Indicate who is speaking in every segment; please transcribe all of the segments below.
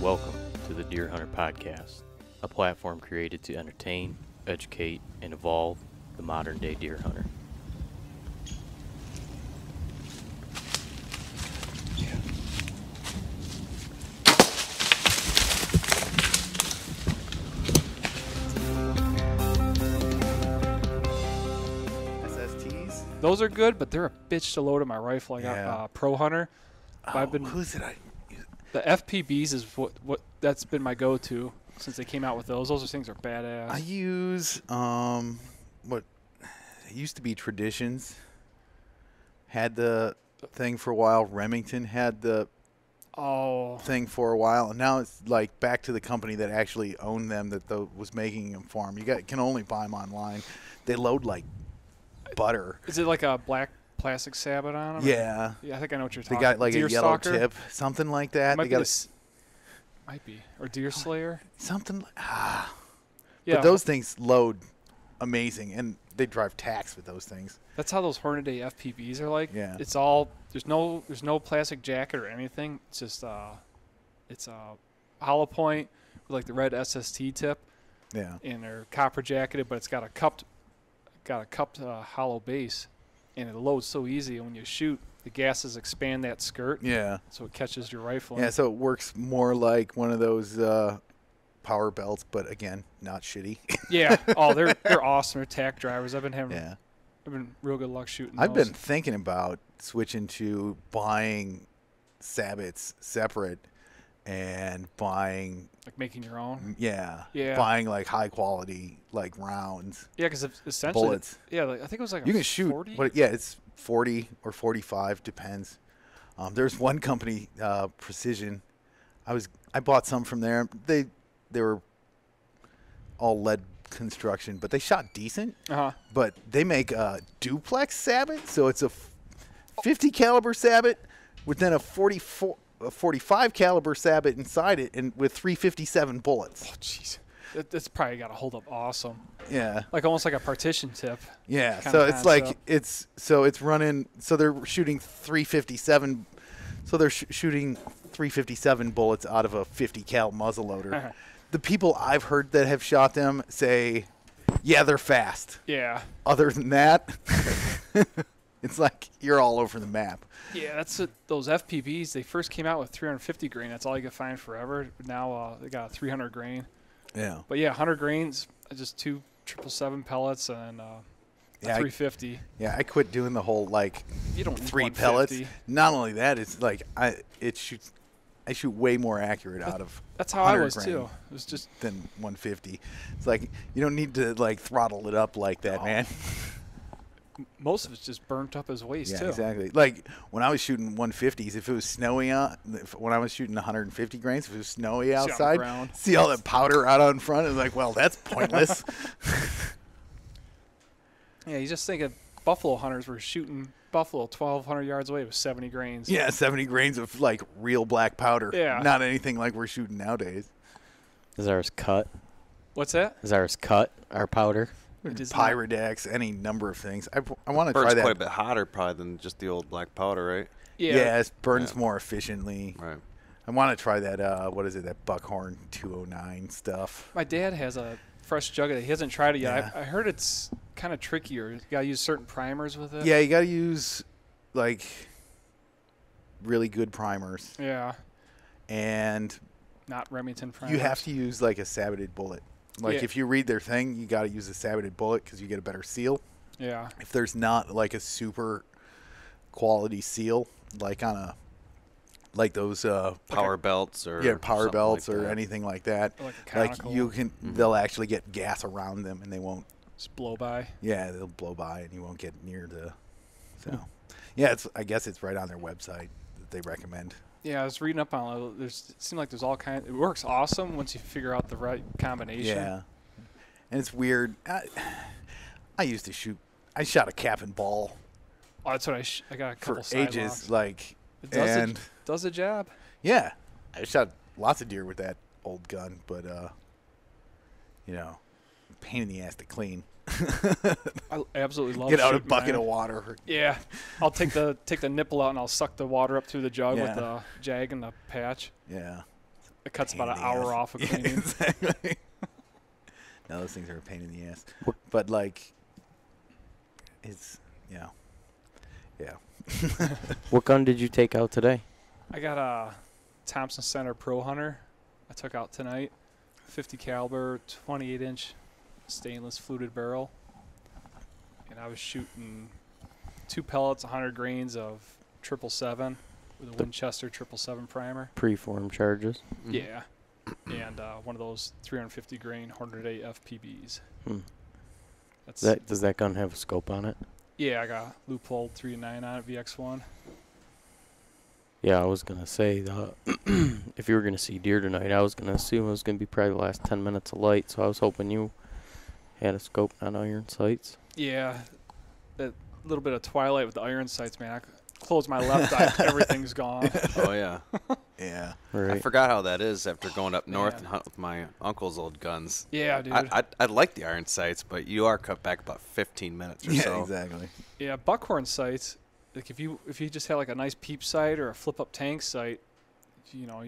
Speaker 1: Welcome to the Deer Hunter Podcast, a platform created to entertain, educate, and evolve the modern-day deer hunter.
Speaker 2: SSTs?
Speaker 3: Those are good, but they're a bitch to load in my rifle. I got Pro Hunter.
Speaker 2: Who's it?
Speaker 3: The FPBs is what that's been my go-to since they came out with those. Those things are badass.
Speaker 2: I use what it used to be Traditions. Had the thing for a while. Remington had the thing for a while, and now it's like back to the company that actually owned them that was making them for them. You can only buy them online. They load like butter.
Speaker 3: Is it like a black plastic sabot on them?
Speaker 2: Yeah.
Speaker 3: Yeah, I think I know what you're talking
Speaker 2: They got like
Speaker 3: Deer
Speaker 2: a yellow
Speaker 3: Stalker?
Speaker 2: tip, something like that.
Speaker 3: Might
Speaker 2: They
Speaker 3: be
Speaker 2: got
Speaker 3: might be. Or Deer Slayer.
Speaker 2: something.
Speaker 3: Yeah.
Speaker 2: But those things load amazing, and they drive tax with those things.
Speaker 3: That's how those Hornady FPVs are like.
Speaker 2: Yeah.
Speaker 3: It's all there's no plastic jacket or anything. It's just it's a hollow point with like the red SST tip.
Speaker 2: Yeah.
Speaker 3: And they're copper jacketed, but it's got a cupped hollow base, and it loads so easy. When you shoot, the gases expand that skirt.
Speaker 2: Yeah.
Speaker 3: So it catches your rifle.
Speaker 2: Yeah, so it works more like one of those power belts, but again, not shitty.
Speaker 3: Yeah. Oh, they're awesome. They're tack drivers. I've been real good luck shooting
Speaker 2: I've
Speaker 3: those.
Speaker 2: been thinking about switching to buying sabots separate and buying
Speaker 3: like making your own.
Speaker 2: yeah,
Speaker 3: Yeah.
Speaker 2: buying like high quality like rounds.
Speaker 3: Yeah, because essentially
Speaker 2: bullets.
Speaker 3: Yeah, like, I think it was like
Speaker 2: You
Speaker 3: a
Speaker 2: can shoot,
Speaker 3: 40?
Speaker 2: but yeah, it's 40 or 45 depends. There's one company, Precision. I bought some from there. They were all lead construction, but they shot decent. But they make a duplex sabot, so it's a 50 caliber sabot with then a 45 caliber sabot inside it, and with 357 bullets.
Speaker 3: Oh, jeez. That's probably got to hold up awesome.
Speaker 2: Yeah.
Speaker 3: Like almost like a partition tip.
Speaker 2: Yeah.
Speaker 3: Kinda
Speaker 2: So it's like
Speaker 3: concept.
Speaker 2: it's running. So they're shooting 357. So they're shooting 357 bullets out of a 50 cal muzzleloader. The people I've heard that have shot them say, yeah, they're fast.
Speaker 3: Yeah.
Speaker 2: Other than that, it's like you're all over the map.
Speaker 3: Yeah, that's it. Those FPVs, they first came out with 350 grain. That's all you could find forever. Now they got 300 grain.
Speaker 2: Yeah.
Speaker 3: But yeah, 100 grains, just 2 777 pellets and 350.
Speaker 2: Yeah, I quit doing the whole like
Speaker 3: You don't need
Speaker 2: 3 pellets.
Speaker 3: 150.
Speaker 2: Not only that, it's like I shoot way more accurate out of
Speaker 3: That's how I
Speaker 2: 100
Speaker 3: was
Speaker 2: grain
Speaker 3: too. It was just
Speaker 2: than 150. It's like you don't need to like throttle it up like that, man.
Speaker 3: most of it's just burnt up as waste
Speaker 2: Yeah,
Speaker 3: too.
Speaker 2: exactly. Like when I was shooting 150s, if it was snowy out, when I was shooting 150 grains, if it was snowy outside, see all that powder out on front, and like, well, that's pointless.
Speaker 3: Yeah, you just think of buffalo hunters were shooting buffalo 1,200 yards away with 70 grains.
Speaker 2: Yeah, 70 grains of like real black powder.
Speaker 3: Yeah.
Speaker 2: Not anything like we're shooting nowadays.
Speaker 1: Is ours cut?
Speaker 3: What's that?
Speaker 1: Is ours cut, our powder?
Speaker 3: It is not.
Speaker 2: Pyrodex, any number of things. I want to
Speaker 4: Burns
Speaker 2: try that.
Speaker 4: quite a bit hotter probably than just the old black powder, right?
Speaker 2: Yeah, it burns more efficiently.
Speaker 4: Right.
Speaker 2: I want to try that, what is it, that Buckhorn 209 stuff.
Speaker 3: My dad has a fresh jug of it. He hasn't tried it yet.
Speaker 2: Yeah.
Speaker 3: I heard it's kind of trickier. You got to use certain primers with it.
Speaker 2: Yeah, you got to use, like, really good primers.
Speaker 3: Yeah.
Speaker 2: And
Speaker 3: Not Remington primers.
Speaker 2: you have to use, like, a saboted bullet. Like,
Speaker 3: Yeah.
Speaker 2: if you read their thing, you got to use a saboted bullet because you get a better seal.
Speaker 3: Yeah.
Speaker 2: If there's not, like, a super quality seal, like on a, like those
Speaker 4: Power belts or
Speaker 2: power
Speaker 4: something
Speaker 2: belts
Speaker 4: like
Speaker 2: or
Speaker 4: that.
Speaker 2: anything like that.
Speaker 3: Like a
Speaker 2: Like
Speaker 3: conical.
Speaker 2: you can, they'll actually get gas around them, and they won't.
Speaker 3: Just blow by.
Speaker 2: Yeah, they'll blow by, and you won't get near the. So, yeah, I guess it's right on their website that they recommend.
Speaker 3: Yeah, I was reading up on it. It seemed like there's all kind. It works awesome once you figure out the right combination.
Speaker 2: Yeah, and it's weird. I used to shoot. I shot a cap and ball
Speaker 3: Oh, that's what I got a couple
Speaker 2: for
Speaker 3: side
Speaker 2: ages,
Speaker 3: locks.
Speaker 2: like,
Speaker 3: It does
Speaker 2: and
Speaker 3: does the job.
Speaker 2: yeah, I shot lots of deer with that old gun, but you know, pain in the ass to clean.
Speaker 3: I absolutely love
Speaker 2: Get out a
Speaker 3: shooting
Speaker 2: bucket
Speaker 3: iron.
Speaker 2: of water.
Speaker 3: Yeah, I'll take the nipple out and I'll suck the water up through the jug
Speaker 2: Yeah.
Speaker 3: with the jag and the patch.
Speaker 2: Yeah.
Speaker 3: It cuts
Speaker 2: Pain
Speaker 3: about
Speaker 2: in
Speaker 3: an
Speaker 2: the
Speaker 3: hour
Speaker 2: ass.
Speaker 3: off of
Speaker 2: Yeah,
Speaker 3: cleaning.
Speaker 2: exactly. No, those things are a pain in the ass. But like, it's yeah.
Speaker 1: What gun did you take out today?
Speaker 3: I got a Thompson Center Pro Hunter. I took out tonight. 50 caliber, 28-inch stainless fluted barrel, and I was shooting 2 pellets, 100 grains of 777 with a Winchester 777 primer.
Speaker 1: Preform charges.
Speaker 3: Yeah, and one of those 350 grain Hornet A FPBs. That's
Speaker 1: Does that gun have a scope on it?
Speaker 3: Yeah, I got loophole 3-9 on it, VX1.
Speaker 1: Yeah, I was gonna say if you were gonna see deer tonight, I was gonna assume it was gonna be probably the last 10 minutes of light. So I was hoping you had a scope on iron sights.
Speaker 3: Yeah, that little bit of twilight with the iron sights, man. I close my left eye, everything's gone.
Speaker 4: Oh, yeah.
Speaker 2: Yeah.
Speaker 1: Right.
Speaker 4: I forgot how that is after going up north
Speaker 3: Yeah.
Speaker 4: and hunt with my uncle's old guns.
Speaker 3: Yeah, dude.
Speaker 4: I like the iron sights, but you are cut back about 15 minutes or
Speaker 2: Yeah,
Speaker 4: so.
Speaker 2: exactly.
Speaker 3: Yeah, buckhorn sights. Like if you just had like a nice peep sight or a flip up tank sight, you'll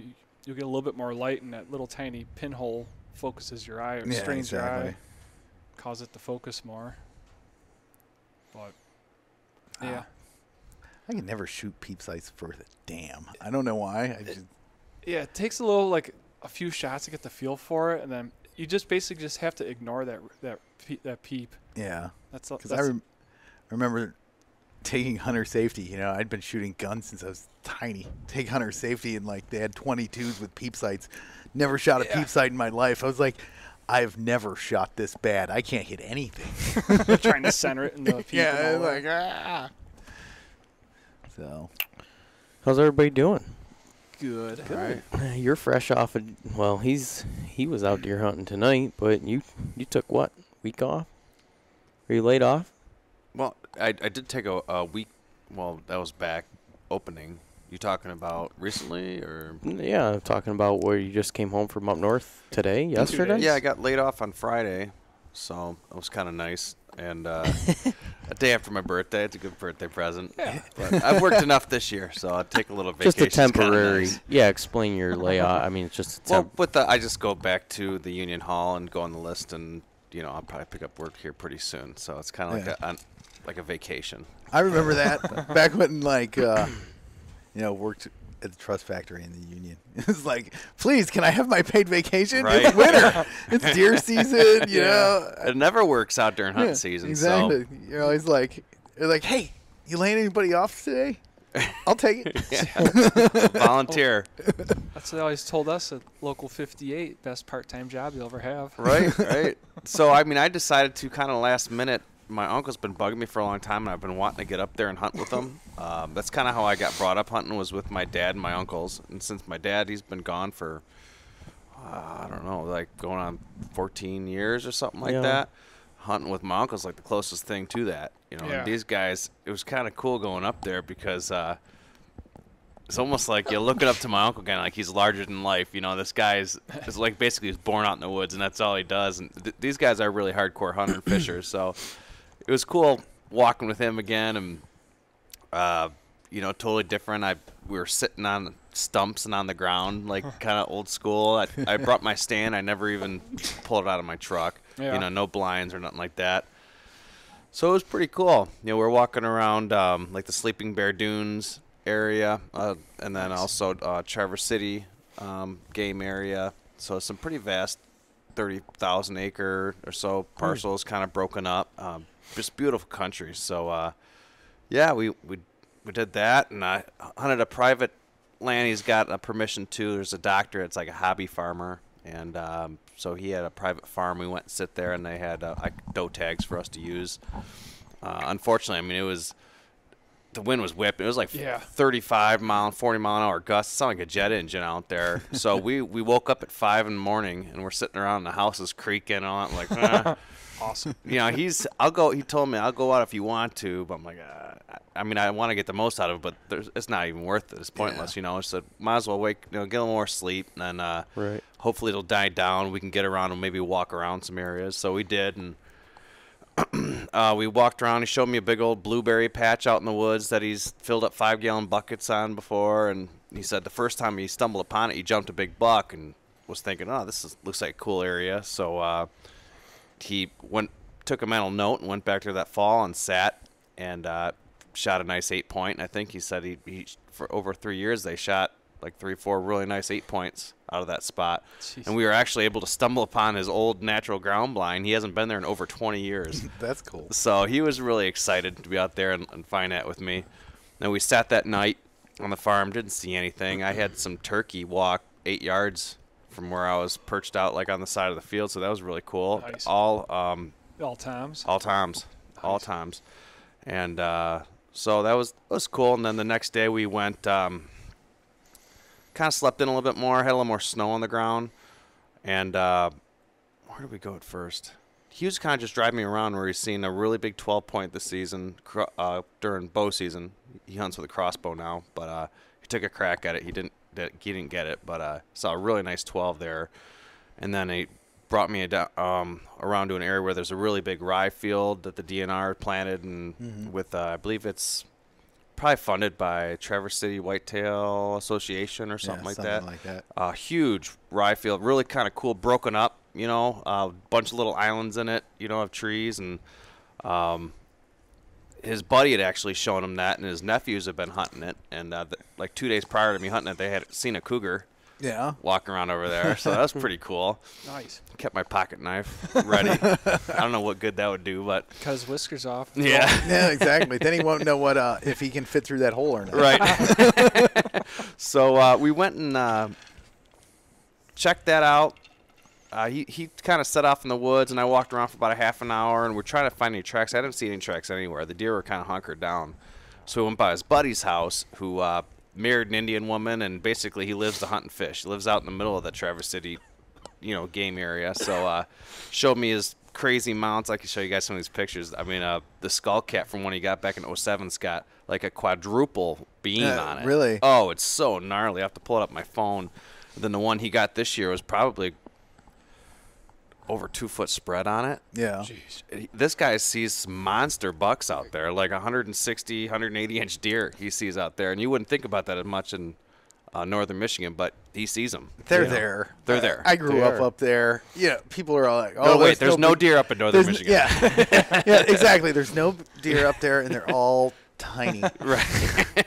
Speaker 3: get a little bit more light, and that little tiny pinhole focuses your eye or
Speaker 2: Yeah,
Speaker 3: strains your
Speaker 2: exactly.
Speaker 3: eye, cause it to focus more. But yeah,
Speaker 2: I can never shoot peep sights for the damn. I don't know why. I just
Speaker 3: yeah, it takes a little like a few shots to get the feel for it, and then you just basically just have to ignore that peep.
Speaker 2: yeah.
Speaker 3: That's
Speaker 2: Because I remember taking hunter safety. I'd been shooting guns since I was tiny. Take hunter safety, and like they had 22s with peep sights. Never shot a
Speaker 3: Yeah.
Speaker 2: peep sight in my life. I was like, I've never shot this bad. I can't hit anything.
Speaker 3: trying to center it in the peep.
Speaker 2: Yeah,
Speaker 3: and all
Speaker 2: like
Speaker 3: that.
Speaker 2: So
Speaker 1: How's everybody doing?
Speaker 3: Good.
Speaker 4: All right.
Speaker 1: You're fresh off of, well, he was out deer hunting tonight, but you took what, week off? Are you laid off?
Speaker 4: Well, I did take a week. Well, that was back opening. You talking about recently or?
Speaker 1: Yeah, I'm talking about where you just came home from up north today, yesterday?
Speaker 3: days.
Speaker 4: Yeah, I got laid off on Friday, so it was kind of nice. And a day after my birthday, it's a good birthday present.
Speaker 3: Yeah.
Speaker 4: But I've worked enough this year, so I'll take a little vacation.
Speaker 1: Just a
Speaker 4: It's kinda
Speaker 1: temporary.
Speaker 4: nice.
Speaker 1: Yeah, explain your layoff. I mean, it's just a
Speaker 4: Well, I just go back to the Union Hall and go on the list, and I'll probably pick up work here pretty soon. So it's kind of like a vacation.
Speaker 2: I remember that back when worked at the Trust Factory in the Union. It was like, please, can I have my paid vacation?
Speaker 4: Right.
Speaker 2: It's winter. It's deer season. You know.
Speaker 4: It never works out during hunting
Speaker 2: Yeah,
Speaker 4: season.
Speaker 2: Exactly. He's like, they're like, hey, you laying anybody off today? I'll take it.
Speaker 4: Volunteer.
Speaker 3: That's what they always told us at Local 58, best part-time job you'll ever have.
Speaker 4: Right. So, I decided to kind of last minute. My uncle's been bugging me for a long time, and I've been wanting to get up there and hunt with him. That's kind of how I got brought up hunting, was with my dad and my uncles. And since my dad, he's been gone for, I don't know, like going on 14 years or something like
Speaker 1: Yeah.
Speaker 4: that. Hunting with my uncle's like the closest thing to that.
Speaker 3: Yeah.
Speaker 4: And these guys, it was kind of cool going up there because it's almost like you're looking up to my uncle again, like he's larger than life. This guy is like basically he's born out in the woods, and that's all he does. And these guys are really hardcore hunter and fishers, so it was cool walking with him again, and totally different. We were sitting on stumps and on the ground, like kind of old school. I brought my stand. I never even pulled it out of my truck.
Speaker 3: Yeah.
Speaker 4: No blinds or nothing like that. So it was pretty cool. We're walking around like the Sleeping Bear Dunes area, and then also Traverse City game area. So some pretty vast 30,000 acre or so parcels, kind of broken up. Just beautiful country. So we did that, and I hunted a private land. He's got a permission to. There's a doctor. It's like a hobby farmer, and so he had a private farm. We went and sit there, and they had doe tags for us to use. Unfortunately, the wind was whipping. It was like 35 mile, 40 mile an hour gusts. It sounded like a jet engine out there. So we woke up at 5 in the morning, and we're sitting around, and the house is creaking and all that. I'm like,
Speaker 3: Awesome.
Speaker 4: he told me, I'll go out if you want to, but I'm like, I want to get the most out of it, but it's not even worth it. It's pointless, So might as well get a little more sleep, and then
Speaker 1: Right.
Speaker 4: hopefully it'll die down. We can get around and maybe walk around some areas. So we did, and we walked around. He showed me a big old blueberry patch out in the woods that he's filled up 5-gallon buckets on before. And he said the first time he stumbled upon it, he jumped a big buck and was thinking, oh, looks like a cool area. So he took a mental note and went back there that fall and sat and shot a nice 8-point. I think he said he for over 3 years they shot like 3-4 really nice 8-points out of that spot.
Speaker 3: Jeez.
Speaker 4: And we were actually able to stumble upon his old natural ground blind. He hasn't been there in over 20 years.
Speaker 2: That's cool.
Speaker 4: So he was really excited to be out there and find that with me. And we sat that night on the farm, didn't see anything. I had some turkey walk 8 yards from where I was perched out like on the side of the field, so that was really cool.
Speaker 3: Nice.
Speaker 4: All
Speaker 3: times.
Speaker 4: And so that was cool. And then the next day we went, kind of slept in a little bit more, had a little more snow on the ground. And where did we go at first? He was kind of just driving me around where he's seen a really big 12-point this season during bow season. He hunts with a crossbow now, but he took a crack at it. He didn't get it, but saw a really nice 12 there. And then he brought me around to an area where there's a really big rye field that the DNR planted, and with I believe it's probably funded by Traverse City Whitetail Association or something like that. A huge rye field, really kind of cool, broken up, a bunch of little islands in it, of trees. And his buddy had actually shown him that, and his nephews have been hunting it. And like 2 days prior to me hunting it, they had seen a cougar. Yeah, walking around over there, so that was pretty cool.
Speaker 3: Nice.
Speaker 4: Kept my pocket knife ready. I don't know what good that would do, but
Speaker 3: cut his whiskers off.
Speaker 2: Yeah, exactly. Then he won't know what if he can fit through that hole or not.
Speaker 4: Right. So we went and checked that out. He kind of set off in the woods, and I walked around for about a half an hour, and we're trying to find any tracks. I didn't see any tracks anywhere. The deer were kind of hunkered down. So we went by his buddy's house, who married an Indian woman, and basically he lives to hunt and fish. He lives out in the middle of the Traverse City, game area. So showed me his crazy mounts. I can show you guys some of these pictures. I mean, the skull cap from when he got back in 07's got like a quadruple beam on it.
Speaker 2: Really?
Speaker 4: Oh, it's so gnarly. I have to pull it up on my phone. Then the one he got this year was probably over 2 foot spread on it.
Speaker 2: Yeah.
Speaker 4: Jeez. This guy sees monster bucks out there, like 160, 180 inch deer he sees out there. And you wouldn't think about that as much in northern Michigan, but he sees them.
Speaker 2: They're there.
Speaker 4: They're there.
Speaker 2: I grew up there. Yeah, people are all like,
Speaker 4: oh, wait, there's no deer up in northern Michigan.
Speaker 2: Yeah. Yeah, exactly. There's no deer up there, and they're all tiny.
Speaker 4: Right.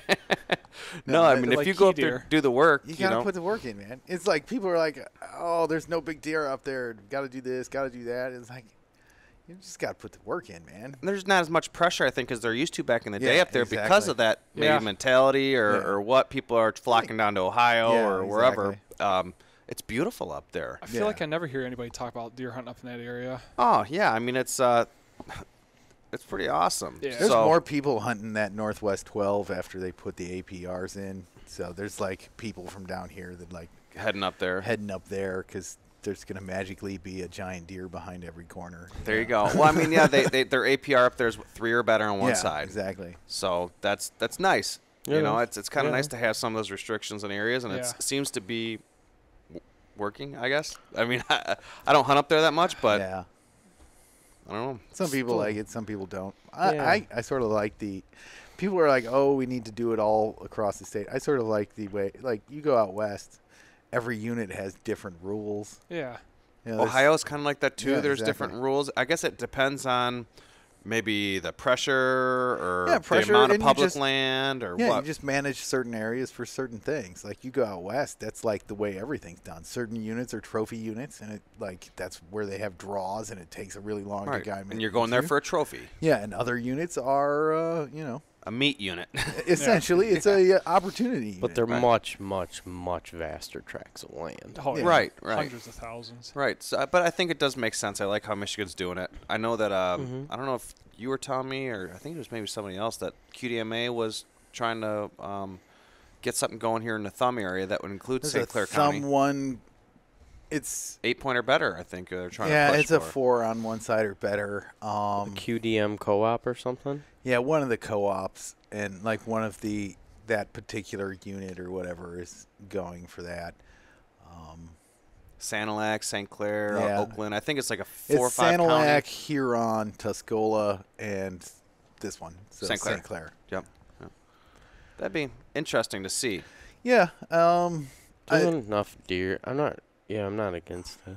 Speaker 4: No, I mean, if you go up there, do the work,
Speaker 2: you gotta put the work in, man. It's like people are like, "Oh, there's no big deer up there. Got to do this, got to do that." It's like you just gotta put the work in, man.
Speaker 4: And there's not as much pressure, I think, as there used to back in the day up there because of that maybe mentality or what people are flocking down to Ohio or wherever. It's beautiful up there.
Speaker 3: I feel like I never hear anybody talk about deer hunting up in that area.
Speaker 4: Oh yeah, I mean it's pretty awesome.
Speaker 2: Yeah. There's more people hunting that Northwest 12 after they put the APRs in. So there's like people from down here that like
Speaker 4: heading up there
Speaker 2: because there's going to magically be a giant deer behind every corner.
Speaker 4: There you go. Well, I mean, yeah, their APR up there is 3 or better on one side.
Speaker 2: Exactly.
Speaker 4: So that's nice. Yeah. It's kind of nice to have some of those restrictions in areas, and it seems to be working, I guess. I mean, I don't hunt up there that much, but I don't know.
Speaker 2: Some people like it, some people don't. I sort of like people are like, oh, we need to do it all across the state. I sort of like the way, like, you go out west, every unit has different rules.
Speaker 3: Yeah.
Speaker 4: Ohio's kind of like that, too. There's different rules. I guess it depends on maybe the pressure or the amount of public land or what.
Speaker 2: Yeah, you just manage certain areas for certain things. Like, you go out west, that's like the way everything's done. Certain units are trophy units, and that's where they have draws, and it takes a really long to guide.
Speaker 4: And you're going there for a trophy.
Speaker 2: Yeah, and other units are,
Speaker 4: a meat unit.
Speaker 2: Essentially, it's a opportunity
Speaker 1: but
Speaker 2: unit.
Speaker 1: they're much, much, much vaster tracts of land.
Speaker 3: Oh, yeah.
Speaker 4: Right.
Speaker 3: Hundreds of thousands.
Speaker 4: Right. So, but I think it does make sense. I like how Michigan's doing it. I know that I don't know if you were telling me, or I think it was maybe somebody else, that QDMA was trying to get something going here in the Thumb area that would include St. Clair County.
Speaker 2: It's
Speaker 4: 8-point or better, I think they're trying to push
Speaker 2: it's a 4 on one side or better.
Speaker 1: QDM co-op or something?
Speaker 2: Yeah, one of the co-ops, and like one of that particular unit or whatever is going for that.
Speaker 4: Sanilac, St. Clair,
Speaker 2: Yeah.
Speaker 4: Oakland. I think it's like a 4 or
Speaker 2: It's
Speaker 4: 5
Speaker 2: Sanilac,
Speaker 4: county.
Speaker 2: Huron, Tuscola, and this one. So
Speaker 4: St. Clair.
Speaker 2: St. Clair.
Speaker 4: Yep. That'd be interesting to see.
Speaker 2: Yeah.
Speaker 1: There's enough deer. I'm not against that.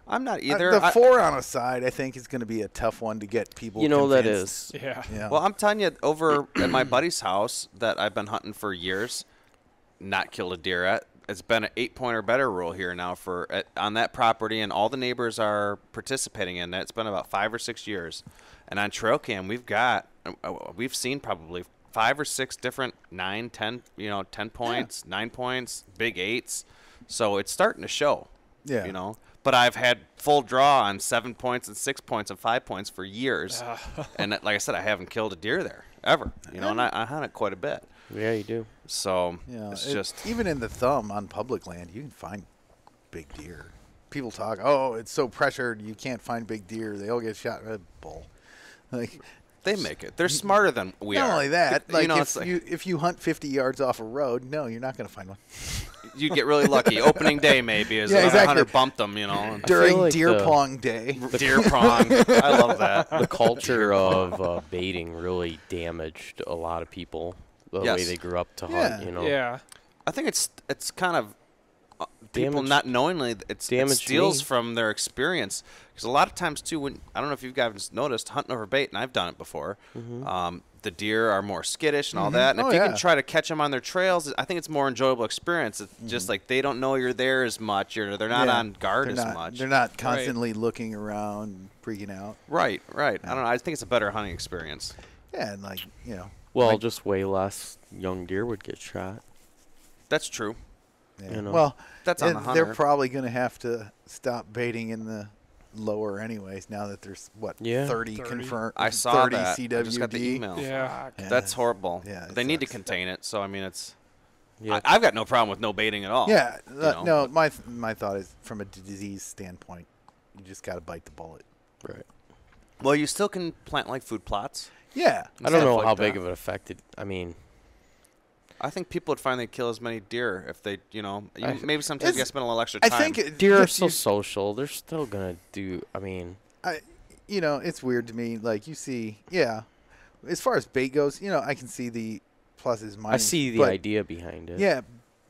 Speaker 4: I'm not either.
Speaker 2: The 4 on a side, I think, is going to be a tough one to get people.
Speaker 1: You know that
Speaker 2: convinced.
Speaker 1: is.
Speaker 3: Yeah.
Speaker 2: Yeah.
Speaker 4: Well, I'm telling you, over at my buddy's house that I've been hunting for years, not killed a deer at. It's been an 8-point or better rule here now on that property, and all the neighbors are participating in that. It's been about 5 or 6 years, and on trail cam we've seen probably 5 or 6 different 9, 10, 10 points, 9 points, big 8s. So it's starting to show.
Speaker 2: Yeah.
Speaker 4: But I've had full draw on 7 points and 6 points and 5 points for years, and like I said, I haven't killed a deer there ever. And I hunt it quite a bit.
Speaker 1: Yeah, you do.
Speaker 4: So
Speaker 2: Yeah,
Speaker 4: it's just
Speaker 2: even in the thumb on public land, you can find big deer. People talk, oh, it's so pressured, you can't find big deer. They all get shot. Bull. Like,
Speaker 4: they make it. They're smarter than we
Speaker 2: not
Speaker 4: are.
Speaker 2: only that, like
Speaker 4: it's
Speaker 2: if you hunt 50 yards off a road, no, you're not going to find one.
Speaker 4: you get really lucky. Opening day maybe is
Speaker 2: Yeah,
Speaker 4: a
Speaker 2: exactly.
Speaker 4: hunter bumped them. And
Speaker 2: During
Speaker 1: like
Speaker 2: deer
Speaker 1: the-
Speaker 2: pong day.
Speaker 4: deer prong. I love that.
Speaker 1: The culture of baiting really damaged a lot of people. The way
Speaker 4: Yes.
Speaker 1: they grew up to
Speaker 2: Yeah.
Speaker 1: hunt,
Speaker 3: Yeah.
Speaker 4: I think it's kind of people
Speaker 1: Damaged-
Speaker 4: not knowingly it
Speaker 1: damaged
Speaker 4: steals
Speaker 1: me.
Speaker 4: from their experience, because a lot of times too, when I don't know if you guys noticed, hunting over bait, and I've done it before, the deer are more skittish and all that, and
Speaker 2: Oh,
Speaker 4: if you
Speaker 2: yeah.
Speaker 4: can try to catch them on their trails, I think it's a more enjoyable experience. It's just like they don't know you're there as much, they're not
Speaker 2: Yeah.
Speaker 4: on guard
Speaker 2: They're
Speaker 4: as
Speaker 2: not-
Speaker 4: much.
Speaker 2: They're not constantly looking around, freaking out.
Speaker 4: Right. I don't know. I think it's a better hunting experience.
Speaker 2: Yeah, and
Speaker 1: well,
Speaker 2: like-
Speaker 1: just way less young deer would get shot.
Speaker 4: That's true.
Speaker 2: yeah.
Speaker 1: You know.
Speaker 2: Well,
Speaker 4: That's on the
Speaker 2: they're
Speaker 4: hunter.
Speaker 2: probably going to have to stop baiting in the lower anyways. Now that there's
Speaker 1: 30
Speaker 2: 30
Speaker 3: 30.
Speaker 2: confirmed.
Speaker 4: I saw
Speaker 2: 30
Speaker 4: that.
Speaker 2: CWD.
Speaker 4: I just got the email.
Speaker 3: Yeah.
Speaker 2: Yeah,
Speaker 4: That's horrible.
Speaker 2: yeah, it
Speaker 4: they need to
Speaker 2: sucks.
Speaker 4: contain it. So I mean, it's.
Speaker 1: Yeah.
Speaker 4: I've got no problem with no baiting at all.
Speaker 2: Yeah,
Speaker 4: know,
Speaker 2: no. My thought is from a disease standpoint, you just got to bite the bullet.
Speaker 1: Right.
Speaker 4: Well, you still can plant like food plots.
Speaker 2: Yeah,
Speaker 1: I don't know
Speaker 4: Stuff
Speaker 1: how
Speaker 4: like
Speaker 1: big
Speaker 4: that.
Speaker 1: of an effect it. I mean,
Speaker 4: I think people would find they'd kill as many deer if they, maybe sometimes you
Speaker 2: It's-
Speaker 4: got to spend a little extra
Speaker 2: I
Speaker 4: time.
Speaker 2: think
Speaker 1: deer are
Speaker 2: just
Speaker 1: so
Speaker 2: you-
Speaker 1: social. They're still gonna do. I mean,
Speaker 2: it's weird to me. Like you see, yeah. As far as bait goes, I can see the pluses, minuses.
Speaker 1: I see the
Speaker 2: but,
Speaker 1: idea behind it.
Speaker 2: Yeah,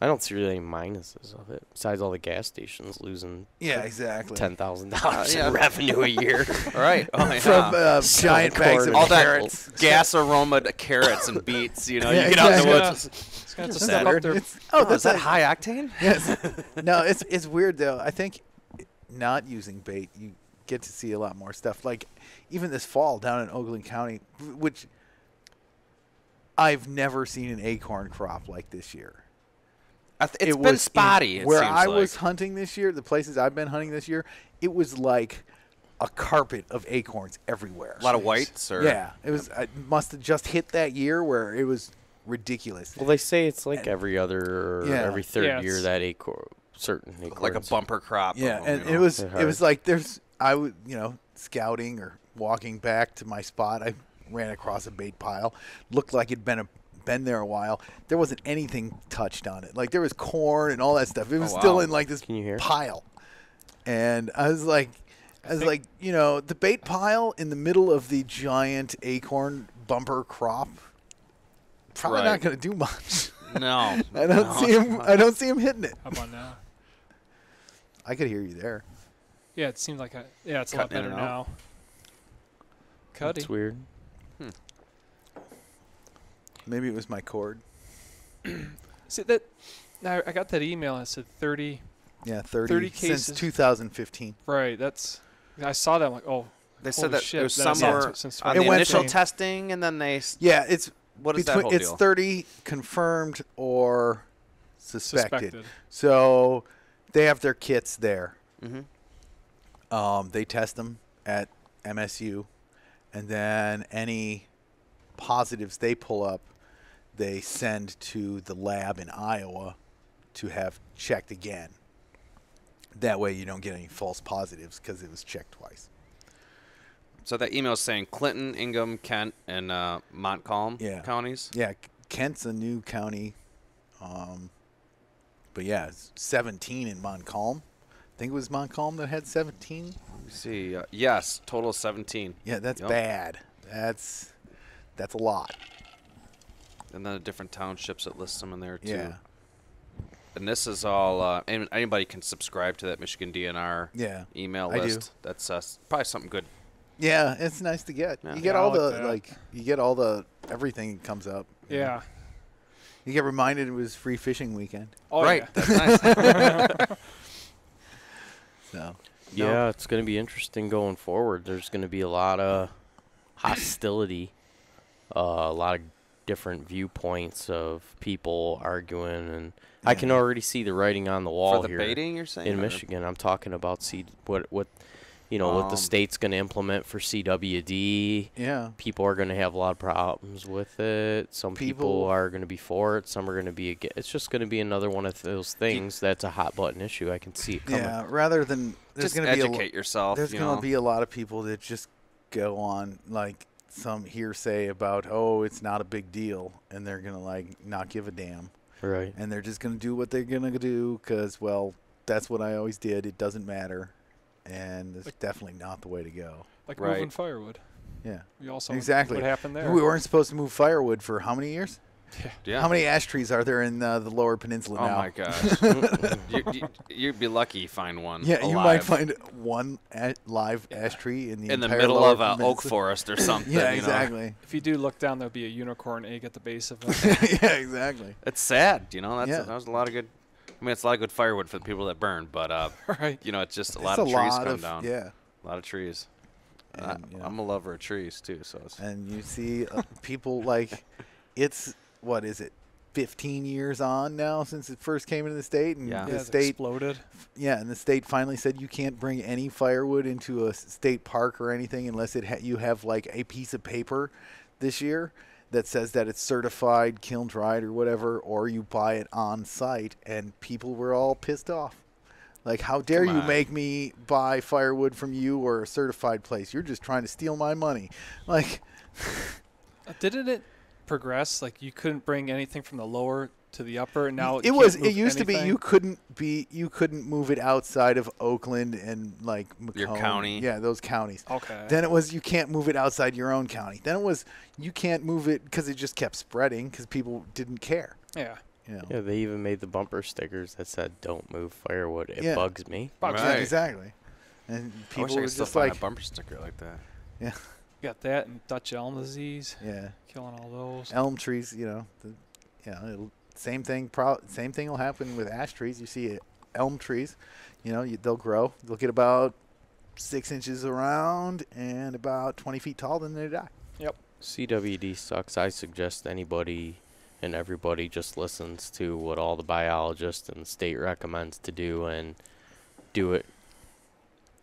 Speaker 1: I don't see really any minuses of it. Besides all the gas stations losing
Speaker 2: yeah, exactly.
Speaker 1: $10,000
Speaker 4: Yeah.
Speaker 1: in revenue a year.
Speaker 4: Right. Oh, yeah.
Speaker 2: From giant bags
Speaker 1: corn
Speaker 2: of
Speaker 4: all that
Speaker 2: carrots.
Speaker 4: gas aroma to carrots and beets. You
Speaker 2: Yeah,
Speaker 4: get out in the
Speaker 2: exactly.
Speaker 4: woods.
Speaker 3: It's going to
Speaker 2: That's
Speaker 3: step
Speaker 2: weird.
Speaker 3: up their
Speaker 2: It's-
Speaker 4: Oh,
Speaker 2: that's
Speaker 4: is that
Speaker 2: a-
Speaker 4: high octane?
Speaker 2: Yes. No, it's weird though. I think not using bait, you get to see a lot more stuff. Like even this fall down in Oakland County, which I've never seen an acorn crop like this year.
Speaker 4: It's
Speaker 2: It
Speaker 4: been
Speaker 2: was
Speaker 4: spotty. It
Speaker 2: where
Speaker 4: seems
Speaker 2: I
Speaker 4: like.
Speaker 2: was hunting this year, the places I've been hunting this year, it was like a carpet of acorns everywhere.
Speaker 4: a lot of whites, or
Speaker 2: Yeah, it was. I must have just hit that year where it was ridiculous.
Speaker 1: Well, they say it's like every other or
Speaker 2: Yeah.
Speaker 1: every third
Speaker 3: Yeah,
Speaker 1: year
Speaker 3: it's-
Speaker 1: that certain acorns.
Speaker 4: like a bumper crop.
Speaker 2: Yeah,
Speaker 4: of them,
Speaker 2: and it was
Speaker 1: They're
Speaker 2: it was
Speaker 1: hard.
Speaker 2: like I was scouting or walking back to my spot. I ran across a bait pile, looked like it'd been there a while. There wasn't anything touched on it. Like there was corn and all that stuff. It was still
Speaker 4: wow.
Speaker 2: in like this
Speaker 1: Can you hear?
Speaker 2: pile, and I was like, the bait pile in the middle of the giant acorn bumper crop. Probably
Speaker 4: Right.
Speaker 2: not going to do much.
Speaker 4: No,
Speaker 2: I don't see him. I don't see him hitting it.
Speaker 3: How about now?
Speaker 2: I could hear you there.
Speaker 3: Yeah, it seems like it's a lot
Speaker 4: Cutting in
Speaker 3: better
Speaker 4: and out.
Speaker 3: now. Cuddy.
Speaker 1: It's weird.
Speaker 2: Maybe it was my cord.
Speaker 3: See that? Now I got that email. It said 30.
Speaker 2: Yeah, 30,
Speaker 3: 30
Speaker 2: since
Speaker 3: cases.
Speaker 2: 2015.
Speaker 3: Right. I saw that. I'm like, oh.
Speaker 4: they said
Speaker 3: holy
Speaker 4: that
Speaker 3: shit,
Speaker 4: it was
Speaker 3: then I saw
Speaker 4: somewhere
Speaker 3: it since
Speaker 4: on
Speaker 2: It
Speaker 4: the
Speaker 2: went
Speaker 4: initial
Speaker 2: from-
Speaker 4: testing, and then they.
Speaker 2: Yeah, it's
Speaker 4: What is that whole
Speaker 2: it's
Speaker 4: deal?
Speaker 2: 30 confirmed or suspected.
Speaker 3: Suspected.
Speaker 2: So they have their kits there.
Speaker 4: Mm-hmm.
Speaker 2: They test them at MSU, and then any positives they pull up, they send to the lab in Iowa to have checked again. That way you don't get any false positives because it was checked twice.
Speaker 4: So that email is saying Clinton, Ingham, Kent, and Montcalm counties.
Speaker 2: Yeah, Kent's a new county. But yeah, it's 17 in Montcalm, think it was Montcalm that had 17.
Speaker 4: Let me see. Yes, total of 17.
Speaker 2: Yeah, that's
Speaker 4: Yep.
Speaker 2: bad. That's a lot.
Speaker 4: And then the different townships that list them in there, too.
Speaker 2: Yeah.
Speaker 4: And this is all, and anybody can subscribe to that Michigan DNR
Speaker 2: Yeah.
Speaker 4: email
Speaker 2: I do.
Speaker 4: list. That's probably something good.
Speaker 2: Yeah, it's nice to get.
Speaker 4: Yeah.
Speaker 2: You get
Speaker 3: Yeah, I
Speaker 2: all
Speaker 3: like
Speaker 2: the
Speaker 3: that.
Speaker 2: you get all the everything comes up.
Speaker 3: Yeah.
Speaker 2: You get reminded it was free fishing weekend.
Speaker 3: Oh,
Speaker 4: right.
Speaker 3: yeah.
Speaker 4: That's nice.
Speaker 2: So
Speaker 1: Yeah, it's going to be interesting going forward. There's going to be a lot of hostility, a lot of different viewpoints of people arguing, and I can
Speaker 2: Yeah.
Speaker 1: already see the writing on the wall
Speaker 4: For the
Speaker 1: here
Speaker 4: baiting, you're saying?
Speaker 1: in
Speaker 4: or-
Speaker 1: Michigan. I'm talking about what what the state's going to implement for CWD.
Speaker 2: yeah,
Speaker 1: People are going to have a lot of problems with it. Some people
Speaker 2: People-
Speaker 1: are going to be for it. Some are going to be against. It's just going to be another one of those things that's a hot button issue. I can see it coming.
Speaker 2: yeah. Rather than there's
Speaker 4: Just
Speaker 2: going to be
Speaker 4: educate yourself.
Speaker 2: there's
Speaker 4: you
Speaker 2: going
Speaker 4: know.
Speaker 2: to be a lot of people that just go on like some hearsay about it's not a big deal, and they're going to like not give a damn,
Speaker 1: Right.
Speaker 2: and they're just going to do what they're going to do because that's what I always did. It doesn't matter, and it's definitely not the way to go.
Speaker 3: Like
Speaker 4: Right.
Speaker 3: moving firewood.
Speaker 2: Yeah.
Speaker 3: We also
Speaker 2: Exactly.
Speaker 3: What happened there?
Speaker 2: We weren't supposed to move firewood for how many years?
Speaker 4: Yeah.
Speaker 2: How many ash trees are there in the lower peninsula
Speaker 4: Oh
Speaker 2: now?
Speaker 4: my gosh. You'd be lucky you find one.
Speaker 2: Yeah, you
Speaker 4: alive
Speaker 2: might find one live ash tree in the
Speaker 4: in the
Speaker 2: entire
Speaker 4: middle
Speaker 2: lower
Speaker 4: of an oak
Speaker 2: peninsula.
Speaker 4: forest or something.
Speaker 2: Yeah,
Speaker 4: you know.
Speaker 2: exactly.
Speaker 3: If you do look down, there'll be a unicorn egg at the base of it.
Speaker 2: Yeah, exactly.
Speaker 4: It's sad, you know.
Speaker 2: Yeah.
Speaker 4: That was a lot of good. I mean, it's a lot of good firewood for the people that burn, but
Speaker 3: Right.
Speaker 4: you know, it's just a
Speaker 2: It's
Speaker 4: lot
Speaker 2: a
Speaker 4: of trees
Speaker 2: lot
Speaker 4: come
Speaker 2: of
Speaker 4: down.
Speaker 2: yeah,
Speaker 4: A lot of trees.
Speaker 2: and, you know,
Speaker 4: I'm a lover of trees too, so it's
Speaker 2: and you see people like it's what is it? 15 years on now since it first came into the state, and
Speaker 4: Yeah.
Speaker 2: the
Speaker 3: Yeah, it's
Speaker 2: state,
Speaker 3: exploded.
Speaker 2: and the state finally said you can't bring any firewood into a state park or anything unless you have like a piece of paper this year that says that it's certified kiln dried or whatever, or you buy it on site. And people were all pissed off. Like, how dare
Speaker 4: Come
Speaker 2: you
Speaker 4: on.
Speaker 2: make me buy firewood from you or a certified place? You're just trying to steal my money. Like,
Speaker 3: Didn't it progress? Like you couldn't bring anything from the lower to the upper, and now
Speaker 2: it
Speaker 3: you
Speaker 2: was.
Speaker 3: can't
Speaker 2: It
Speaker 3: move
Speaker 2: used to be
Speaker 3: anything?
Speaker 2: you couldn't move it outside of Oakland and like
Speaker 4: Your
Speaker 2: Macomb.
Speaker 4: county.
Speaker 2: Yeah, those counties.
Speaker 3: Okay.
Speaker 2: Then it was you can't move it outside your own county. Then it was you can't move it because it just kept spreading because people didn't care.
Speaker 3: yeah.
Speaker 2: You know?
Speaker 1: Yeah, they even made the bumper stickers that said "Don't move firewood." It
Speaker 2: Yeah.
Speaker 1: bugs me.
Speaker 3: Bugs
Speaker 2: Yeah,
Speaker 4: Right.
Speaker 2: exactly. And
Speaker 4: I wish
Speaker 2: people
Speaker 4: I
Speaker 2: were
Speaker 4: could still
Speaker 2: just
Speaker 4: find
Speaker 2: like,
Speaker 4: a bumper sticker like that.
Speaker 2: yeah,
Speaker 3: Got that and Dutch elm disease,
Speaker 2: yeah,
Speaker 3: killing all those.
Speaker 2: elm trees. You know, same thing. Same thing will happen with ash trees. You see elm trees, they'll grow. They'll get about 6 inches around and about 20 feet tall, then they die.
Speaker 1: CWD sucks. I suggest anybody and everybody just listens to what all the biologists and the state recommends to do and do it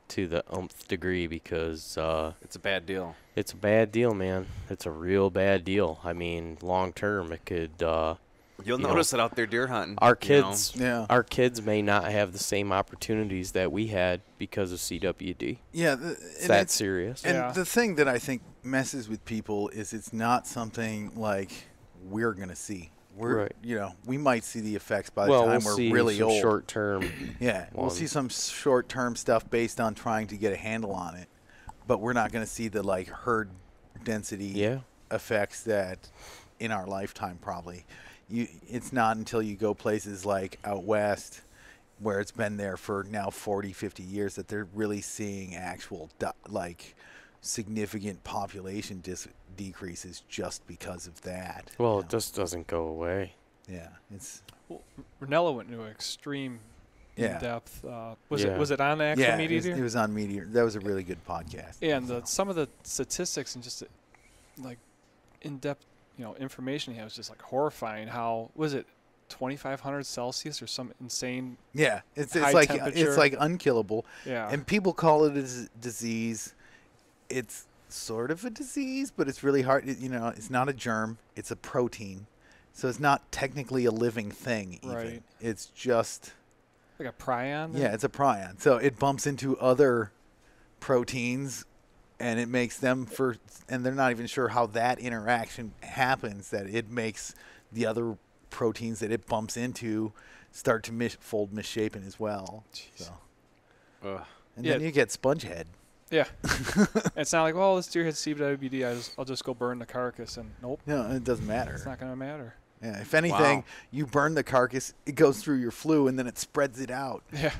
Speaker 1: to the umpth degree because
Speaker 4: It's a bad deal.
Speaker 1: it's a bad deal, man. It's a real bad deal. I mean, long term, it could.
Speaker 4: You'll
Speaker 1: You know,
Speaker 4: notice it out there deer hunting.
Speaker 1: Our
Speaker 4: you know.
Speaker 1: kids,
Speaker 2: Yeah.
Speaker 1: our kids may not have the same opportunities that we had because of CWD.
Speaker 2: Yeah,
Speaker 1: It's that serious.
Speaker 2: And
Speaker 3: Yeah.
Speaker 2: the thing that I think messes with people is it's not something like we're gonna see.
Speaker 1: Right.
Speaker 2: We might see the effects by the
Speaker 1: Well,
Speaker 2: time
Speaker 1: we'll
Speaker 2: we're
Speaker 1: see
Speaker 2: really
Speaker 1: some
Speaker 2: old.
Speaker 1: short term.
Speaker 2: Yeah, we'll see some short-term stuff based on trying to get a handle on it, but we're not going to see the like herd density
Speaker 1: Yeah.
Speaker 2: effects that in our lifetime probably. It's not until you go places like out west where it's been there for now 40, 50 years that they're really seeing actual like significant population decreases just because of that.
Speaker 1: Well, it just doesn't go away.
Speaker 2: Yeah, it's
Speaker 3: Well, Ranella went into extreme
Speaker 2: Yeah.
Speaker 3: in depth.
Speaker 1: Yeah.
Speaker 3: Was it on the actual
Speaker 2: yeah,
Speaker 3: Meat
Speaker 2: it
Speaker 3: Eater?
Speaker 2: was on Meteor. That was a really good podcast.
Speaker 3: And some of the statistics and just like in-depth, information he had was just like horrifying. How was it 2,500 Celsius or some insane?
Speaker 2: Yeah, it's
Speaker 3: high
Speaker 2: like
Speaker 3: temperature.
Speaker 2: it's like unkillable.
Speaker 3: Yeah.
Speaker 2: And people call it a disease. It's sort of a disease, but it's really hard. It's not a germ. It's a protein. So it's not technically a living thing even.
Speaker 3: Right.
Speaker 2: It's just,
Speaker 3: like a prion.
Speaker 2: yeah, it's a prion. So it bumps into other proteins and it makes them and they're not even sure how that interaction happens, that it makes the other proteins that it bumps into start to fold misshapen as well.
Speaker 3: Jeez.
Speaker 2: So
Speaker 4: Ugh.
Speaker 2: And
Speaker 3: Yeah.
Speaker 2: then you get sponge head.
Speaker 3: Yeah. It's not like, well, this deer had CWD. I'll just go burn the carcass. And nope,
Speaker 2: No, it doesn't matter.
Speaker 3: it's not going to matter.
Speaker 2: Yeah, if anything,
Speaker 4: Wow.
Speaker 2: you burn the carcass, it goes through your flu, and then it spreads it out.
Speaker 3: Yeah.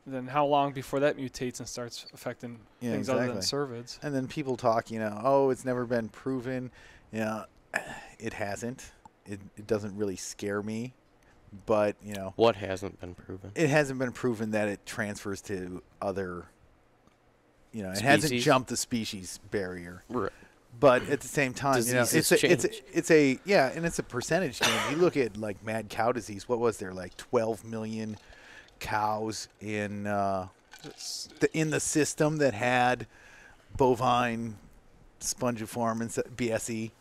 Speaker 3: Then how long before that mutates and starts affecting
Speaker 2: Yeah,
Speaker 3: things other than
Speaker 2: exactly.
Speaker 3: cervids?
Speaker 2: And then people talk, oh, it's never been proven. It hasn't. It doesn't really scare me. But,
Speaker 1: What hasn't been proven?
Speaker 2: it hasn't been proven that it transfers to other, it hasn't
Speaker 1: Species?
Speaker 2: jumped the species barrier.
Speaker 1: Right.
Speaker 2: But at the same time,
Speaker 1: Diseases
Speaker 2: it's a percentage thing. You look at like mad cow disease. What was there, like 12 million cows in the system that had bovine spongiform and BSE?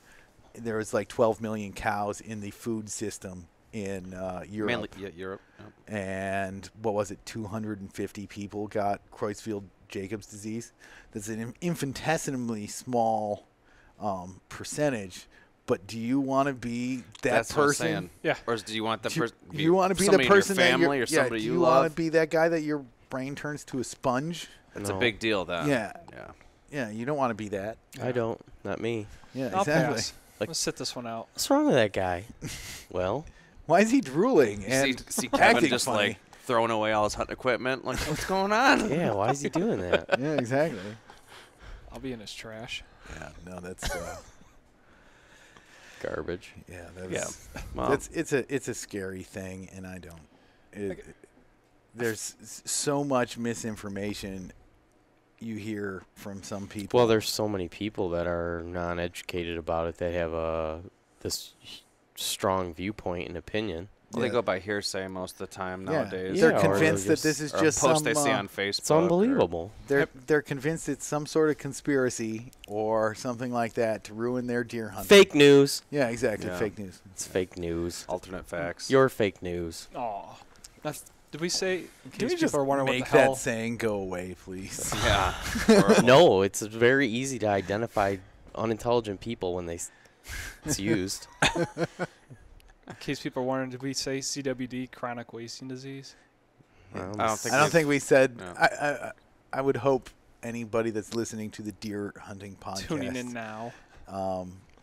Speaker 2: There was like 12 million cows in the food system in Europe.
Speaker 4: Mainly Europe. Yep.
Speaker 2: And what was it? 250 people got Creutzfeldt-Jacobs disease. That's an infinitesimally small percentage. But do you want to be that
Speaker 4: That's what I'm
Speaker 2: person?
Speaker 4: saying.
Speaker 3: Yeah.
Speaker 4: Or do you want the
Speaker 2: Do
Speaker 4: person?
Speaker 2: you want to be the
Speaker 4: somebody in your
Speaker 2: person that
Speaker 4: family
Speaker 2: you're,
Speaker 4: or somebody
Speaker 2: do
Speaker 4: you
Speaker 2: you
Speaker 4: love?
Speaker 2: want to be that guy that your brain turns to a sponge?
Speaker 4: That's
Speaker 1: No.
Speaker 4: a big deal. Then.
Speaker 2: Yeah.
Speaker 4: Yeah.
Speaker 2: Yeah, you don't want to be that.
Speaker 1: I don't. Not me.
Speaker 2: Yeah,
Speaker 3: I'll
Speaker 2: exactly.
Speaker 3: pass.
Speaker 1: Like-
Speaker 3: Let's sit this one out.
Speaker 1: What's wrong with that guy? Well,
Speaker 2: Why is he drooling
Speaker 4: You
Speaker 2: and
Speaker 4: see Kevin
Speaker 2: acting
Speaker 4: just
Speaker 2: funny?
Speaker 4: like throwing away all his hunting equipment. Like, what's going on?
Speaker 1: yeah. Why is he doing that?
Speaker 2: Yeah, exactly.
Speaker 3: I'll be in his trash.
Speaker 2: Yeah, no, that's
Speaker 1: Garbage.
Speaker 2: yeah, that's
Speaker 4: Yeah. Well,
Speaker 2: it's a scary thing, and I don't. There's so much misinformation you hear from some people.
Speaker 1: Well, there's so many people that are non-educated about it that have this strong viewpoint and opinion.
Speaker 4: well, they go by hearsay most of the time nowadays.
Speaker 2: They're
Speaker 1: Yeah, or
Speaker 2: convinced
Speaker 1: they're
Speaker 2: that this is
Speaker 4: or
Speaker 2: just
Speaker 4: a post
Speaker 2: some.
Speaker 4: they see on Facebook.
Speaker 1: It's unbelievable.
Speaker 2: They're convinced it's some sort of conspiracy or something like that to ruin their deer hunting.
Speaker 1: Fake news.
Speaker 2: Yeah, exactly.
Speaker 4: Yeah.
Speaker 2: Fake news.
Speaker 1: It's fake news.
Speaker 4: Or alternate facts.
Speaker 1: Your fake news.
Speaker 3: Oh, did we say? In
Speaker 2: Can
Speaker 3: case
Speaker 2: we
Speaker 3: people
Speaker 2: just
Speaker 3: are wondering
Speaker 2: make
Speaker 3: what the hell?
Speaker 2: that saying go away, please?
Speaker 4: yeah. Horrible.
Speaker 1: No, it's very easy to identify unintelligent people when it's used.
Speaker 3: In case people are wondering, did we say CWD, chronic wasting disease?
Speaker 4: I don't think.
Speaker 2: I don't
Speaker 4: we've-
Speaker 2: think we said.
Speaker 4: No.
Speaker 2: I would hope anybody that's listening to the deer hunting podcast
Speaker 3: Tuning in now.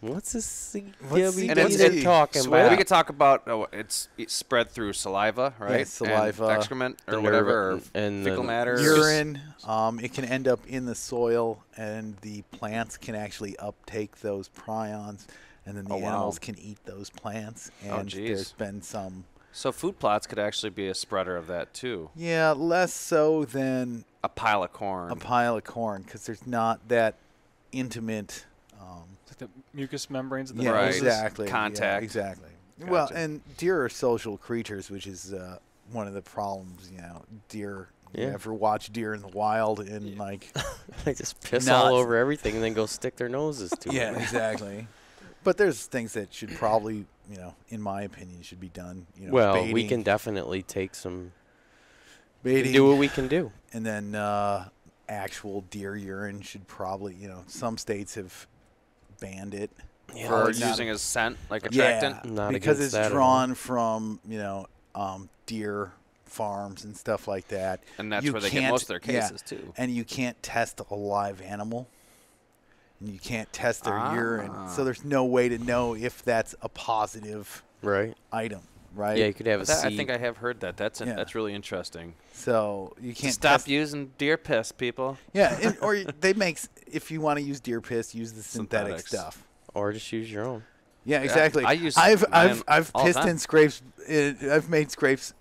Speaker 1: What's this
Speaker 2: What's
Speaker 1: CWD
Speaker 2: CWD?
Speaker 1: they're talking
Speaker 4: So
Speaker 1: about?
Speaker 4: we could talk about it's spread through saliva, right? And
Speaker 2: saliva,
Speaker 4: excrement, or
Speaker 1: the
Speaker 4: whatever, or
Speaker 1: nerve and
Speaker 4: fecal
Speaker 1: the
Speaker 4: matter.
Speaker 2: urine. It can end up in the soil, and the plants can actually uptake those prions, and then the
Speaker 4: Oh, wow.
Speaker 2: animals can eat those plants.
Speaker 4: Oh,
Speaker 2: And
Speaker 4: geez.
Speaker 2: there's been some,
Speaker 4: So food plots could actually be a spreader of that too.
Speaker 2: less so than
Speaker 4: A pile of corn.
Speaker 2: a pile of corn, because there's not that intimate.
Speaker 3: It's like the mucous membranes of the
Speaker 2: Yeah,
Speaker 4: Right.
Speaker 3: noses.
Speaker 2: exactly.
Speaker 4: Contact.
Speaker 2: Yeah, exactly. Well,
Speaker 4: Gotcha.
Speaker 2: and deer are social creatures, which is one of the problems. Deer. You
Speaker 1: Yeah.
Speaker 2: ever watch deer in the wild and like?
Speaker 1: They just piss
Speaker 2: Nuts.
Speaker 1: all over everything and then go stick their noses to
Speaker 2: Yeah,
Speaker 1: it.
Speaker 2: exactly. But there's things that should probably, in my opinion, should be done.
Speaker 1: Well, we
Speaker 2: baiting,
Speaker 1: can definitely take some.
Speaker 2: baiting,
Speaker 1: Do what we can do.
Speaker 2: and then actual deer urine should probably, some states have banned it.
Speaker 1: Yeah,
Speaker 4: for
Speaker 1: it's-
Speaker 4: using as scent, like attractant.
Speaker 1: Not
Speaker 2: because
Speaker 1: against
Speaker 2: it's
Speaker 1: that at
Speaker 2: drawn from deer farms and stuff like that.
Speaker 4: And that's
Speaker 2: You
Speaker 4: where they get
Speaker 2: can't-
Speaker 4: most of their
Speaker 2: yeah.
Speaker 4: cases too.
Speaker 2: And you can't test a live animal. And you can't test their urine. So there's no way to know if that's a positive
Speaker 1: Right.
Speaker 2: item, right?
Speaker 1: Yeah, you could have a
Speaker 4: That, I
Speaker 1: seed.
Speaker 4: think I have heard that. That's
Speaker 2: Yeah.
Speaker 4: that's really interesting.
Speaker 2: So you can't
Speaker 4: Stop
Speaker 2: test.
Speaker 4: using deer piss, people.
Speaker 2: Yeah, they make if you want to use deer piss, use the synthetic
Speaker 4: Synthetics.
Speaker 2: stuff.
Speaker 1: Or just use your own.
Speaker 2: Yeah, exactly.
Speaker 4: I use
Speaker 2: I've
Speaker 4: mine all the
Speaker 2: pissed
Speaker 4: time.
Speaker 2: in scrapes. I've made scrapes,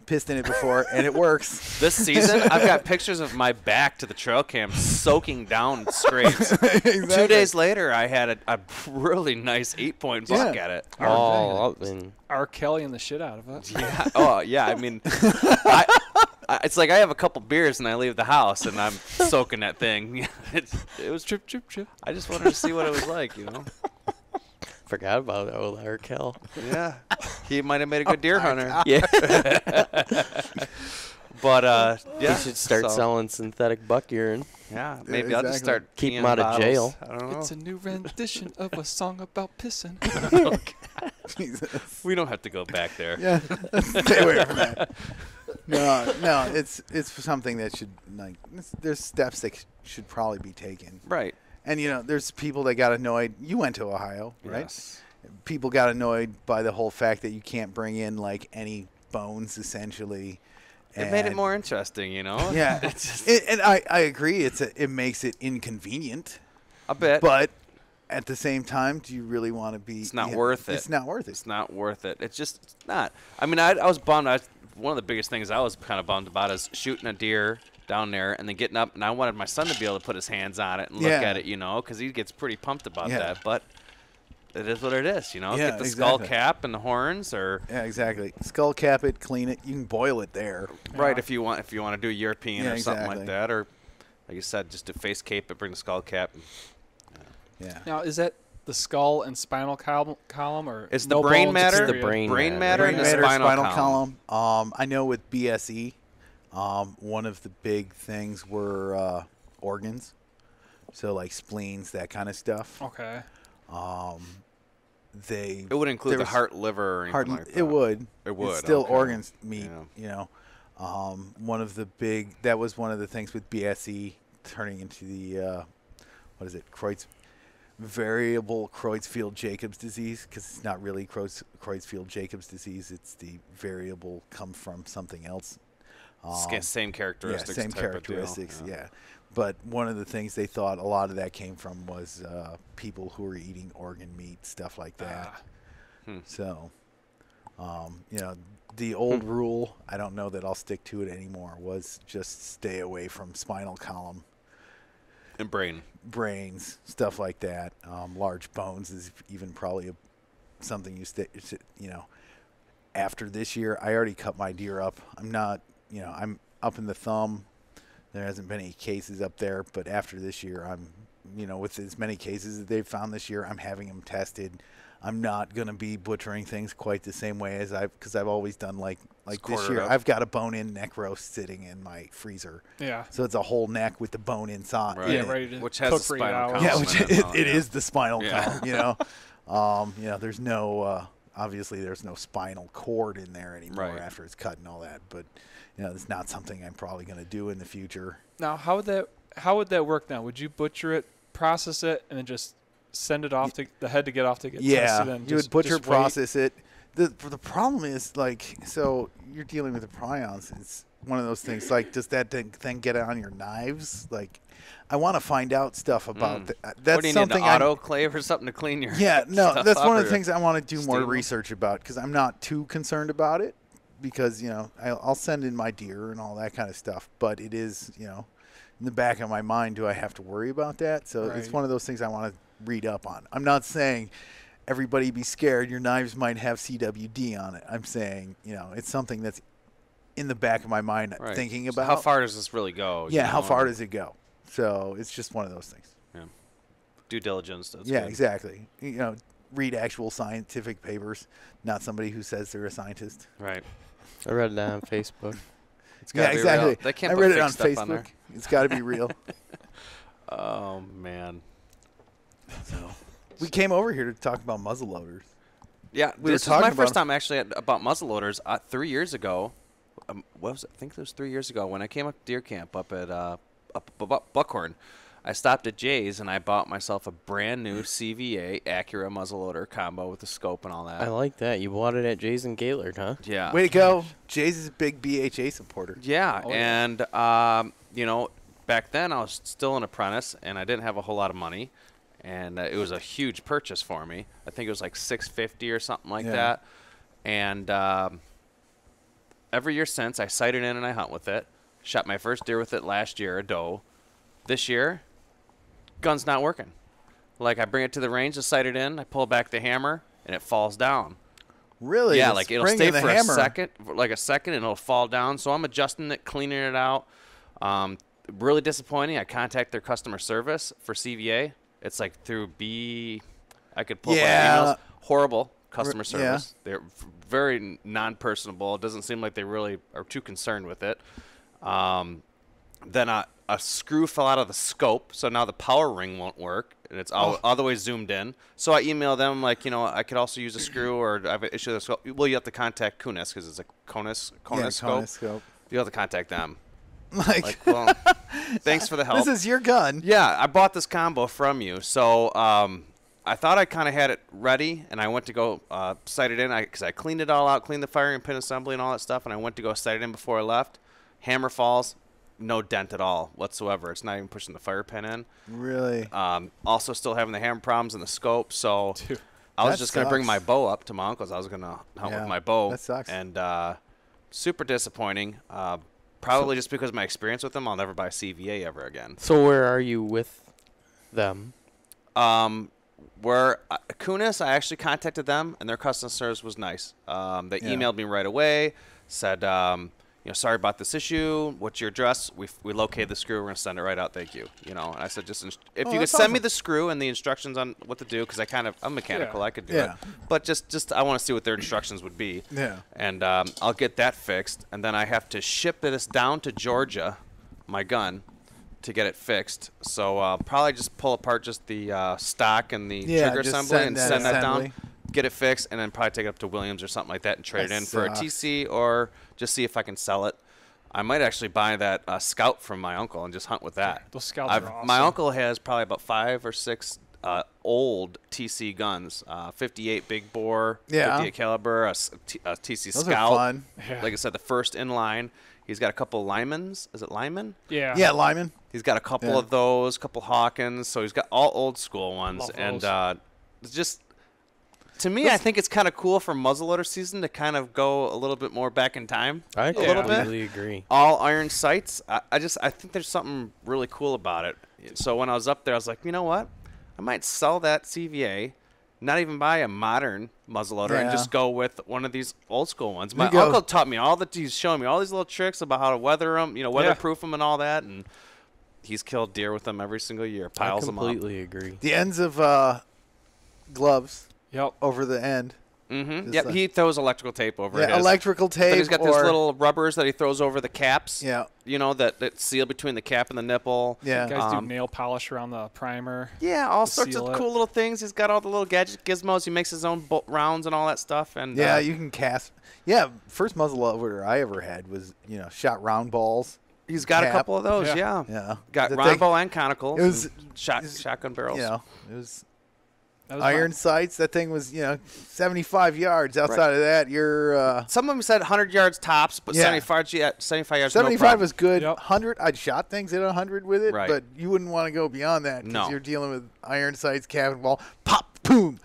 Speaker 2: pissed in it before, and it works.
Speaker 4: This season, I've got pictures of my back to the trail cam soaking down scrapes.
Speaker 2: Exactly.
Speaker 4: 2 days later, I had a really nice 8-point buck
Speaker 2: Yeah.
Speaker 4: at it.
Speaker 1: All up in.
Speaker 3: R. Kelly and the shit out of it.
Speaker 4: Yeah. Oh, yeah. I mean, it's like I have a couple beers and I leave the house and I'm soaking that thing. It was
Speaker 3: Chip, chip, chip.
Speaker 4: I just wanted to see what it was like,
Speaker 1: Forgot about that old Raquel.
Speaker 4: Yeah. He might have made a good deer hunter.
Speaker 1: Yeah.
Speaker 4: But yeah.
Speaker 1: You should start
Speaker 4: so,
Speaker 1: selling synthetic buck urine.
Speaker 4: Yeah. Maybe I'll just
Speaker 2: exactly.
Speaker 4: start
Speaker 1: Keep 'em
Speaker 4: peeing
Speaker 1: out of
Speaker 4: bottles.
Speaker 1: jail.
Speaker 4: I don't know.
Speaker 3: It's a new rendition of a song about pissing.
Speaker 2: Jesus.
Speaker 4: We don't have to go back there.
Speaker 2: Yeah, stay away from that. No, it's something that should there's steps that should probably be taken.
Speaker 4: Right.
Speaker 2: And there's people that got annoyed. You went to Ohio, right?
Speaker 4: Yes.
Speaker 2: People got annoyed by the whole fact that you can't bring in like any bones, essentially.
Speaker 4: It made it more interesting,
Speaker 2: Yeah, and I agree. It makes it inconvenient.
Speaker 4: A bit.
Speaker 2: But at the same time, do you really want to be?
Speaker 4: It's not worth it.
Speaker 2: It's not worth it.
Speaker 4: It's not worth it. It's just not. I mean, I was bummed. One of the biggest things I was kind of bummed about is shooting a deer down there and then getting up, and I wanted my son to be able to put his hands on it and look at it, because he gets pretty pumped about that. But it is what it is, Get the skull cap and the horns, or
Speaker 2: exactly. Skull cap it, clean it. You can boil it there.
Speaker 4: Right, if you want to do European or something
Speaker 2: exactly.
Speaker 4: like that, or like you said, just to face cape it, bring the skull cap.
Speaker 2: Yeah.
Speaker 3: Now, is that the skull and spinal column, or
Speaker 4: it's
Speaker 3: no
Speaker 4: the brain
Speaker 3: bones
Speaker 4: matter?
Speaker 3: period?
Speaker 1: The brain
Speaker 4: matter
Speaker 2: Brain
Speaker 4: and the
Speaker 2: matter,
Speaker 4: spinal
Speaker 2: column. I know with BSE, one of the big things were organs, so like spleens, that kind of stuff.
Speaker 3: Okay.
Speaker 4: It would include the heart, liver, or anything like that.
Speaker 2: It would.
Speaker 4: It would.
Speaker 2: It's still
Speaker 4: okay.
Speaker 2: organs meat. One of the that was one of the things with BSE turning into the what is it? Variable Creutzfeldt-Jacobs disease, because it's not really Creutzfeldt-Jacobs disease. It's the variable come from something else.
Speaker 4: Same characteristics.
Speaker 2: Yeah, same characteristics. Yeah. But one of the things they thought a lot of that came from was people who were eating organ meat, stuff like that. So, the old rule, I don't know that I'll stick to it anymore, was just stay away from spinal column.
Speaker 4: And
Speaker 2: Brains, stuff like that. Large bones is even probably something after this year. I already cut my deer up. I'm not, I'm up in the thumb. There hasn't been any cases up there, but after this year, I'm, with as many cases that they've found this year, I'm having them tested. I'm not going to be butchering things quite the same way as because I've always done like this year. I've got a bone-in neck roast sitting in my freezer.
Speaker 3: Yeah.
Speaker 2: So it's a whole neck with the bone inside.
Speaker 4: Right.
Speaker 3: Yeah, ready to
Speaker 4: which has
Speaker 3: cook
Speaker 4: a
Speaker 3: for 8
Speaker 4: spinal
Speaker 3: hours.
Speaker 4: column.
Speaker 2: Yeah, which
Speaker 4: Yeah.
Speaker 2: it is the spinal
Speaker 4: Yeah.
Speaker 2: column. There's no obviously there's no spinal cord in there anymore after it's cut and all that. But it's not something I'm probably going to do in the future.
Speaker 3: Now, how would that work? Now, would you butcher it, process it, and then just send it off to the head to get off to get tested? And
Speaker 2: you would butcher,
Speaker 3: just wait?
Speaker 2: process it. The problem is so you're dealing with the prions. It's one of those things. Like, does that then get on your knives? Like, I want to find out stuff about that. That's
Speaker 4: what do you
Speaker 2: something
Speaker 4: need, an autoclave or something to clean your
Speaker 2: that's
Speaker 4: stuff
Speaker 2: one
Speaker 4: up,
Speaker 2: of the things I want to do more
Speaker 4: steam?
Speaker 2: research about, because I'm not too concerned about it, because I'll send in my deer and all that kind of stuff, but it is in the back of my mind, do I have to worry about that? So it's one of those things I want to read up on. I'm not saying everybody be scared, your knives might have CWD on it. I'm saying it's something that's in the back of my mind thinking about.
Speaker 4: So how far does this really go?
Speaker 2: Yeah, how far does it go? So it's just one of those things.
Speaker 4: Yeah. Due diligence. That's
Speaker 2: Yeah,
Speaker 4: good.
Speaker 2: exactly. Read actual scientific papers, not somebody who says they're a scientist.
Speaker 4: Right.
Speaker 1: I read that on Facebook.
Speaker 4: It's gotta be
Speaker 2: exactly.
Speaker 4: real. They can't
Speaker 2: I
Speaker 4: put
Speaker 2: read it
Speaker 4: fake
Speaker 2: on
Speaker 4: stuff
Speaker 2: Facebook.
Speaker 4: on there.
Speaker 2: It's got to be real.
Speaker 4: Oh man.
Speaker 2: So we came over here to talk about muzzleloaders.
Speaker 4: Yeah,
Speaker 2: We were
Speaker 4: this was my
Speaker 2: talking
Speaker 4: first
Speaker 2: about-
Speaker 4: time actually about muzzleloaders 3 years ago. What was it? I think it was 3 years ago when I came up to deer camp up at Buckhorn. I stopped at Jay's and I bought myself a brand new CVA Acura muzzleloader combo with the scope and all that.
Speaker 1: I like that. You bought it at Jason Gaylord, huh?
Speaker 4: Yeah.
Speaker 2: Way to go. Jay's is a big BHA supporter.
Speaker 4: Yeah,
Speaker 3: Oh, yeah.
Speaker 4: and back then I was still an apprentice and I didn't have a whole lot of money, and it was a huge purchase for me. I think it was like $650 or something like that. And every year since, I sight it in and I hunt with it. Shot my first deer with it last year, a doe. This year, gun's not working. Like, I bring it to the range to sight it in, I pull back the hammer, and it falls down.
Speaker 2: Really?
Speaker 4: Yeah,
Speaker 2: The
Speaker 4: like it'll
Speaker 2: spring
Speaker 4: stay
Speaker 2: of the
Speaker 4: for
Speaker 2: hammer.
Speaker 4: a second, and it'll fall down. So I'm adjusting it, cleaning it out. Really disappointing. I contact their customer service for CVA. It's like through I could pull up my emails. Horrible customer service. They're very non-personable. It doesn't seem like they really are too concerned with it. Then a screw fell out of the scope, so now the power ring won't work, and it's all the way zoomed in. So I emailed them, like, I could also use a screw, or I have an issue with the scope. Well, you have to contact Kunis, because it's a Konus scope.
Speaker 2: Konus scope.
Speaker 4: You have to contact them.
Speaker 2: Like,
Speaker 4: well, thanks for the help.
Speaker 2: This is your gun.
Speaker 4: Yeah, I bought this combo from you, so I thought I kind of had it ready, and I went to go sight it in, because I cleaned it all out, cleaned the firing pin assembly and all that stuff, and I went to go sight it in before I left. Hammer falls. No dent at all whatsoever. It's not even pushing the fire pin in.
Speaker 2: Really?
Speaker 4: Also still having the hammer problems in the scope. So
Speaker 3: Dude,
Speaker 4: I was just going to bring my
Speaker 2: sucks.
Speaker 4: bow up to my uncle's. I was going to hunt with my bow.
Speaker 2: That sucks.
Speaker 4: And super disappointing. Probably just because of my experience with them, I'll never buy a CVA ever again.
Speaker 1: So where are you with them?
Speaker 4: Where Kunis, I actually contacted them, and their customer service was nice. They emailed me right away, said, sorry about this issue. What's your address? We located the screw. We're going to send it right out. Thank you. And I said, if you could send me the screw and the instructions on what to do, because I'm mechanical.
Speaker 3: Yeah.
Speaker 4: I could do it. But just I want to see what their instructions would be.
Speaker 2: Yeah.
Speaker 4: And I'll get that fixed. And then I have to ship this down to Georgia, my gun, to get it fixed. So I'll probably just pull apart just the stock and the trigger
Speaker 2: just
Speaker 4: assembly and send that
Speaker 2: assembly.
Speaker 4: down. Get it fixed, and then probably take it up to Williams or something like that and trade it in for a
Speaker 2: sucks.
Speaker 4: TC, or just see if I can sell it. I might actually buy that Scout from my uncle and just hunt with that.
Speaker 3: Those Scouts are awesome.
Speaker 4: My uncle has probably about 5 or 6 old TC guns, 58 big bore, 58 caliber, a TC
Speaker 2: Those
Speaker 4: Scout.
Speaker 2: are fun.
Speaker 3: Yeah.
Speaker 4: Like I said, the first in line. He's got a couple Lymans. Is it Lyman?
Speaker 3: Yeah.
Speaker 2: Yeah, Lyman.
Speaker 4: He's got a couple of those, couple Hawkins. So he's got all old school ones.
Speaker 3: Love
Speaker 4: and
Speaker 3: those.
Speaker 4: it's just, to me, I think it's kind of cool for muzzleloader season to kind of go a little bit more back in time.
Speaker 1: I
Speaker 3: little bit.
Speaker 1: completely agree.
Speaker 4: All iron sights. I think there's something really cool about it. So when I was up there, I was like, you know what? I might sell that CVA, not even buy a modern muzzleloader, and just go with one of these old school ones. My uncle taught me he's showing me all these little tricks about how to weather them, weatherproof them and all that, and he's killed deer with them every single year. Piles them up.
Speaker 1: I completely agree.
Speaker 2: The ends of gloves
Speaker 3: Yep.
Speaker 2: over the end.
Speaker 4: Mm-hmm.
Speaker 2: Just
Speaker 4: Yep,
Speaker 2: like-
Speaker 4: he throws electrical tape over his.
Speaker 2: Electrical tape.
Speaker 4: Then he's got
Speaker 2: or,
Speaker 4: these little rubbers that he throws over the caps.
Speaker 2: Yeah.
Speaker 4: That seal between the cap and the nipple.
Speaker 2: Yeah.
Speaker 3: Guys do nail polish around the primer.
Speaker 4: Yeah, all
Speaker 3: to
Speaker 4: sorts of
Speaker 3: seal it.
Speaker 4: cool little things. He's got all the little gadget gizmos. He makes his own rounds and all that stuff. And
Speaker 2: Yeah, you can cast. Yeah, first muzzleloader I ever had was shot round balls.
Speaker 4: he's got a
Speaker 2: cap.
Speaker 4: couple of those.
Speaker 3: Yeah.
Speaker 4: Yeah,
Speaker 2: Yeah.
Speaker 4: got
Speaker 2: The
Speaker 4: round
Speaker 2: thing-
Speaker 4: bow and conicals.
Speaker 2: It was-
Speaker 4: and shotgun barrels.
Speaker 2: It was
Speaker 3: That was
Speaker 2: iron sights. That thing was 75 yards. Outside of that, you're
Speaker 4: Some of them said 100 yards tops, but
Speaker 2: Yeah.
Speaker 4: 75 yards.
Speaker 2: 75
Speaker 4: no problem.
Speaker 2: was good.
Speaker 3: Yep.
Speaker 2: 100, I'd shot things at 100 with it,
Speaker 4: Right.
Speaker 2: but you wouldn't want to go beyond that because
Speaker 4: No.
Speaker 2: you're dealing with iron sights, cabin ball, pop, boom.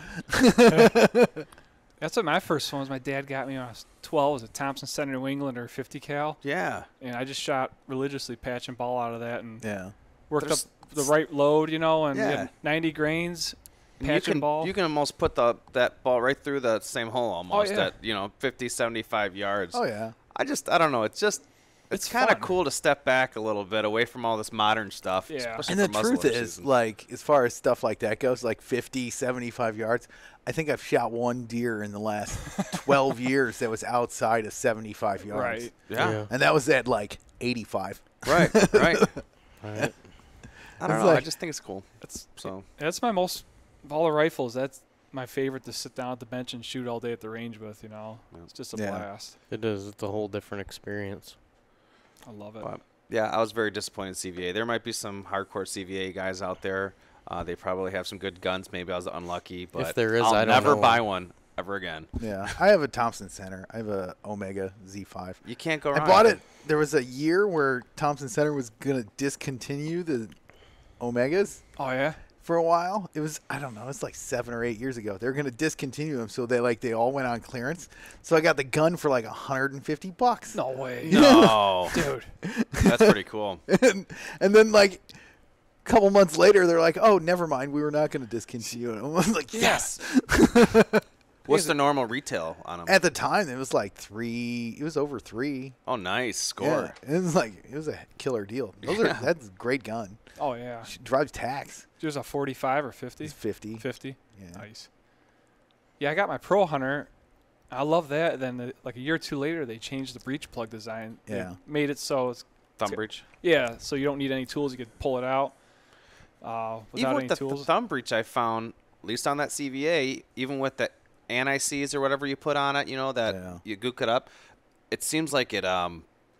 Speaker 3: That's what my first one was. My dad got me when I was 12. It was a Thompson Center New England or 50 cal,
Speaker 4: Yeah.
Speaker 3: and I just shot religiously, patch and ball out of that, and
Speaker 2: Yeah.
Speaker 3: worked
Speaker 4: There's-
Speaker 3: up the right load, and we
Speaker 4: Yeah.
Speaker 3: had 90 grains,
Speaker 4: And
Speaker 3: patch and ball.
Speaker 4: You can almost put that ball right through the same hole almost
Speaker 3: yeah.
Speaker 4: at 50, 75 yards.
Speaker 2: Oh, yeah.
Speaker 4: I don't know. It's
Speaker 3: It's
Speaker 4: kind of
Speaker 3: fun.
Speaker 4: cool to step back a little bit away from all this modern stuff.
Speaker 3: Yeah.
Speaker 4: especially
Speaker 2: And the
Speaker 4: for
Speaker 2: truth
Speaker 4: muzzleloader
Speaker 2: is,
Speaker 4: season.
Speaker 2: like, as far as stuff like that goes, like 50, 75 yards, I think I've shot one deer in the last 12 years that was outside of 75 yards.
Speaker 3: Right.
Speaker 4: yeah.
Speaker 2: And that was at, like, 85.
Speaker 4: Right, right.
Speaker 1: Right.
Speaker 4: I don't
Speaker 2: It's
Speaker 4: know. I
Speaker 2: like-
Speaker 4: just think it's cool.
Speaker 3: That's
Speaker 4: So
Speaker 3: that's my most of all the rifles. That's my favorite to sit down at the bench and shoot all day at the range with. It's just a
Speaker 2: Yeah.
Speaker 3: blast.
Speaker 1: It is. It's a whole different experience.
Speaker 3: I love it.
Speaker 4: But, yeah, I was very disappointed in CVA. There might be some hardcore CVA guys out there. They probably have some good guns. Maybe I was unlucky, but
Speaker 1: If there is,
Speaker 4: I'll
Speaker 1: I don't
Speaker 4: never
Speaker 1: know.
Speaker 4: buy one ever again.
Speaker 2: Yeah. I have a Thompson Center. I have a Omega Z5.
Speaker 4: You can't go wrong.
Speaker 2: I bought it. There was a year where Thompson Center was going to discontinue the Omegas
Speaker 3: Oh yeah.
Speaker 2: for a while. It was, I don't know, it's like 7 or 8 years ago. They were going to discontinue them, so they all went on clearance. So I got the gun for like $150.
Speaker 3: No way.
Speaker 4: No,
Speaker 3: Dude.
Speaker 4: that's pretty cool.
Speaker 2: and then like a couple months later, they're like, "Oh, never mind. We were not going to discontinue it." I was like, "Yes."
Speaker 4: What's the normal retail on them?
Speaker 2: At the time, it was like 3. It was over 3.
Speaker 4: Oh, nice score.
Speaker 2: Yeah, it was a killer deal. That's a great gun.
Speaker 3: Oh yeah.
Speaker 2: She drives tax.
Speaker 3: There's a 45 or 50.
Speaker 2: It's 50.
Speaker 3: 50.
Speaker 2: Yeah.
Speaker 3: Nice. Yeah, I got my Pro Hunter. I love that. Then, like a year or two later, they changed the breech plug design. They
Speaker 2: Yeah.
Speaker 3: made it so it's
Speaker 4: Thumb breech.
Speaker 3: Yeah, so you don't need any tools. You could pull it out without
Speaker 4: Even
Speaker 3: any
Speaker 4: with the
Speaker 3: tools.
Speaker 4: thumb breech, I found, at least on that CVA, even with the anti-seize or whatever you put on it, you know, that you gook it up, it seems like it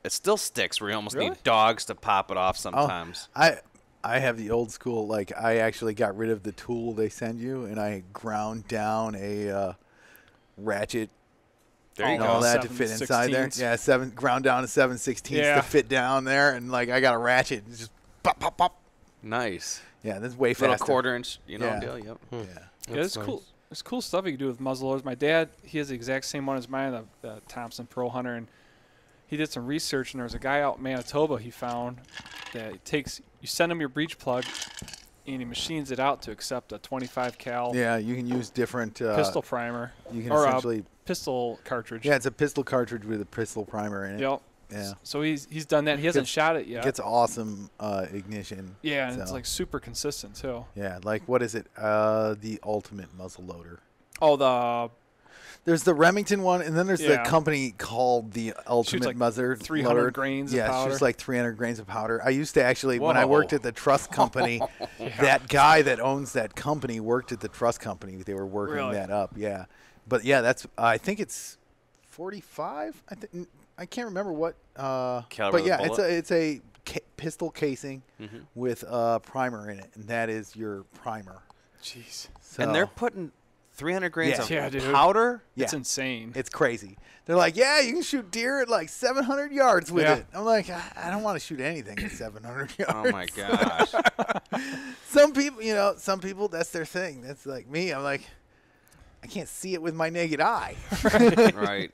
Speaker 4: still sticks where you almost
Speaker 3: Really?
Speaker 4: need dogs to pop it off sometimes.
Speaker 2: I have the old school, like I actually got rid of the tool they send you, and I ground down a ratchet
Speaker 4: There you
Speaker 2: and
Speaker 4: go.
Speaker 2: all that to fit inside there.
Speaker 3: 7/16.
Speaker 2: Yeah, ground down to 7/16 to fit down there, and like I got a ratchet, and just pop, pop, pop.
Speaker 4: Nice.
Speaker 2: Yeah, that's way faster.
Speaker 4: Little quarter-inch, deal. Yep.
Speaker 3: Yeah, it's cool. There's cool stuff you can do with muzzleloaders. My dad, he has the exact same one as mine, the Thompson Pro Hunter, and he did some research, and there was a guy out in Manitoba he found that you send him your breech plug, and he machines it out to accept a 25 cal
Speaker 2: Yeah, you can use different
Speaker 3: pistol primer
Speaker 2: You can
Speaker 3: or
Speaker 2: essentially
Speaker 3: a pistol cartridge.
Speaker 2: Yeah, it's a pistol cartridge with a pistol primer in it.
Speaker 3: Yep.
Speaker 2: Yeah.
Speaker 3: So he's done that. He hasn't shot it yet.
Speaker 2: It gets awesome ignition.
Speaker 3: Yeah, and
Speaker 2: so.
Speaker 3: it's like super consistent too.
Speaker 2: Yeah, like what is it? The ultimate muzzle loader.
Speaker 3: Oh,
Speaker 2: There's the Remington one, and then there's the
Speaker 3: Yeah.
Speaker 2: company called the Ultimate
Speaker 3: like
Speaker 2: Muzzle
Speaker 3: 300
Speaker 2: Loader.
Speaker 3: grains of
Speaker 2: Yeah,
Speaker 3: powder.
Speaker 2: it's just like 300 grains of powder. I used to actually, when I
Speaker 4: Whoa.
Speaker 2: worked at the trust company, that guy that owns that company worked at the trust company. They were working
Speaker 3: Really?
Speaker 2: that up, yeah. But yeah, that's I think it's 45. I can't remember what.
Speaker 4: Caliber
Speaker 2: but
Speaker 4: of the
Speaker 2: yeah,
Speaker 4: bullet?
Speaker 2: it's a pistol casing with primer in it, and that is your primer.
Speaker 3: jeez,
Speaker 2: So,
Speaker 4: And they're putting 300 grains of
Speaker 3: Yeah, dude.
Speaker 4: powder?
Speaker 2: yeah.
Speaker 3: it's insane.
Speaker 2: It's crazy. They're like, yeah, you can shoot deer at like 700 yards with
Speaker 3: Yeah.
Speaker 2: it. I'm like, I don't want to shoot anything at 700 yards.
Speaker 4: Oh, my gosh.
Speaker 2: Some people, that's their thing. That's like me. I'm like, I can't see it with my naked eye.
Speaker 4: Right.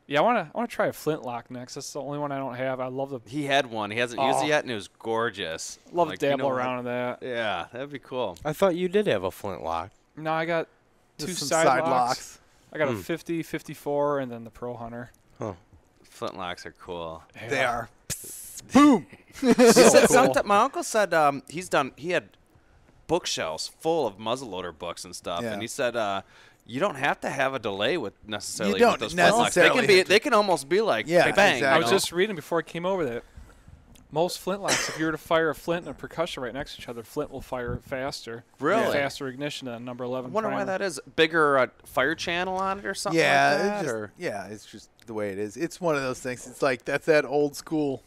Speaker 3: Yeah, I want to try a flintlock next. That's the only one I don't have. I love
Speaker 4: He had one. He hasn't used
Speaker 3: Oh.
Speaker 4: it yet, and it was gorgeous.
Speaker 3: to
Speaker 4: Like,
Speaker 3: dabble
Speaker 4: you know what?
Speaker 3: around with that.
Speaker 4: Yeah, that'd be cool.
Speaker 1: I thought you did have a flintlock.
Speaker 3: No, I got two
Speaker 2: Just some
Speaker 3: side locks. I got a
Speaker 1: Hmm.
Speaker 3: 50, 54, and then the Pro Hunter.
Speaker 4: Flintlocks are cool.
Speaker 2: They
Speaker 3: Yeah.
Speaker 2: are. Boom.
Speaker 4: He
Speaker 3: So
Speaker 4: said
Speaker 3: cool.
Speaker 4: something, my uncle said he had bookshelves full of muzzleloader books and stuff,
Speaker 2: Yeah.
Speaker 4: and he said you don't have to have a delay with necessarily
Speaker 2: don't
Speaker 4: with those flintlocks. They
Speaker 2: necessarily
Speaker 4: can be
Speaker 2: have to-
Speaker 4: they can almost be like
Speaker 2: Yeah,
Speaker 4: bang.
Speaker 2: exactly.
Speaker 3: I
Speaker 4: you
Speaker 3: was
Speaker 4: know?
Speaker 3: just reading before I came over that most flintlocks, if you were to fire a flint and a percussion right next to each other, flint will fire faster.
Speaker 4: Really?
Speaker 3: Faster ignition than number 11
Speaker 4: I wonder why
Speaker 3: primer.
Speaker 4: that is. Bigger fire channel on it or something
Speaker 2: Yeah,
Speaker 4: like that?
Speaker 2: it's just,
Speaker 4: or?
Speaker 2: yeah, it's just the way it is. It's one of those things. It's like that's that old school.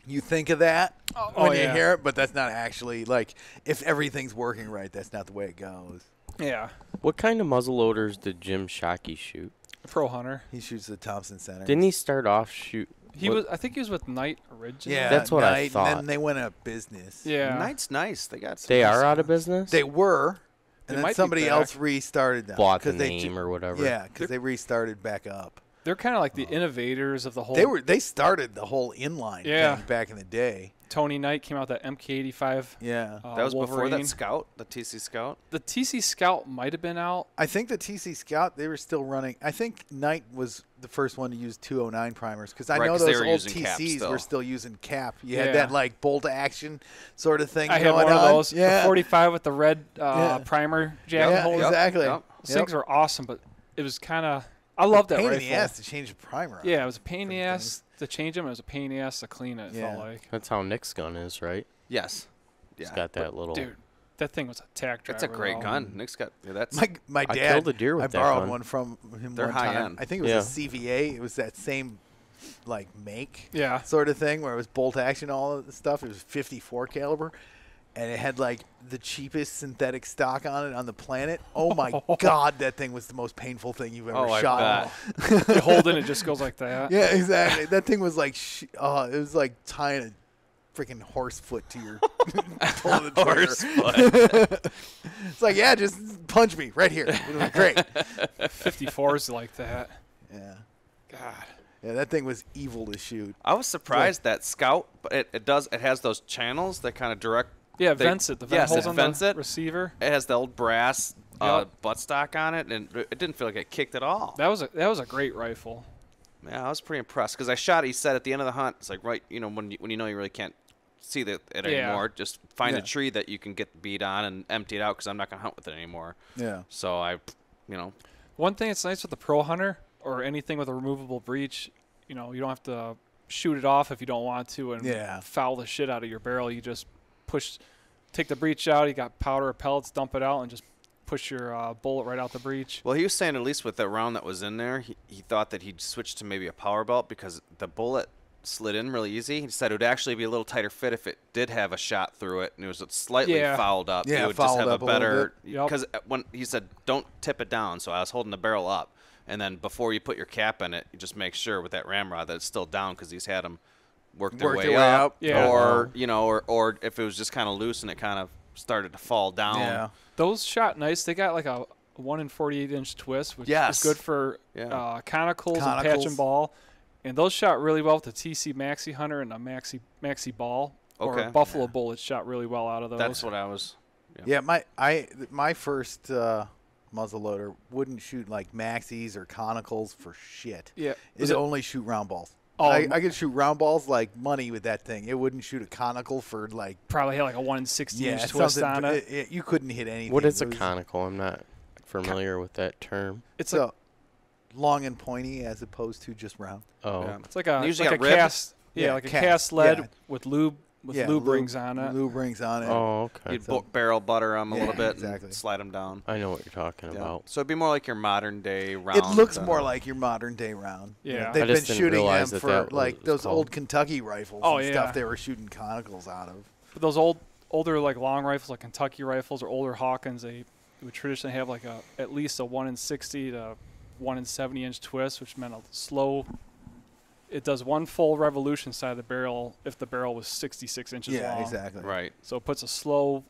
Speaker 2: You think of that when you
Speaker 3: yeah.
Speaker 2: hear it, but that's not actually like if everything's working right. That's not the way it goes.
Speaker 3: Yeah.
Speaker 1: What kind of muzzleloaders did Jim Shockey shoot?
Speaker 3: Pro Hunter.
Speaker 2: He shoots the Thompson Center.
Speaker 1: Didn't he start off
Speaker 3: I think he was with Knight originally.
Speaker 2: Yeah,
Speaker 1: That's what I
Speaker 2: Knight,
Speaker 1: thought.
Speaker 2: And then they went out of business.
Speaker 3: Yeah.
Speaker 4: Knight's nice. They got. Some
Speaker 1: They
Speaker 4: nice
Speaker 1: are out of
Speaker 4: guns.
Speaker 1: business?
Speaker 2: They were,
Speaker 3: They
Speaker 2: and
Speaker 3: might
Speaker 2: then
Speaker 3: be
Speaker 2: somebody
Speaker 3: back.
Speaker 2: else restarted them.
Speaker 1: Bought the
Speaker 2: 'cause they
Speaker 1: name or whatever.
Speaker 2: Yeah, because they restarted back up.
Speaker 3: They're kind of like the innovators of the whole.
Speaker 2: They started the whole inline
Speaker 3: Yeah.
Speaker 2: thing back in the day.
Speaker 3: Tony Knight came out with that MK85.
Speaker 2: Yeah.
Speaker 4: That was before
Speaker 3: Wolverine.
Speaker 4: that Scout, the TC Scout.
Speaker 3: The TC Scout might have been out.
Speaker 2: I think the TC Scout, they were still running. I think Knight was the first one to use 209 primers because I
Speaker 4: Right,
Speaker 2: know
Speaker 4: 'cause they
Speaker 2: those
Speaker 4: were
Speaker 2: old
Speaker 4: using cap
Speaker 2: TCs
Speaker 4: still.
Speaker 2: were still using cap. You
Speaker 3: Yeah.
Speaker 2: had that like bolt action sort of thing
Speaker 3: I had
Speaker 2: going
Speaker 3: one of
Speaker 2: on.
Speaker 3: those.
Speaker 2: Yeah.
Speaker 3: The 45 with the red
Speaker 2: Yeah.
Speaker 3: primer jacket
Speaker 2: Yeah,
Speaker 3: holder.
Speaker 2: exactly.
Speaker 4: Yep.
Speaker 3: Those things were awesome, but it was kind of. I loved that
Speaker 2: Pain
Speaker 3: rifle.
Speaker 2: in the ass to change the primer.
Speaker 3: Yeah, it was a pain in the
Speaker 2: Different
Speaker 3: ass to change them. It was a pain in the ass to clean it. It
Speaker 2: Yeah.
Speaker 3: felt like.
Speaker 1: That's how Nick's gun is, right?
Speaker 4: Yes.
Speaker 1: It's
Speaker 4: Yeah.
Speaker 1: got that little.
Speaker 3: Dude, that thing was a tack driver.
Speaker 4: That's a great
Speaker 3: though.
Speaker 4: gun. Nick's got. Yeah, that's.
Speaker 2: My
Speaker 1: I
Speaker 2: dad.
Speaker 1: killed a deer with
Speaker 2: I
Speaker 1: that
Speaker 2: borrowed
Speaker 1: gun.
Speaker 2: one from him
Speaker 4: They're
Speaker 2: one
Speaker 4: high
Speaker 2: time.
Speaker 4: end.
Speaker 2: I think it was
Speaker 1: Yeah.
Speaker 2: a CVA. It was that same like make
Speaker 3: Yeah.
Speaker 2: sort of thing where it was bolt action, all of the stuff. It was 54 caliber, and it had like the cheapest synthetic stock on it on the planet. Oh my god, that thing was the most painful thing you've ever
Speaker 4: Oh, I
Speaker 2: shot.
Speaker 4: bet.
Speaker 3: You hold it, it just goes like that.
Speaker 2: Yeah, exactly. That thing was like, it was like tying a freaking horse foot to your pulling the trigger.
Speaker 4: Horse foot.
Speaker 2: It's like, yeah, just punch me right here. It'll be great.
Speaker 3: 54s like that.
Speaker 2: Yeah,
Speaker 3: God.
Speaker 2: yeah, that thing was evil to shoot.
Speaker 4: I was surprised that Scout, but it has those channels that kind of direct.
Speaker 3: Yeah,
Speaker 4: They-
Speaker 3: vents it. The vent
Speaker 4: yes,
Speaker 3: holes
Speaker 4: it
Speaker 3: on
Speaker 4: vents
Speaker 3: the
Speaker 4: it.
Speaker 3: receiver.
Speaker 4: It has the old brass
Speaker 3: Yep.
Speaker 4: buttstock on it, and it didn't feel like it kicked at all.
Speaker 3: That was a great rifle.
Speaker 4: Yeah, I was pretty impressed because I shot. He said at the end of the hunt, it's like when you know you really can't see it
Speaker 3: Yeah.
Speaker 4: anymore, just find
Speaker 2: Yeah.
Speaker 4: a tree that you can get the bead on and empty it out because I'm not gonna hunt with it anymore.
Speaker 2: Yeah.
Speaker 4: So
Speaker 3: One thing that's nice with the Pro Hunter or anything with a removable breech, you don't have to shoot it off if you don't want to and
Speaker 2: Yeah.
Speaker 3: foul the shit out of your barrel. You just take the breech out. You got powder or pellets, dump it out, and just push your bullet right out the breech.
Speaker 4: Well, he was saying at least with the round that was in there, he thought that he'd switch to maybe a power belt because the bullet slid in really easy. He said it would actually be a little tighter fit if it did have a shot through it and it was slightly fouled up.
Speaker 2: Yeah,
Speaker 4: it would just have
Speaker 2: fouled
Speaker 4: a
Speaker 2: up a little
Speaker 4: better
Speaker 3: bit.
Speaker 4: because when he said don't tip it down, so I was holding the barrel up, and then before you put your cap in it, you just make sure with that ramrod that it's still down because he's had them work their way up.
Speaker 3: Yeah.
Speaker 4: Or or if it was just kind of loose and it kind of started to fall down.
Speaker 2: Yeah.
Speaker 3: Those shot nice. They got like a 1 48-inch twist, which
Speaker 4: Yes.
Speaker 3: is good for
Speaker 4: Yeah.
Speaker 3: conicals and patch and ball. And those shot really well with the TC Maxi Hunter and the Maxi Ball.
Speaker 4: Okay.
Speaker 3: Or Buffalo Bullets shot really well out of those.
Speaker 4: That's what I was.
Speaker 2: Yeah, my first muzzleloader wouldn't shoot like maxis or conicals for shit.
Speaker 3: Yeah.
Speaker 2: It only shoot round balls.
Speaker 3: Oh,
Speaker 2: I could shoot round balls like money with that thing. It wouldn't shoot a conical for like
Speaker 3: probably had like a 1 60-inch twist
Speaker 2: something-
Speaker 3: on it.
Speaker 2: You couldn't hit anything.
Speaker 1: What is a
Speaker 2: It was
Speaker 1: conical? I'm not familiar with that term.
Speaker 3: It's
Speaker 2: so long and pointy as opposed to just round.
Speaker 1: Oh,
Speaker 4: Yeah.
Speaker 3: It's like a,
Speaker 4: Usually
Speaker 3: like a
Speaker 4: got ribbed?
Speaker 3: cast. Yeah,
Speaker 2: Yeah,
Speaker 3: like a
Speaker 2: cast,
Speaker 3: cast lead
Speaker 2: yeah.
Speaker 3: with lube lube rings on it.
Speaker 2: Lube rings on it.
Speaker 1: oh, okay.
Speaker 4: You'd
Speaker 2: So-
Speaker 4: barrel butter them a
Speaker 2: Yeah,
Speaker 4: little bit
Speaker 2: exactly.
Speaker 4: and slide them down.
Speaker 1: I know what you're talking
Speaker 4: Yeah.
Speaker 1: about.
Speaker 4: So it'd be more like your modern day round.
Speaker 2: It looks
Speaker 4: than
Speaker 2: more
Speaker 4: a-
Speaker 2: like your modern day round.
Speaker 3: Yeah.
Speaker 2: They've
Speaker 1: I
Speaker 2: been
Speaker 1: just didn't
Speaker 2: shooting them
Speaker 1: realize that
Speaker 2: for
Speaker 1: that
Speaker 2: like
Speaker 1: was
Speaker 2: those
Speaker 1: called.
Speaker 2: old Kentucky rifles
Speaker 3: Oh,
Speaker 2: and
Speaker 3: yeah.
Speaker 2: stuff. They were shooting conicals out of.
Speaker 3: But those older like long rifles, like Kentucky rifles or older Hawkins, they would traditionally have like at least a 1 60 to 1 70-inch twist, which meant a slow. It does one full revolution side of the barrel if the barrel was 66 inches long.
Speaker 2: Yeah, exactly.
Speaker 4: Right.
Speaker 3: So it puts a slow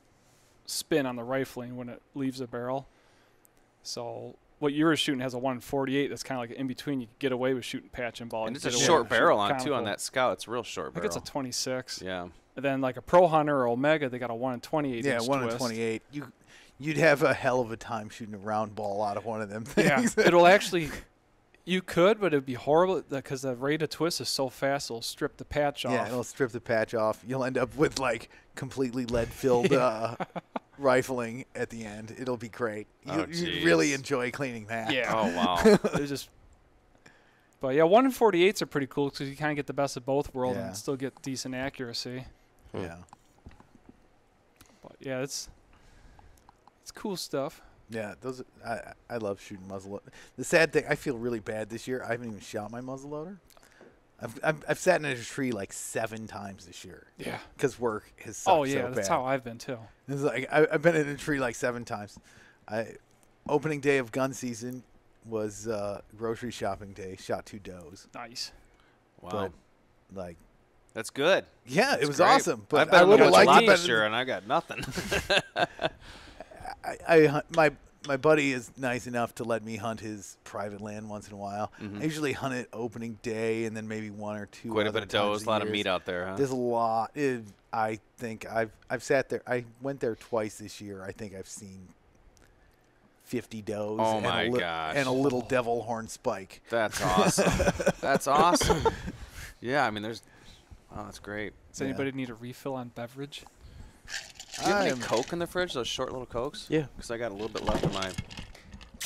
Speaker 3: spin on the rifling when it leaves the barrel. So what you were shooting has a 148 that's kind of like in between. You could get away with shooting patch and ball.
Speaker 4: And
Speaker 3: You
Speaker 4: it's a
Speaker 3: get away
Speaker 4: short
Speaker 3: with
Speaker 4: barrel
Speaker 3: shooting
Speaker 4: on it, too, on
Speaker 3: conical.
Speaker 4: that Scout. It's a real short
Speaker 3: I think
Speaker 4: barrel.
Speaker 3: it's a 26.
Speaker 4: Yeah.
Speaker 3: And then like a Pro Hunter or Omega, they got a 1 28
Speaker 2: Yeah,
Speaker 3: inch
Speaker 2: 1
Speaker 3: twist.
Speaker 2: and 28. You'd have a hell of a time shooting a round ball out of one of them
Speaker 3: Yeah,
Speaker 2: things.
Speaker 3: it'll actually. You could, but it'd be horrible because the rate of twist is so fast. It'll strip the patch off.
Speaker 2: Yeah, it'll strip the patch off. You'll end up with like completely lead-filled rifling at the end. It'll be great.
Speaker 4: Oh,
Speaker 2: You really
Speaker 4: jeez.
Speaker 2: enjoy cleaning that.
Speaker 3: Yeah.
Speaker 4: Oh, wow.
Speaker 3: It's just. But yeah, 1 48s are pretty cool because you kind of get the best of both worlds
Speaker 2: Yeah.
Speaker 3: and still get decent accuracy.
Speaker 2: Yeah.
Speaker 3: But yeah, it's cool stuff.
Speaker 2: Yeah, those I love shooting muzzleloader. The sad thing, I feel really bad this year. I haven't even shot my muzzleloader. I've sat in a tree like 7 times this year
Speaker 3: Yeah.
Speaker 2: because work has sucked
Speaker 3: Oh yeah,
Speaker 2: so
Speaker 3: that's
Speaker 2: bad.
Speaker 3: how I've been too.
Speaker 2: It's like I've been in a tree like 7 times. Opening day of gun season was grocery shopping day. Shot 2 does.
Speaker 3: Nice.
Speaker 4: Wow.
Speaker 2: But like,
Speaker 4: That's good.
Speaker 2: yeah,
Speaker 4: That's
Speaker 2: it was
Speaker 4: great.
Speaker 2: awesome. But
Speaker 4: I've been
Speaker 2: I
Speaker 4: on
Speaker 2: would
Speaker 4: a
Speaker 2: have
Speaker 4: bunch
Speaker 2: liked
Speaker 4: of
Speaker 2: it
Speaker 4: lot this
Speaker 2: better.
Speaker 4: year, and I got nothing.
Speaker 2: My buddy is nice enough to let me hunt his private land once in a while.
Speaker 4: Mhm.
Speaker 2: I usually hunt it opening day and then maybe 1 or 2.
Speaker 4: Quite a
Speaker 2: other
Speaker 4: bit of
Speaker 2: times
Speaker 4: does, a lot of
Speaker 2: year.
Speaker 4: meat out there, huh?
Speaker 2: There's a lot. I think I've sat there. I went there twice this year. I think I've seen 50 does.
Speaker 4: Oh
Speaker 2: and
Speaker 4: my
Speaker 2: a
Speaker 4: gosh.
Speaker 2: And a little devil horn spike.
Speaker 4: That's awesome. That's awesome. Yeah, I mean, there's. Oh, that's great.
Speaker 3: Does anybody need a refill on beverage?
Speaker 4: Do you have any
Speaker 2: I'm-
Speaker 4: Coke in the fridge? Those short little Cokes?
Speaker 1: Yeah.
Speaker 4: Because I got a little bit left in my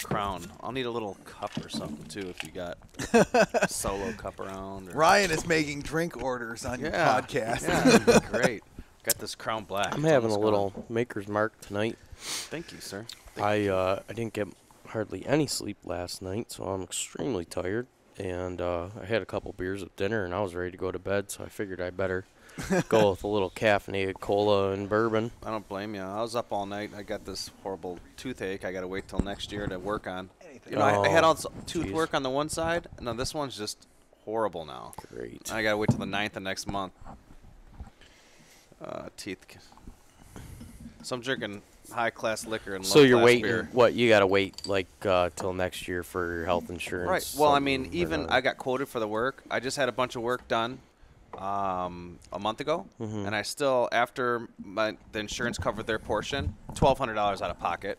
Speaker 4: Crown. I'll need a little cup or something too if you got a solo cup around. Or
Speaker 2: Ryan is making drink orders on your
Speaker 4: yeah.
Speaker 2: podcast.
Speaker 4: Yeah, that'd be great. Got this Crown Black.
Speaker 1: I'm
Speaker 4: It's
Speaker 1: having a
Speaker 4: almost
Speaker 1: little
Speaker 4: gone.
Speaker 1: maker's mark tonight.
Speaker 4: Thank you, sir.
Speaker 1: I didn't get hardly any sleep last night, so I'm extremely tired. And I had a couple beers at dinner, and I was ready to go to bed, so I figured I better go with a little caffeinated cola and bourbon.
Speaker 4: I don't blame you. I was up all night. I got this horrible toothache. I got to wait till next year to work on. You know, I had all this tooth
Speaker 1: jeez.
Speaker 4: work on the one side, and then this one's just horrible now.
Speaker 1: Great.
Speaker 4: I got to wait till the 9th of next month. Teeth. So I'm drinking high-class liquor and
Speaker 1: So you're
Speaker 4: low-class
Speaker 1: waiting,
Speaker 4: beer.
Speaker 1: what, you got to wait, like, till next year for your health insurance?
Speaker 4: Right. Well, I mean,
Speaker 1: something or
Speaker 4: even
Speaker 1: another.
Speaker 4: I got quoted for the work. I just had a bunch of work done a month ago,
Speaker 1: Mhm.
Speaker 4: and I still, after the insurance covered their portion, $1,200 out of pocket.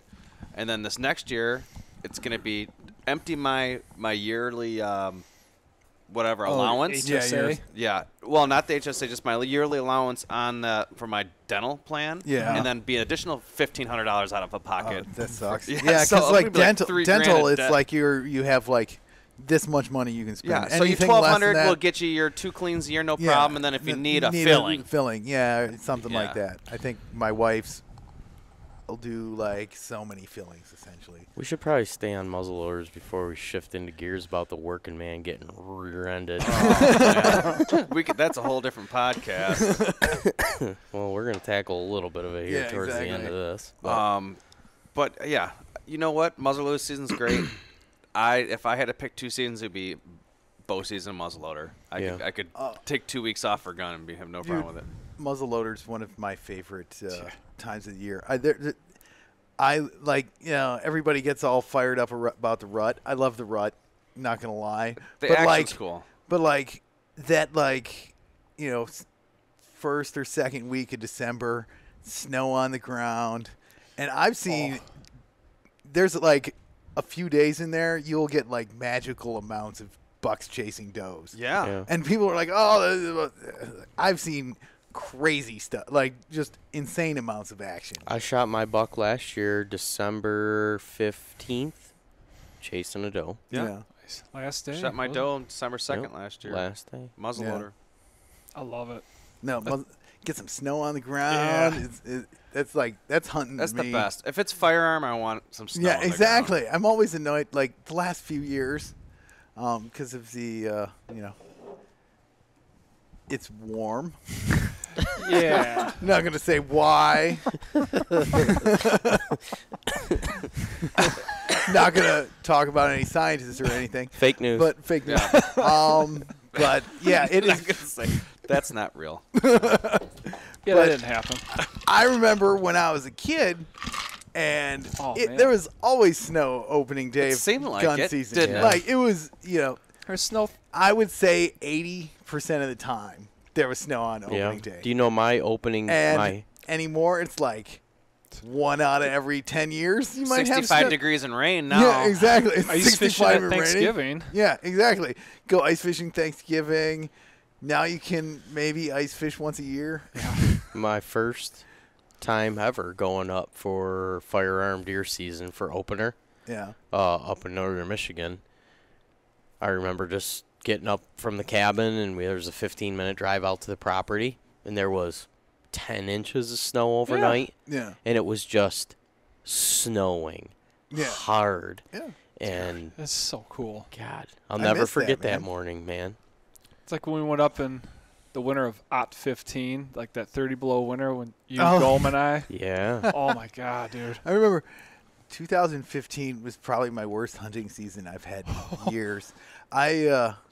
Speaker 4: And then this next year, it's going to be empty my yearly allowance.
Speaker 2: yeah,
Speaker 3: HSA?
Speaker 4: Yeah. Well, not the HSA, just my yearly allowance on for my dental plan.
Speaker 2: Yeah.
Speaker 4: And then be an additional $1,500 out of a
Speaker 2: Oh,
Speaker 4: pocket.
Speaker 2: that sucks.
Speaker 4: Yeah,
Speaker 2: Yeah,
Speaker 4: so
Speaker 2: because
Speaker 4: I'm
Speaker 2: like
Speaker 4: gonna be like
Speaker 2: dental,
Speaker 4: 3 grand in
Speaker 2: it's
Speaker 4: debt.
Speaker 2: like you have like this much money you can spend.
Speaker 4: Yeah, so your
Speaker 2: Anything less than
Speaker 4: $1,200
Speaker 2: that,
Speaker 4: will get you your 2 cleans a year, no
Speaker 2: yeah,
Speaker 4: problem. And then if you need a filling.
Speaker 2: Yeah, something like
Speaker 4: Yeah.
Speaker 2: that. I think my wife's will do like so many fillings essentially.
Speaker 1: We should probably stay on muzzleloaders before we shift into gears about the working man getting rear-ended.
Speaker 4: That's a whole different podcast.
Speaker 1: Well, we're going to tackle a little bit of it here
Speaker 2: Yeah,
Speaker 1: towards the end
Speaker 2: exactly.
Speaker 1: of this.
Speaker 4: But yeah, you know what? Muzzleloader season's great. If I had to pick 2 seasons, it'd be bow season and muzzleloader. I could take 2 weeks off for gun and have no problem with it.
Speaker 2: Muzzleloader's one of my favorite times of the year. I like, everybody gets all fired up about the rut. I love the rut, not gonna lie.
Speaker 4: The
Speaker 2: but
Speaker 4: action's cool.
Speaker 2: But like that, like, first or second week of December, snow on the ground, and I've seen there's like a few days in there you'll get like magical amounts of bucks chasing does.
Speaker 4: Yeah.
Speaker 2: And people are like, oh, I've seen crazy stuff, like just insane amounts of action.
Speaker 1: I shot my buck last year, December 15th, chasing a doe.
Speaker 4: Yeah.
Speaker 3: Nice. Last day.
Speaker 4: Shot my
Speaker 3: wasn't
Speaker 4: doe
Speaker 3: it?
Speaker 4: on December 2nd
Speaker 1: Yep.
Speaker 4: last year.
Speaker 1: Last day.
Speaker 4: Muzzleloader.
Speaker 3: I love it.
Speaker 2: No, get some snow on the ground. That's hunting.
Speaker 4: That's
Speaker 2: to me.
Speaker 4: the best. If it's firearm, I want some snow.
Speaker 2: Yeah,
Speaker 4: on the
Speaker 2: exactly.
Speaker 4: ground.
Speaker 2: I'm always annoyed, like the last few years, because of the, it's warm.
Speaker 3: Yeah.
Speaker 2: I'm not gonna say why. Not gonna talk about any scientists or anything.
Speaker 1: Fake news.
Speaker 2: But fake news.
Speaker 4: Yeah.
Speaker 2: But yeah, it
Speaker 4: I'm not
Speaker 2: is.
Speaker 4: gonna say that's not real.
Speaker 3: Yeah,
Speaker 2: But-
Speaker 3: that didn't happen.
Speaker 2: I remember when I was a kid, and
Speaker 3: Man.
Speaker 2: there was always snow opening day
Speaker 4: It
Speaker 2: of
Speaker 4: seemed like
Speaker 2: gun
Speaker 4: it,
Speaker 2: season.
Speaker 4: didn't
Speaker 1: it?
Speaker 2: Like it was,
Speaker 3: There's snow.
Speaker 2: I would say 80% of the time there was snow on opening day.
Speaker 1: Do you know my opening?
Speaker 2: And anymore, it's like 1 out of every 10 years you might have
Speaker 4: 65
Speaker 2: snow.
Speaker 4: degrees and rain now.
Speaker 2: Yeah, exactly. It's
Speaker 3: Ice fishing
Speaker 2: 65
Speaker 3: at
Speaker 2: and raining.
Speaker 3: Thanksgiving.
Speaker 2: Yeah, exactly. Go ice fishing Thanksgiving. Now you can maybe ice fish once a year.
Speaker 1: my first time ever going up for firearm deer season for opener.
Speaker 2: Yeah.
Speaker 1: Up in northern Michigan. I remember just getting up from the cabin, and there was a 15-minute drive out to the property, and there was 10 inches of snow overnight,
Speaker 2: Yeah.
Speaker 1: and it was just snowing
Speaker 2: Yeah.
Speaker 1: hard.
Speaker 2: Yeah.
Speaker 1: And,
Speaker 3: That's so cool.
Speaker 1: God, I'll
Speaker 2: I
Speaker 1: never
Speaker 2: miss that,
Speaker 1: forget that
Speaker 2: man.
Speaker 1: morning, man.
Speaker 3: It's like when we went up in the winter of '15, like that 30 below winter when you,
Speaker 2: Oh.
Speaker 3: Golm, and I.
Speaker 1: Yeah.
Speaker 3: Oh my God, dude.
Speaker 2: I remember 2015 was probably my worst hunting season I've had in years.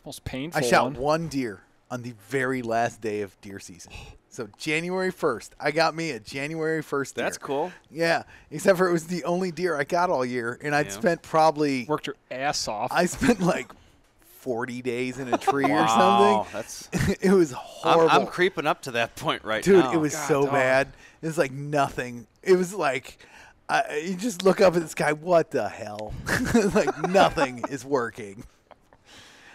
Speaker 3: Most painful.
Speaker 2: I shot
Speaker 3: one.
Speaker 2: one deer on the very last day of deer season. So January 1st. I got me a January 1st deer.
Speaker 4: That's cool.
Speaker 2: Yeah, except for it was the only deer I got all year, and I'd
Speaker 4: Yeah.
Speaker 2: spent probably
Speaker 3: Worked your ass off.
Speaker 2: I spent like 40 days in a tree or
Speaker 4: Wow, that's.
Speaker 2: something. It was horrible.
Speaker 4: I'm creeping up to that point right
Speaker 2: Dude,
Speaker 4: now.
Speaker 2: it was
Speaker 3: God,
Speaker 2: so
Speaker 3: dog.
Speaker 2: bad. It was like nothing. It was like you just look up at the sky. What the hell? Like nothing is working.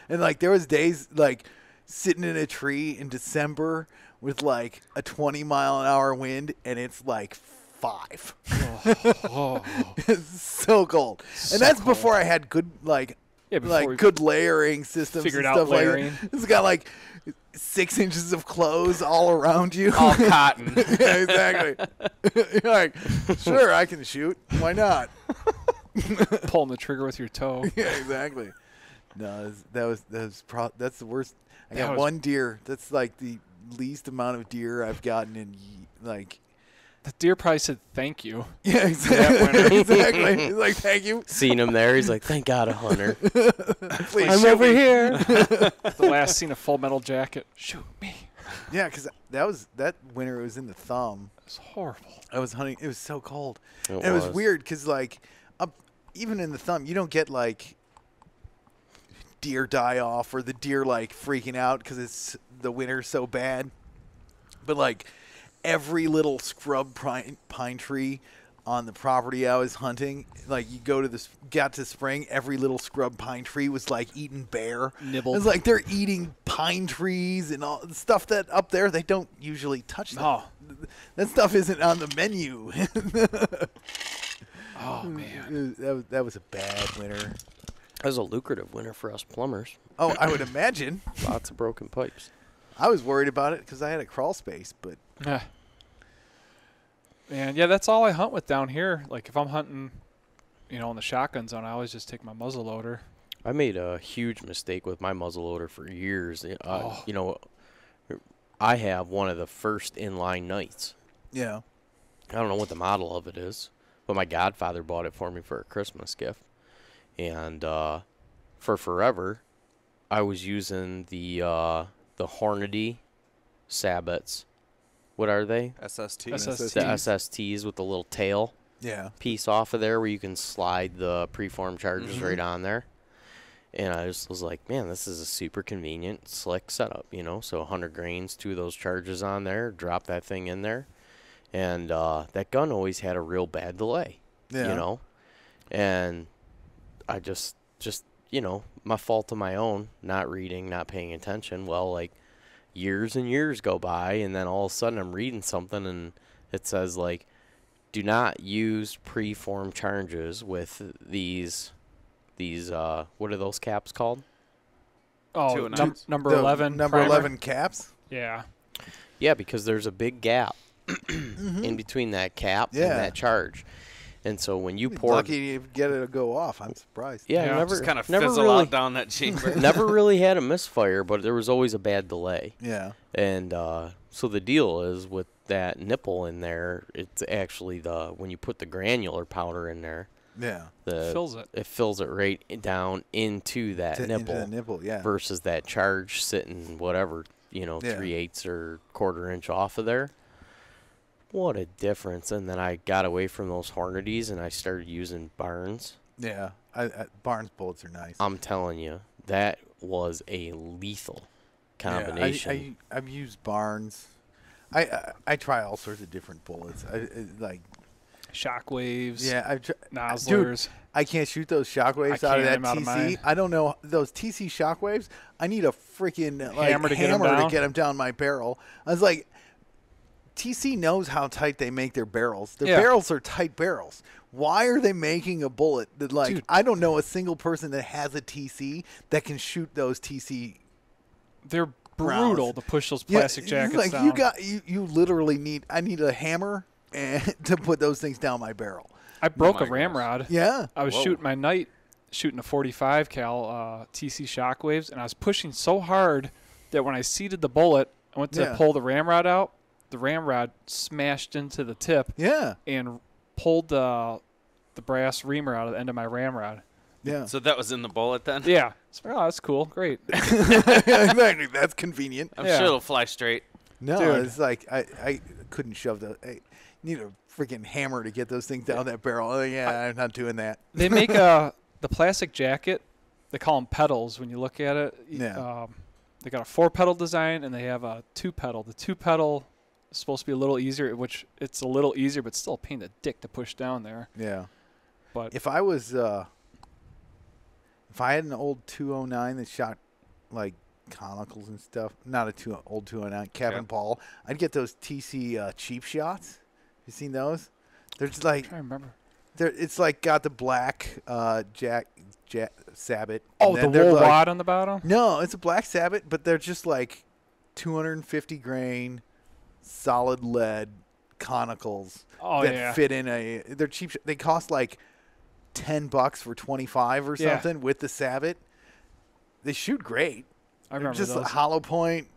Speaker 2: And like there was days like sitting in a tree in December with like a 20-mile-an-hour wind, and it's like 5.
Speaker 3: Oh.
Speaker 2: It's so cold. And that's before I had good
Speaker 3: Yeah, before we
Speaker 2: good layering systems
Speaker 3: figured
Speaker 2: and
Speaker 3: out
Speaker 2: stuff
Speaker 3: layering.
Speaker 2: like that. It's got like 6 inches of clothes all around you.
Speaker 4: all cotton.
Speaker 2: Yeah, exactly. You're like, sure, I can shoot. Why not?
Speaker 3: pulling the trigger with your toe.
Speaker 2: Yeah, exactly. No, that's the worst. I
Speaker 3: That
Speaker 2: got
Speaker 3: was-
Speaker 2: one deer. That's like the least amount of deer I've gotten in like.
Speaker 3: The deer probably said thank you.
Speaker 2: Yeah, exactly. Exactly. He's like, thank you.
Speaker 1: Seen him there. He's like, thank God, a hunter.
Speaker 2: Please
Speaker 1: I'm
Speaker 2: shoot
Speaker 1: over
Speaker 2: me.
Speaker 1: here.
Speaker 3: The last scene of Full Metal Jacket. Shoot me.
Speaker 2: Yeah, because that winter it was in the thumb.
Speaker 3: It's horrible.
Speaker 2: I was hunting. It was so cold.
Speaker 1: It
Speaker 2: And it was
Speaker 1: was.
Speaker 2: weird because like even in the thumb, you don't get like deer die off or the deer like freaking out because it's the winter's so bad. But like every little scrub pine tree on the property I was hunting, like you got to spring, every little scrub pine tree was like eating bear.
Speaker 3: Nibbled.
Speaker 2: It's like they're eating pine trees and all the stuff that up there they don't usually touch.
Speaker 3: No.
Speaker 2: That stuff isn't on the menu.
Speaker 3: Oh man.
Speaker 2: That was a bad winter.
Speaker 1: was a lucrative winter for us plumbers.
Speaker 2: Oh, I would imagine.
Speaker 1: Lots of broken pipes.
Speaker 2: I was worried about it because I had a crawl space, but
Speaker 3: And yeah, that's all I hunt with down here. Like if I'm hunting, in the shotgun zone, I always just take my muzzle loader.
Speaker 1: I made a huge mistake with my muzzleloader for years. I have one of the first inline Knights.
Speaker 2: yeah.
Speaker 1: I don't know what the model of it is, but my godfather bought it for me for a Christmas gift. And for forever, I was using the Hornady Sabbats. What are they?
Speaker 4: SST.
Speaker 1: The SSTs with the little tail
Speaker 2: Yeah.
Speaker 1: piece off of there where you can slide the preform charges right on there. And I just was like, man, this is a super convenient, slick setup, So 100 grains, 2 of those charges on there, drop that thing in there. And that gun always had a real bad delay,
Speaker 2: Yeah.
Speaker 1: And I just my fault of my own, not reading, not paying attention. Well, like years and years go by, and then all of a sudden I'm reading something, and it says, like, do not use preform charges with these what are those caps called?
Speaker 3: Oh,
Speaker 4: 209s.
Speaker 3: number
Speaker 2: The
Speaker 3: 11.
Speaker 2: Number
Speaker 3: primer.
Speaker 2: 11 caps.
Speaker 3: Yeah.
Speaker 1: Yeah, because there's a big gap in between that cap and
Speaker 2: Yeah.
Speaker 1: that charge. And so when you
Speaker 2: You're
Speaker 1: pour,
Speaker 2: lucky you get it to go off. I'm surprised.
Speaker 1: yeah,
Speaker 3: Yeah.
Speaker 1: never
Speaker 4: Just kind of
Speaker 1: never
Speaker 4: fizzle
Speaker 1: really,
Speaker 4: out down that chamber.
Speaker 1: never really had a misfire, but there was always a bad delay.
Speaker 2: Yeah.
Speaker 1: And so the deal is with that nipple in there, it's actually when you put the granular powder in there,
Speaker 2: Yeah.
Speaker 1: it fills it right down into that
Speaker 2: Into
Speaker 1: nipple,
Speaker 2: the nipple, yeah.
Speaker 1: versus that charge sitting whatever,
Speaker 2: Yeah.
Speaker 1: 3/8 or 1/4 inch off of there. What a difference. And then I got away from those Hornadies and I started using Barnes.
Speaker 2: Yeah. Barnes bullets are nice.
Speaker 1: I'm telling you, that was a lethal combination.
Speaker 2: I've used Barnes. I try all sorts of different bullets. Like
Speaker 3: Shockwaves.
Speaker 2: yeah,
Speaker 3: Nozzlers.
Speaker 2: I can't shoot those shockwaves
Speaker 3: I
Speaker 2: out of that
Speaker 3: can't, I'm out of
Speaker 2: TC.
Speaker 3: mine.
Speaker 2: I don't know those TC shockwaves. I need a freaking
Speaker 3: Hammer to get 'em
Speaker 2: hammer to
Speaker 3: down?
Speaker 2: get them down my barrel. I was like, TC knows how tight they make their barrels. Their
Speaker 3: Yeah.
Speaker 2: barrels are tight barrels. Why are they making a bullet that
Speaker 3: Dude.
Speaker 2: I don't know a single person that has a TC that can shoot those TC.
Speaker 3: They're
Speaker 2: Rounds.
Speaker 3: brutal to push those plastic
Speaker 2: it's
Speaker 3: jackets
Speaker 2: like
Speaker 3: down.
Speaker 2: you literally need. I need a hammer and to put those things down my barrel.
Speaker 3: I broke
Speaker 4: my
Speaker 3: a ramrod.
Speaker 2: Yeah.
Speaker 3: I was
Speaker 4: Whoa.
Speaker 3: shooting my night, shooting a 45 cal TC Shockwaves, and I was pushing so hard that when I seated the bullet, I went to
Speaker 2: Yeah.
Speaker 3: pull the ramrod out. The ramrod smashed into the tip
Speaker 2: Yeah.
Speaker 3: and pulled the brass reamer out of the end of my ramrod.
Speaker 2: Yeah.
Speaker 4: So that was in the bullet then?
Speaker 3: Yeah. So, oh, that's cool. Great.
Speaker 2: Exactly. That's convenient.
Speaker 4: I'm
Speaker 3: Yeah.
Speaker 4: sure it'll fly straight.
Speaker 2: No,
Speaker 3: Dude.
Speaker 2: it's like I couldn't shove the. I need a freaking hammer to get those things down that barrel. Oh, yeah, I'm not doing that.
Speaker 3: They make the plastic jacket. They call them pedals when you look at it.
Speaker 2: Yeah.
Speaker 3: They got a 4-pedal design and they have a 2-pedal. The 2-pedal is supposed to be a little easier, which it's a little easier, but still a pain in the dick to push down there.
Speaker 2: Yeah.
Speaker 3: But
Speaker 2: If I was, if I had an old 209 that shot like conicals and stuff, not a old 209, Kevin
Speaker 4: Okay.
Speaker 2: Paul, I'd get those TC cheap shots. You seen those? They're just like
Speaker 3: I'm trying to remember.
Speaker 2: it's like got the black Jack Sabbath.
Speaker 3: Oh,
Speaker 2: and
Speaker 3: the
Speaker 2: then they're
Speaker 3: wool
Speaker 2: like-
Speaker 3: wad on the bottom?
Speaker 2: No, it's a black Sabbath, but they're just like 250 grain, solid lead conicals
Speaker 3: Oh,
Speaker 2: that
Speaker 3: yeah.
Speaker 2: fit in a. They're cheap. They cost like $10 for 25 or
Speaker 3: Yeah.
Speaker 2: something with the Sabbath. They shoot great.
Speaker 3: I remember
Speaker 2: just
Speaker 3: those.
Speaker 2: a hollow point.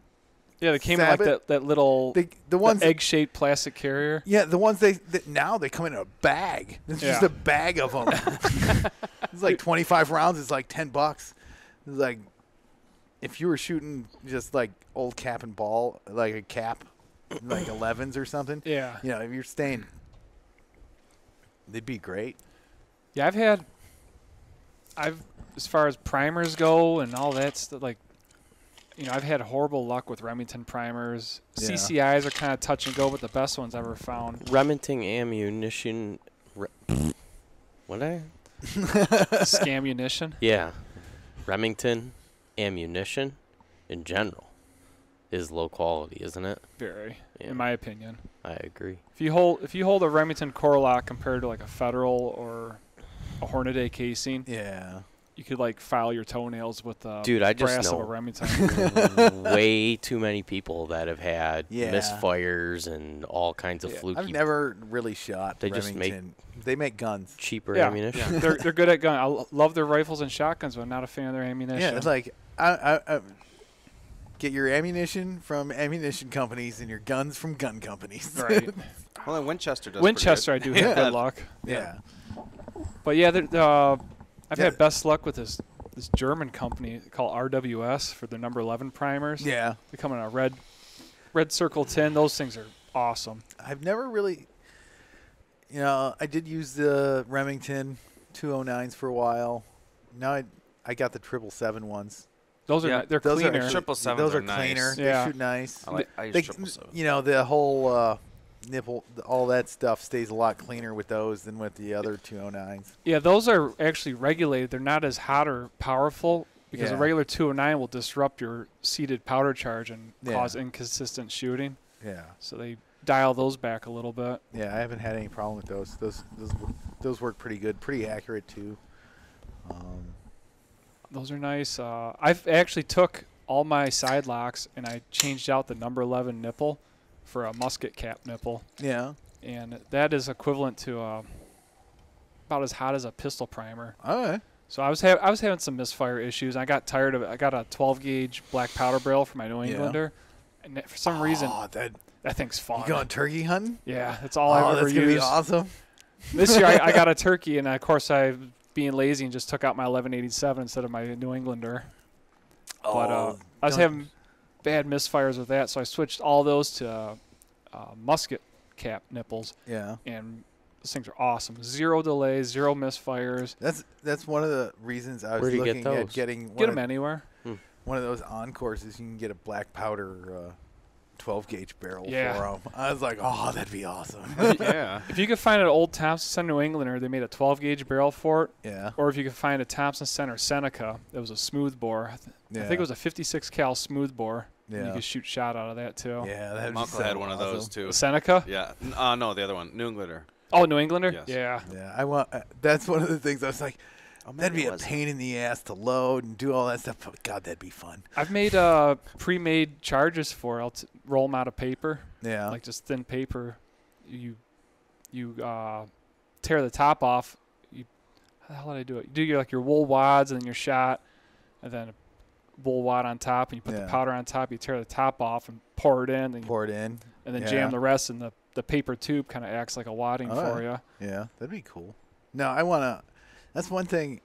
Speaker 3: Yeah, they came in like
Speaker 2: Sabbath.
Speaker 3: that little
Speaker 2: The ones.
Speaker 3: egg-shaped plastic carrier.
Speaker 2: Yeah, the ones now they come in a bag. It's just
Speaker 3: Yeah.
Speaker 2: a bag of them. It's like 25 rounds. It's like $10. It's like if you were shooting just like old cap and ball, like a cap, like 11s or something.
Speaker 3: Yeah.
Speaker 2: You know, if you're staying, they'd be great.
Speaker 3: Yeah, I've as far as primers go and all that stuff, like, I've had horrible luck with Remington primers.
Speaker 2: Yeah.
Speaker 3: CCIs are kind of touch and go, but the best ones I've ever found.
Speaker 1: Remington ammunition. What I?
Speaker 3: Scamunition.
Speaker 1: Yeah. Remington ammunition in general is low quality, isn't it?
Speaker 3: Very,
Speaker 1: Yeah.
Speaker 3: in my opinion.
Speaker 1: I agree.
Speaker 3: If you hold a Remington Core Lock compared to like a Federal or a Hornady casing,
Speaker 2: Yeah.
Speaker 3: you could like file your toenails with the
Speaker 1: Dude, I just
Speaker 3: brass of
Speaker 1: know
Speaker 3: a Remington.
Speaker 1: way too many people that have had
Speaker 2: Yeah.
Speaker 1: misfires and all kinds of
Speaker 3: Yeah.
Speaker 1: fluky,
Speaker 2: I've never really shot
Speaker 1: They just make-
Speaker 2: Remington. They make guns.
Speaker 1: cheaper
Speaker 3: Yeah.
Speaker 1: ammunition.
Speaker 3: they're good at gun. Love their rifles and shotguns, but I'm not a fan of their ammunition.
Speaker 2: Yeah, it's like I get your ammunition from ammunition companies and your guns from gun companies.
Speaker 3: right.
Speaker 4: Well, then Winchester does.
Speaker 3: Winchester, I do have
Speaker 2: Yeah.
Speaker 3: good luck.
Speaker 2: Yeah.
Speaker 3: But yeah, I've
Speaker 2: Yeah.
Speaker 3: had best luck with this German company called RWS for their number 11 primers.
Speaker 2: Yeah.
Speaker 3: They come in a red circle tin. Those things are awesome.
Speaker 2: I've never really, I did use the Remington 209s for a while. Now I got the 777 ones.
Speaker 3: Those are
Speaker 4: Yeah,
Speaker 3: they're
Speaker 2: those
Speaker 3: cleaner.
Speaker 2: are actually,
Speaker 4: 777s
Speaker 2: those
Speaker 4: are
Speaker 2: are
Speaker 4: nice.
Speaker 2: cleaner.
Speaker 3: Yeah.
Speaker 2: They shoot nice.
Speaker 4: I use
Speaker 2: They,
Speaker 4: 777.
Speaker 2: the whole nipple, all that stuff stays a lot cleaner with those than with the other 209s.
Speaker 3: Yeah, those are actually regulated. They're not as hot or powerful because a
Speaker 2: Yeah.
Speaker 3: regular 209 will disrupt your seated powder charge and
Speaker 2: Yeah.
Speaker 3: cause inconsistent shooting.
Speaker 2: Yeah.
Speaker 3: So they dial those back a little bit.
Speaker 2: Yeah, I haven't had any problem with those. Those work pretty good, pretty accurate too.
Speaker 3: Those are nice. I've actually took all my side locks and I changed out the number 11 nipple for a musket cap nipple,
Speaker 2: Yeah.
Speaker 3: and that is equivalent to about as hot as a pistol primer.
Speaker 2: All right.
Speaker 3: So I was having some misfire issues. I got tired of it. I got a 12 gauge black powder barrel for my New
Speaker 2: Yeah.
Speaker 3: Englander, and for some reason
Speaker 2: that
Speaker 3: that thing's fun.
Speaker 2: you going turkey hunting?
Speaker 3: Yeah, that's all I've ever
Speaker 2: that's gonna be
Speaker 3: used.
Speaker 2: awesome.
Speaker 3: This year I got a turkey, and of course I, being lazy, and just took out my 1187 instead of my New Englander. But I was having bad misfires with that, so I switched all those to musket cap nipples,
Speaker 2: Yeah.
Speaker 3: and those things are awesome. Zero delays, zero misfires.
Speaker 2: That's one of the reasons I was
Speaker 1: Where do you get
Speaker 2: looking at
Speaker 1: those?
Speaker 2: getting
Speaker 3: Get them anywhere.
Speaker 2: one of those encores. Is you can get a black powder 12 gauge barrel
Speaker 3: Yeah.
Speaker 2: for them. I was like, oh, that'd be awesome.
Speaker 4: Yeah.
Speaker 3: If you could find an old Thompson Center New Englander, they made a 12 gauge barrel for it.
Speaker 2: Yeah.
Speaker 3: Or if you could find a Thompson Center Seneca, that was a smooth bore. I think it was a 56 cal smooth bore. And you
Speaker 2: Yeah.
Speaker 3: could shoot shot out of that too.
Speaker 2: Yeah, that'd
Speaker 4: My
Speaker 2: be
Speaker 4: uncle
Speaker 2: so
Speaker 4: had one of those
Speaker 2: awesome.
Speaker 4: too.
Speaker 3: The Seneca?
Speaker 4: Yeah. No, the other one, New Englander.
Speaker 3: Oh, New Englander?
Speaker 4: Yes.
Speaker 3: Yeah.
Speaker 2: Yeah, I want. That's one of the things I was like,
Speaker 4: Oh,
Speaker 2: that'd
Speaker 4: maybe
Speaker 2: be
Speaker 4: it
Speaker 2: a
Speaker 4: was.
Speaker 2: pain in the ass to load and do all that stuff. But God, that'd be fun.
Speaker 3: I've made pre-made charges for it. I'll roll them out of paper,
Speaker 2: Yeah.
Speaker 3: like just thin paper. You tear the top off. How the hell did I do it? You do your wool wads and then your shot, and then a wool wad on top, and you put the
Speaker 2: Yeah.
Speaker 3: powder on top. You tear the top off and pour it in, and,
Speaker 2: Pour it in.
Speaker 3: and then
Speaker 2: Yeah.
Speaker 3: jam the rest, and the paper tube kind of acts like a wadding
Speaker 2: Oh,
Speaker 3: for you.
Speaker 2: Yeah, that'd be cool. No, I want to. That's one thing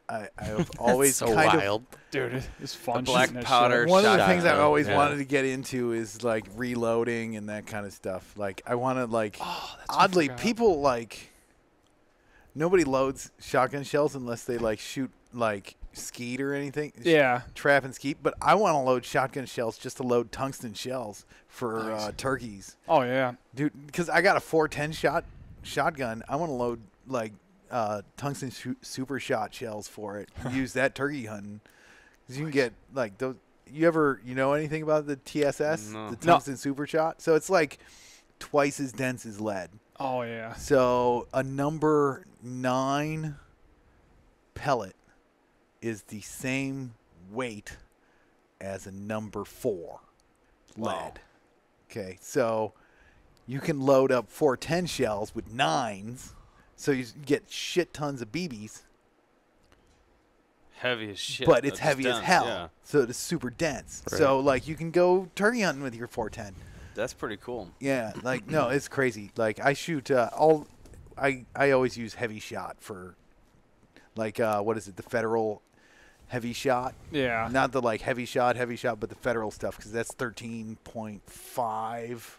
Speaker 2: I've always
Speaker 1: so
Speaker 2: kind
Speaker 1: wild.
Speaker 3: Dude, it's fun.
Speaker 4: black
Speaker 3: shooting that
Speaker 4: powder
Speaker 3: shit.
Speaker 2: of. One of the
Speaker 4: shot,
Speaker 2: things I've
Speaker 4: yeah.
Speaker 2: always
Speaker 1: Yeah.
Speaker 2: wanted to get into is like reloading and that kind of stuff. Like I want to like.
Speaker 3: Oh, that's what I
Speaker 2: Oddly,
Speaker 3: forgot.
Speaker 2: people like. Nobody loads shotgun shells unless they like shoot like skeet or anything.
Speaker 3: Yeah.
Speaker 2: Trap and skeet, but I want to load shotgun shells just to load tungsten shells for
Speaker 3: Nice.
Speaker 2: turkeys,
Speaker 3: Oh yeah.
Speaker 2: dude. Because I got a 410 shotgun. I want to load like tungsten super shot shells for it. Use that turkey hunting. 'Cause you can get like those. You know anything about the TSS,
Speaker 4: No.
Speaker 2: the tungsten super shot? So it's like twice as dense as lead.
Speaker 3: Oh yeah.
Speaker 2: So a number 9 pellet is the same weight as a number 4 lead.
Speaker 4: Wow.
Speaker 2: Okay, so you can load up 410 shells with 9s, so you get shit tons of BBs,
Speaker 4: Heavy as shit.
Speaker 2: but it's
Speaker 4: That's
Speaker 2: heavy as
Speaker 4: dense,
Speaker 2: hell.
Speaker 4: Yeah.
Speaker 2: So it's super dense.
Speaker 1: Right.
Speaker 2: So like you can go turkey hunting with your 410.
Speaker 4: That's pretty cool.
Speaker 2: Yeah, like no, it's crazy. Like I shoot I always use heavy shot for like what is it? The federal heavy shot,
Speaker 3: Yeah.
Speaker 2: not the like heavy shot, but the federal stuff because that's 13.5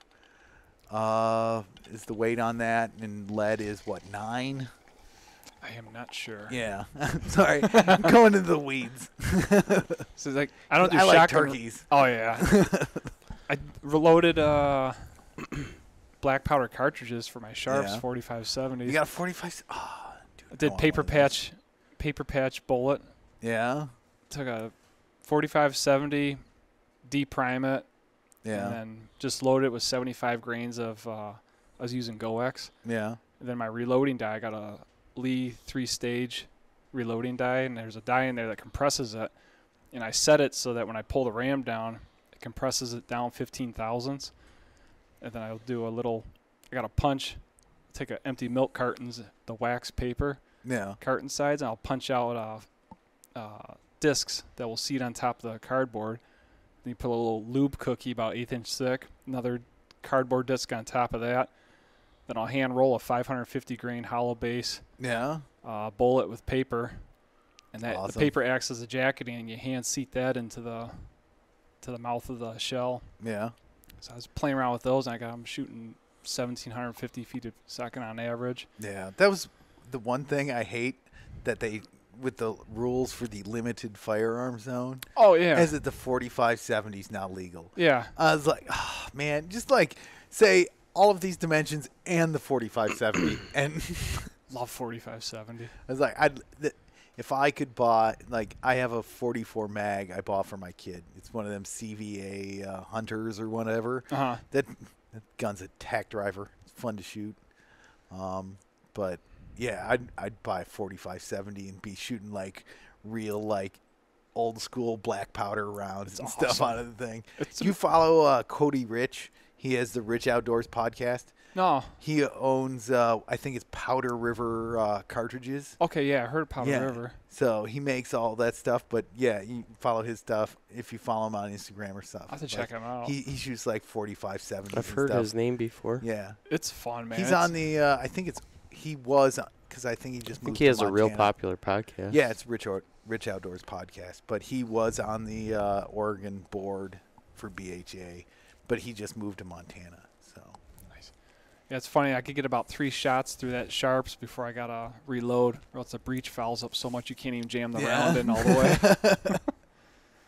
Speaker 2: is the weight on that, and lead is what 9.
Speaker 3: I am not sure.
Speaker 2: Yeah, sorry, I'm going into the weeds.
Speaker 3: So like I don't do
Speaker 2: I like
Speaker 3: shotgun.
Speaker 2: turkeys.
Speaker 3: Oh yeah. I reloaded black powder cartridges for my Sharps
Speaker 2: Yeah.
Speaker 3: 4570s.
Speaker 2: You got a 45. Oh, dude,
Speaker 3: I did
Speaker 2: want
Speaker 3: paper
Speaker 2: one of those.
Speaker 3: patch bullet.
Speaker 2: Yeah,
Speaker 3: Took a 4570, deprime it,
Speaker 2: yeah,
Speaker 3: and then just loaded it with 75 grains of. I was using GoX.
Speaker 2: yeah.
Speaker 3: And then my reloading die, I got a Lee 3-stage reloading die, and there's a die in there that compresses it. And I set it so that when I pull the ram down, it compresses it down 15 thousandths. And then I'll do I got a punch, take empty milk cartons, the wax paper
Speaker 2: Yeah.
Speaker 3: carton sides, and I'll punch out discs that will seat on top of the cardboard. Then you put a little lube cookie about 1/8 inch thick, another cardboard disc on top of that. Then I'll hand roll a 550 grain hollow base
Speaker 2: Yeah.
Speaker 3: bullet with paper, and that the
Speaker 2: Awesome.
Speaker 3: paper acts as a jacketing, and you hand seat that into the mouth of the shell.
Speaker 2: Yeah.
Speaker 3: So I was playing around with those, and I got them shooting 1,750 feet a second on average.
Speaker 2: Yeah. That was the one thing I hate that they with the rules for the limited firearm zone.
Speaker 3: Oh yeah,
Speaker 2: Is that the 4570 is now legal?
Speaker 3: yeah.
Speaker 2: I was like, oh, man, just like say all of these dimensions and the 4570, and
Speaker 3: Love 4570.
Speaker 2: I was like, if I could buy, like, I have a 44 mag I bought for my kid. It's one of them CVA Hunters or whatever.
Speaker 3: Uh-huh.
Speaker 2: That gun's a tack driver. It's fun to shoot. But yeah, I'd buy a 4570 and be shooting like real like old school black powder rounds and stuff
Speaker 3: awesome.
Speaker 2: out of the thing.
Speaker 3: It's
Speaker 2: You follow Cody Rich? He has the Rich Outdoors podcast.
Speaker 3: No.
Speaker 2: He owns, I think it's Powder River cartridges.
Speaker 3: Okay, yeah, I heard Powder
Speaker 2: Yeah.
Speaker 3: River.
Speaker 2: So he makes all that stuff. But yeah, you follow his stuff if you follow him on Instagram or stuff.
Speaker 3: I'll have to check him out.
Speaker 2: He shoots like 4570s.
Speaker 1: I've heard
Speaker 2: stuff.
Speaker 1: his name before.
Speaker 2: Yeah.
Speaker 3: It's fun, man.
Speaker 2: He's
Speaker 3: It's-
Speaker 2: on the, I think he was, because I think he just
Speaker 1: I think
Speaker 2: moved
Speaker 1: he has
Speaker 2: to
Speaker 1: a real
Speaker 2: Montana.
Speaker 1: popular podcast.
Speaker 2: Yeah, it's Rich Outdoors podcast. But he was on the Oregon board for BHA. But he just moved to Montana. So
Speaker 3: Nice. Yeah, it's funny. I could get about 3 shots through that sharps before I got to reload, or else the breech fouls up so much you can't even jam the round in all the way.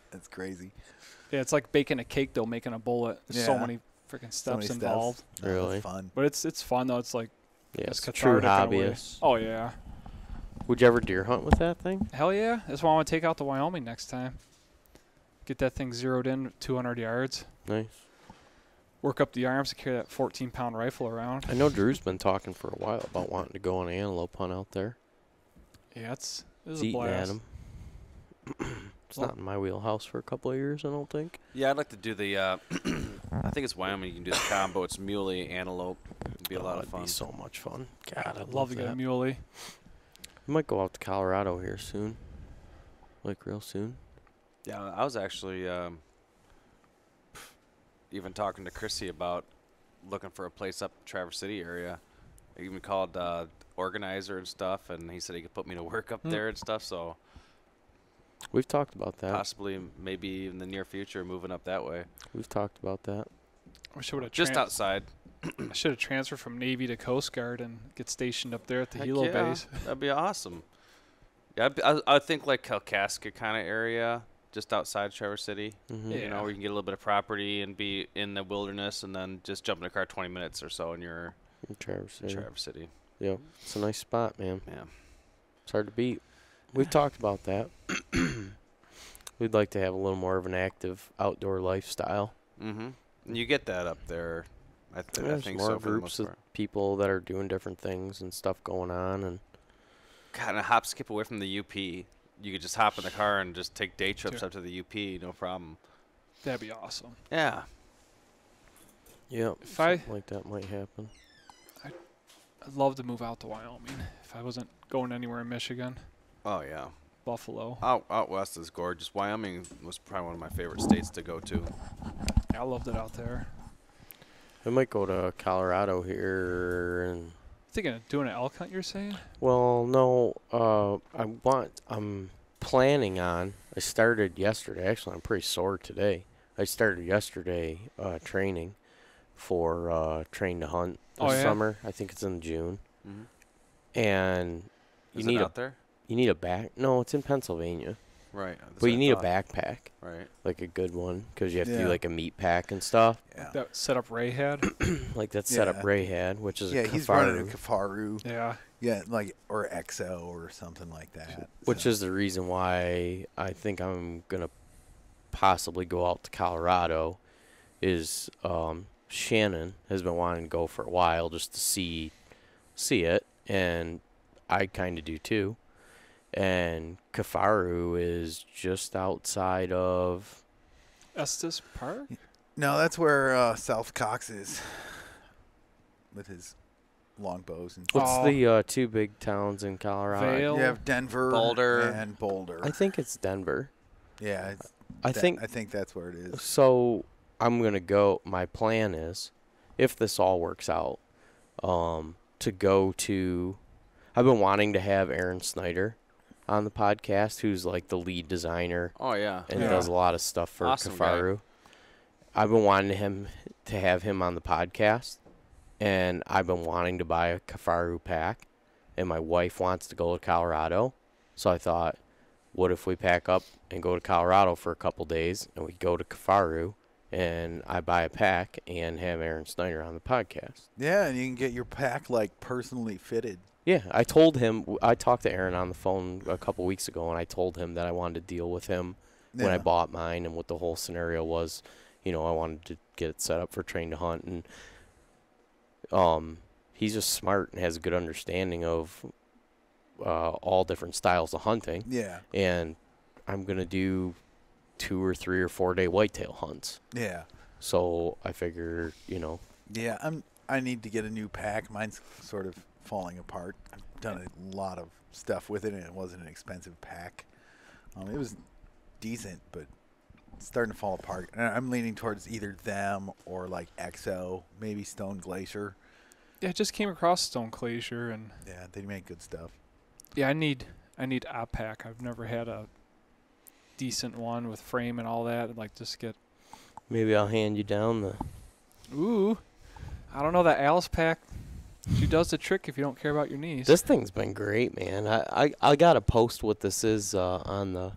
Speaker 2: that's crazy.
Speaker 3: Yeah, it's like baking a cake dough, making a bullet. There's so
Speaker 2: Yeah.
Speaker 3: many freaking
Speaker 2: So many
Speaker 3: steps
Speaker 2: steps.
Speaker 3: involved.
Speaker 2: No,
Speaker 1: Really?
Speaker 2: That's fun.
Speaker 3: But it's fun though. It's like
Speaker 1: Yeah,
Speaker 3: it's
Speaker 1: it's a true
Speaker 3: cathartic in a way.
Speaker 1: hobbyist.
Speaker 3: Oh yeah,
Speaker 1: Would you ever deer hunt with that thing?
Speaker 3: hell yeah. That's why I want to take out to Wyoming next time. Get that thing zeroed in 200 yards.
Speaker 1: Nice.
Speaker 3: Work up the arms to carry that 14-pound rifle around.
Speaker 1: I know Drew's been talking for a while about wanting to go on an antelope hunt out there.
Speaker 3: Yeah, this
Speaker 1: He's
Speaker 3: is a
Speaker 1: eating at
Speaker 3: blast.
Speaker 1: 'em. It's not in my wheelhouse for a couple of years, I don't think.
Speaker 4: Yeah, I'd like to do the. I think it's Wyoming. You can do the combo. It's muley, antelope. It'd be a lot of
Speaker 1: It'd
Speaker 4: fun.
Speaker 1: be so much fun. God, I'd
Speaker 3: Love
Speaker 1: love
Speaker 3: to get a
Speaker 1: that.
Speaker 3: muley.
Speaker 1: We might go out to Colorado here soon. Like real soon.
Speaker 4: Yeah, I was actually even talking to Chrissy about looking for a place up in Traverse City area. I even called organizer and stuff, and he said he could put me to work up there and stuff. So
Speaker 1: We've talked about that.
Speaker 4: possibly, maybe in the near future, moving up that way,
Speaker 1: We've talked about that.
Speaker 3: I should have
Speaker 4: just outside.
Speaker 3: I should have transferred from Navy to Coast Guard and get stationed up there at the
Speaker 4: Heck
Speaker 3: helo
Speaker 4: yeah,
Speaker 3: base.
Speaker 4: that'd be awesome. Yeah, I think like Kalkaska kind of area, just outside Traverse City.
Speaker 1: Mm-hmm.
Speaker 3: Yeah.
Speaker 4: You know, where you can get a little bit of property and be in the wilderness, and then just jump in a car 20 minutes or so, and you're
Speaker 1: In Traverse
Speaker 4: in
Speaker 1: City.
Speaker 4: Traverse City.
Speaker 1: Yep. It's a nice spot, man.
Speaker 4: Yeah.
Speaker 1: It's hard to beat. We've talked about that. We'd like to have a little more of an active outdoor lifestyle.
Speaker 4: Mm-hmm. And you get that up there. I
Speaker 1: There's
Speaker 4: think
Speaker 1: more
Speaker 4: so for the
Speaker 1: groups
Speaker 4: most
Speaker 1: of
Speaker 4: part.
Speaker 1: people that are doing different things and stuff going on, and
Speaker 4: Kind of hop skip away from the UP. You could just hop in the car and just take day trips
Speaker 3: Sure.
Speaker 4: up to the UP, no problem.
Speaker 3: That'd be awesome.
Speaker 4: Yeah.
Speaker 1: yeah,
Speaker 3: If I-
Speaker 1: something like that might happen.
Speaker 3: I'd love to move out to Wyoming if I wasn't going anywhere in Michigan,
Speaker 4: Oh yeah.
Speaker 3: Buffalo.
Speaker 4: Out west is gorgeous. Wyoming was probably one of my favorite states to go to.
Speaker 3: Yeah, I loved it out there.
Speaker 1: We might go to Colorado here, and
Speaker 3: Thinking of doing an elk hunt, you're saying?
Speaker 1: well, no, I'm planning on. I started yesterday. Actually, I'm pretty sore today. I started yesterday training for Train to Hunt this
Speaker 3: Oh, yeah?
Speaker 1: summer. I think it's in June,
Speaker 4: Mm-hmm.
Speaker 1: and
Speaker 4: Is
Speaker 1: you need
Speaker 4: it
Speaker 1: a
Speaker 4: out there?
Speaker 1: you need a back. No, it's in Pennsylvania,
Speaker 4: Right. that's
Speaker 1: but
Speaker 4: what
Speaker 1: you
Speaker 4: I
Speaker 1: need a
Speaker 4: thought.
Speaker 1: backpack,
Speaker 4: Right.
Speaker 1: like a good one, because you have to
Speaker 2: Yeah.
Speaker 1: do like a meat pack and stuff,
Speaker 2: Yeah.
Speaker 3: That setup Ray had?
Speaker 1: like that setup
Speaker 2: Yeah.
Speaker 1: Ray had, which is
Speaker 2: Yeah,
Speaker 1: a
Speaker 2: he's running a
Speaker 1: Kafaru,
Speaker 2: Kafaru.
Speaker 3: Yeah.
Speaker 2: Yeah, like or XO or something like that.
Speaker 1: which
Speaker 2: So,
Speaker 1: is the reason why I think I'm gonna possibly go out to Colorado. Is Shannon has been wanting to go for a while just to see it, and I kind of do too. and Kafaru is just outside of.
Speaker 3: Estes Park?
Speaker 2: No, that's where South Cox is with his longbows and
Speaker 1: What's
Speaker 3: Oh.
Speaker 1: the two big towns in Colorado?
Speaker 3: Vail.
Speaker 2: You have Denver,
Speaker 4: Boulder.
Speaker 2: and Boulder.
Speaker 1: I think it's Denver.
Speaker 2: Yeah, it's
Speaker 1: I think
Speaker 2: I think that's where it is.
Speaker 1: so. I'm gonna go. My plan is, if this all works out, to go to. I've been wanting to have Aaron Snyder on the podcast, who's like the lead designer
Speaker 4: Oh yeah.
Speaker 1: and
Speaker 3: Yeah.
Speaker 1: does a lot of stuff for
Speaker 4: Awesome guy.
Speaker 1: Kafaru. I've been wanting to have him on the podcast, and I've been wanting to buy a Kafaru pack, and my wife wants to go to Colorado, so I thought, what if we pack up and go to Colorado for a couple days, and we go to Kafaru, and I buy a pack and have Aaron Snyder on the podcast.
Speaker 2: Yeah, and you can get your pack like personally fitted.
Speaker 1: Yeah, I told him, I talked to Aaron on the phone a couple weeks ago, and I told him that I wanted to deal with him when I
Speaker 2: Yeah.
Speaker 1: bought mine and what the whole scenario was. You know, I wanted to get it set up for train to hunt, and he's just smart and has a good understanding of all different styles of hunting.
Speaker 2: Yeah,
Speaker 1: And I'm gonna do 2 or 3 or 4 day whitetail hunts.
Speaker 2: yeah,
Speaker 1: So I figure, you know,
Speaker 2: yeah. I need to get a new pack. Mine's sort of falling apart. I've done a lot of stuff with it, and it wasn't an expensive pack. It was decent, but it's starting to fall apart. And I'm leaning towards either them or like EXO, maybe Stone Glacier.
Speaker 3: Yeah, I just came across Stone Glacier, and
Speaker 2: Yeah, they make good stuff.
Speaker 3: yeah, I need a pack. I've never had a decent one with frame and all that. I'd like just get.
Speaker 1: maybe I'll hand you down the.
Speaker 3: Ooh, I don't know, that Alice pack. She does the trick if you don't care about your knees.
Speaker 1: This thing's been great, man. I got to post what this is on the.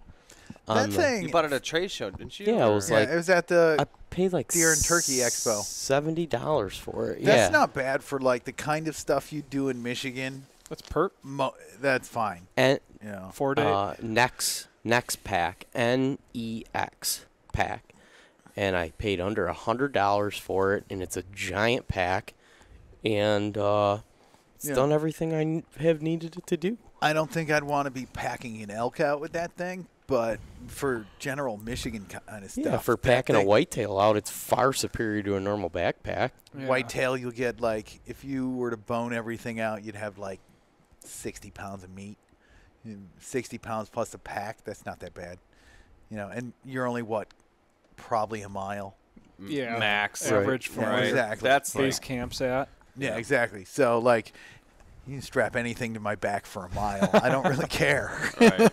Speaker 2: That thing.
Speaker 4: You bought it at a trade show, didn't you?
Speaker 1: Yeah, it
Speaker 4: Or-
Speaker 1: was
Speaker 2: Yeah,
Speaker 1: like-
Speaker 2: it was at the.
Speaker 1: I paid like
Speaker 2: Deer and Turkey Expo.
Speaker 1: $70 for it.
Speaker 2: That's
Speaker 1: yeah.
Speaker 2: not bad for like the kind of stuff you do in Michigan.
Speaker 3: That's perp.
Speaker 2: That's fine.
Speaker 1: And
Speaker 2: You know.
Speaker 3: 4 day.
Speaker 1: Nex pack, NEX pack, and I paid under $100 for it, and it's a giant pack, and it's
Speaker 2: Yeah.
Speaker 1: done everything I have needed it to do.
Speaker 2: I don't think I'd want to be packing an elk out with that thing, but for general Michigan kind of stuff.
Speaker 1: Yeah, for
Speaker 2: that
Speaker 1: packing a
Speaker 2: thing-
Speaker 1: whitetail out, it's far superior to a normal backpack.
Speaker 3: Yeah.
Speaker 2: whitetail, you'll get like, if you were to bone everything out, you'd have like 60 pounds of meat. 60 pounds plus a pack, that's not that bad. You know, and you're only what? Probably a mile.
Speaker 3: Yeah.
Speaker 4: Max.
Speaker 3: Average
Speaker 2: Yeah,
Speaker 3: from where
Speaker 2: exactly.
Speaker 4: That's
Speaker 3: base
Speaker 4: like,
Speaker 3: camp's at.
Speaker 2: Yeah, exactly. So, like, you can strap anything to my back for a mile. I don't really care.
Speaker 4: right.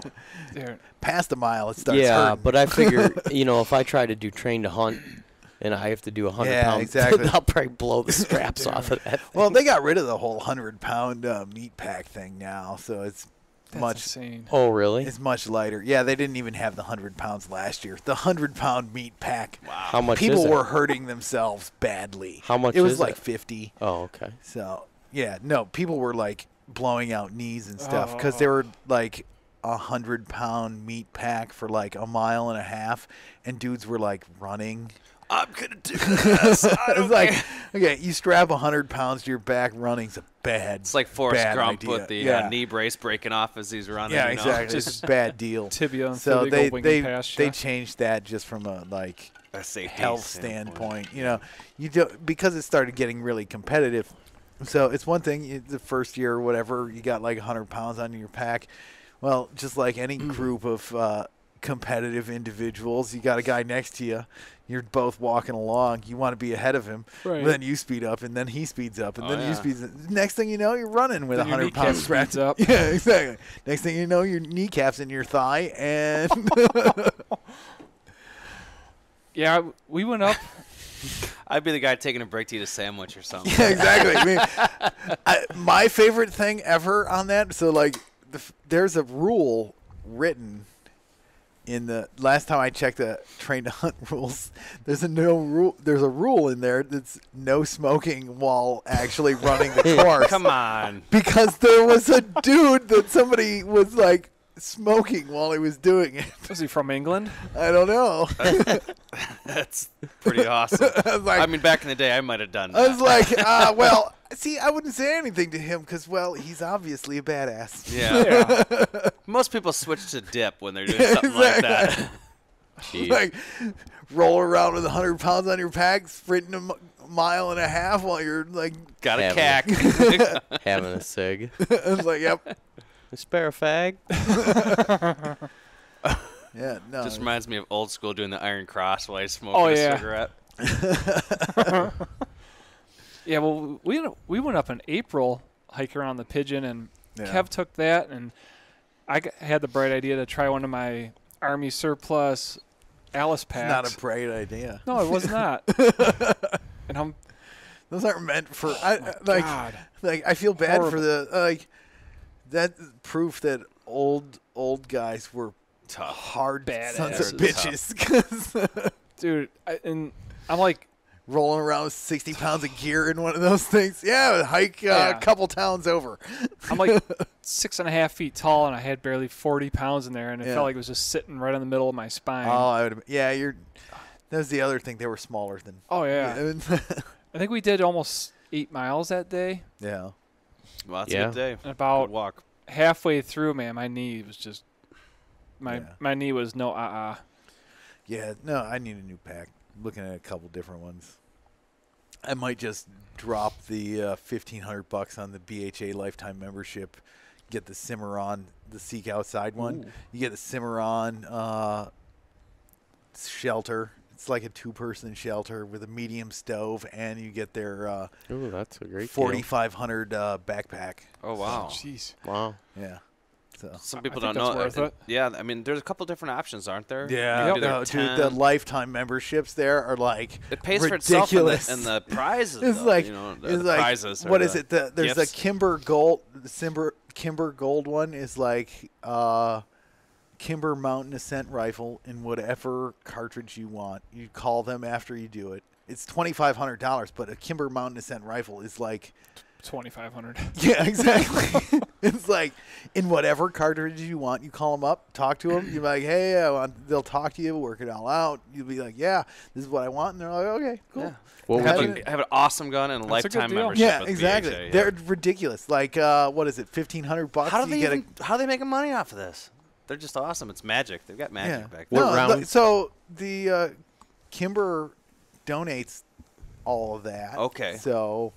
Speaker 3: There.
Speaker 2: Past a mile, it starts
Speaker 1: Yeah,
Speaker 2: hurting.
Speaker 1: but I figure, you know, if I try to do train to hunt and I have to do 100
Speaker 2: Yeah,
Speaker 1: pounds,
Speaker 2: exactly.
Speaker 1: I'll probably blow the straps off of that.
Speaker 2: Well, they got rid of the whole 100-pound meat pack thing now, so it's
Speaker 3: That's
Speaker 2: much
Speaker 3: insane.
Speaker 1: Oh, really?
Speaker 2: it's much lighter. Yeah, they didn't even have the 100 pounds last year. The 100-pound meat pack.
Speaker 1: How much
Speaker 2: People
Speaker 1: is
Speaker 2: were
Speaker 1: it?
Speaker 2: hurting themselves badly.
Speaker 1: How much
Speaker 2: It was
Speaker 1: is
Speaker 2: like
Speaker 1: it?
Speaker 2: 50.
Speaker 1: Oh, okay.
Speaker 2: So yeah, no, people were like blowing out knees and stuff because they were like 100-pound meat pack for like a mile and a half, and dudes were like running.
Speaker 4: I'm gonna do this. I
Speaker 2: It's
Speaker 4: don't
Speaker 2: like,
Speaker 4: care.
Speaker 2: okay, you strap 100 pounds to your back, running's a bad.
Speaker 4: It's like Forrest
Speaker 2: bad
Speaker 4: Gump
Speaker 2: idea.
Speaker 4: with the
Speaker 2: Yeah.
Speaker 4: knee brace breaking off as he's running.
Speaker 2: Yeah,
Speaker 4: you know?
Speaker 2: exactly. It's a bad deal.
Speaker 3: Tibia and
Speaker 2: So
Speaker 3: fibula winging
Speaker 2: they
Speaker 3: past
Speaker 2: they
Speaker 3: ya.
Speaker 2: changed that just from a like
Speaker 4: A safety
Speaker 2: health standpoint. You know, you do because it started getting really competitive. So it's one thing the first year or whatever, you got like 100 pounds on your pack. Well, just like any group of competitive individuals, you got a guy next to you. You're both walking along. You want to be ahead of him.
Speaker 3: Right.
Speaker 2: Then you speed up, and then he speeds up, and
Speaker 4: Oh,
Speaker 2: then
Speaker 4: yeah.
Speaker 2: you speed up. Next thing you know, you're running with
Speaker 3: Then your
Speaker 2: 100 pounds
Speaker 3: kneecap
Speaker 2: strapped
Speaker 3: speeds up.
Speaker 2: Yeah, exactly. Next thing you know, your kneecap's in your thigh, and
Speaker 3: Yeah, we went up.
Speaker 4: I'd be the guy taking a break to eat a sandwich or something.
Speaker 2: yeah, exactly. I mean, my favorite thing ever on that. So like, there's a rule written in the last time I checked the train to hunt rules. There's a rule in there that's no smoking while actually running the course.
Speaker 4: Come on.
Speaker 2: Because there was a dude that somebody was like smoking while he was doing it.
Speaker 3: Was he from England?
Speaker 2: I don't know.
Speaker 4: That's pretty awesome.
Speaker 2: I was like,
Speaker 4: I mean, back in the day, I might have done
Speaker 2: I
Speaker 4: that.
Speaker 2: was like, well, See, I wouldn't say anything to him because, well, he's obviously a badass.
Speaker 4: Yeah. Most people switch to dip when they're doing something like that.
Speaker 1: Jeez.
Speaker 2: Like, roll around with 100 pounds on your pack, sprinting a mile and a half while you're like,
Speaker 4: Got a
Speaker 1: Having
Speaker 4: cack.
Speaker 1: Having a cig.
Speaker 2: I was like, yep.
Speaker 1: Spare a fag?
Speaker 2: Yeah, no.
Speaker 4: Just reminds me of old school doing the Iron Cross while he's smoking
Speaker 3: Oh,
Speaker 4: a
Speaker 3: yeah.
Speaker 4: cigarette.
Speaker 3: Yeah, well, we went up in April, hike around the Pigeon, and
Speaker 2: Yeah.
Speaker 3: Kev took that, and I had the bright idea to try one of my Army surplus Alice
Speaker 2: It's
Speaker 3: packs.
Speaker 2: not a bright idea.
Speaker 3: No, it was not. And I'm
Speaker 2: Those aren't meant for.
Speaker 3: my God.
Speaker 2: Like I feel bad for
Speaker 3: Horrible.
Speaker 2: the like. That proof that old guys were
Speaker 4: Tough.
Speaker 2: hard sons of
Speaker 3: Badasses.
Speaker 2: bitches. 'Cause
Speaker 3: Dude, and I'm like,
Speaker 2: rolling around with 60 pounds of gear in one of those things. Yeah, hike
Speaker 3: Yeah.
Speaker 2: a couple towns over.
Speaker 3: I'm like 6.5 feet tall, and I had barely 40 pounds in there, and it
Speaker 2: Yeah.
Speaker 3: felt like it was just sitting right in the middle of my spine.
Speaker 2: Oh, I would. Yeah, you're. That was the other thing. They were smaller than.
Speaker 3: Oh, yeah. I think we did almost 8 miles that day,
Speaker 2: Yeah.
Speaker 4: Well, that's
Speaker 1: Yeah.
Speaker 4: a good day.
Speaker 3: and
Speaker 4: Good
Speaker 3: about
Speaker 4: walk.
Speaker 3: halfway through, man, my knee was just
Speaker 2: Yeah.
Speaker 3: my knee was no
Speaker 2: Yeah. No, I need a new pack. Looking at a couple different ones. I might just drop the $1,500 on the BHA lifetime membership. Get the Cimarron, the Seek Outside one.
Speaker 3: Ooh.
Speaker 2: You get the Cimarron shelter. It's like a 2-person shelter with a medium stove, and you get their
Speaker 1: Ooh, that's a great
Speaker 2: 4,500 backpack.
Speaker 4: Oh, wow.
Speaker 3: Jeez.
Speaker 1: deal. Wow.
Speaker 2: Yeah. So.
Speaker 4: Some people
Speaker 3: I
Speaker 4: don't
Speaker 3: think
Speaker 4: know.
Speaker 3: that's worth it.
Speaker 4: Yeah, I mean, there's a couple different options, aren't there?
Speaker 2: Yeah,
Speaker 4: You can do their
Speaker 2: no, dude, the
Speaker 4: 10.
Speaker 2: lifetime memberships there are like
Speaker 4: It pays
Speaker 2: ridiculous.
Speaker 4: for itself, and the prizes.
Speaker 2: It's
Speaker 4: though,
Speaker 2: like
Speaker 4: you know,
Speaker 2: it's
Speaker 4: the
Speaker 2: like
Speaker 4: prizes.
Speaker 2: what is it? There's the
Speaker 4: gifts.
Speaker 2: Kimber Gold. The Kimber Gold one is like Kimber Mountain Ascent rifle in whatever cartridge you want. You call them after you do it. It's $2,500, but a Kimber Mountain Ascent rifle is like
Speaker 3: 2,500.
Speaker 2: yeah, exactly. It's like in whatever cartridge you want. You call them up, talk to them. You're like, hey, I want. They'll talk to you, work it all out. You'll be like, yeah, this is what I want, and they're like, okay, cool.
Speaker 4: Yeah.
Speaker 1: What
Speaker 2: Have
Speaker 1: would
Speaker 2: it-
Speaker 4: Have an awesome gun and a
Speaker 3: That's a good
Speaker 4: lifetime
Speaker 3: deal.
Speaker 4: membership.
Speaker 2: Yeah,
Speaker 4: with
Speaker 2: exactly.
Speaker 4: BHA, yeah.
Speaker 2: They're ridiculous. Like, what is it? $1,500.
Speaker 4: How do
Speaker 2: you
Speaker 4: they
Speaker 2: get
Speaker 4: even, how are they making money off of this? They're just awesome. It's magic. They've got magic back there.
Speaker 1: What round?
Speaker 2: So the Kimber donates all of that.
Speaker 4: Okay.
Speaker 2: So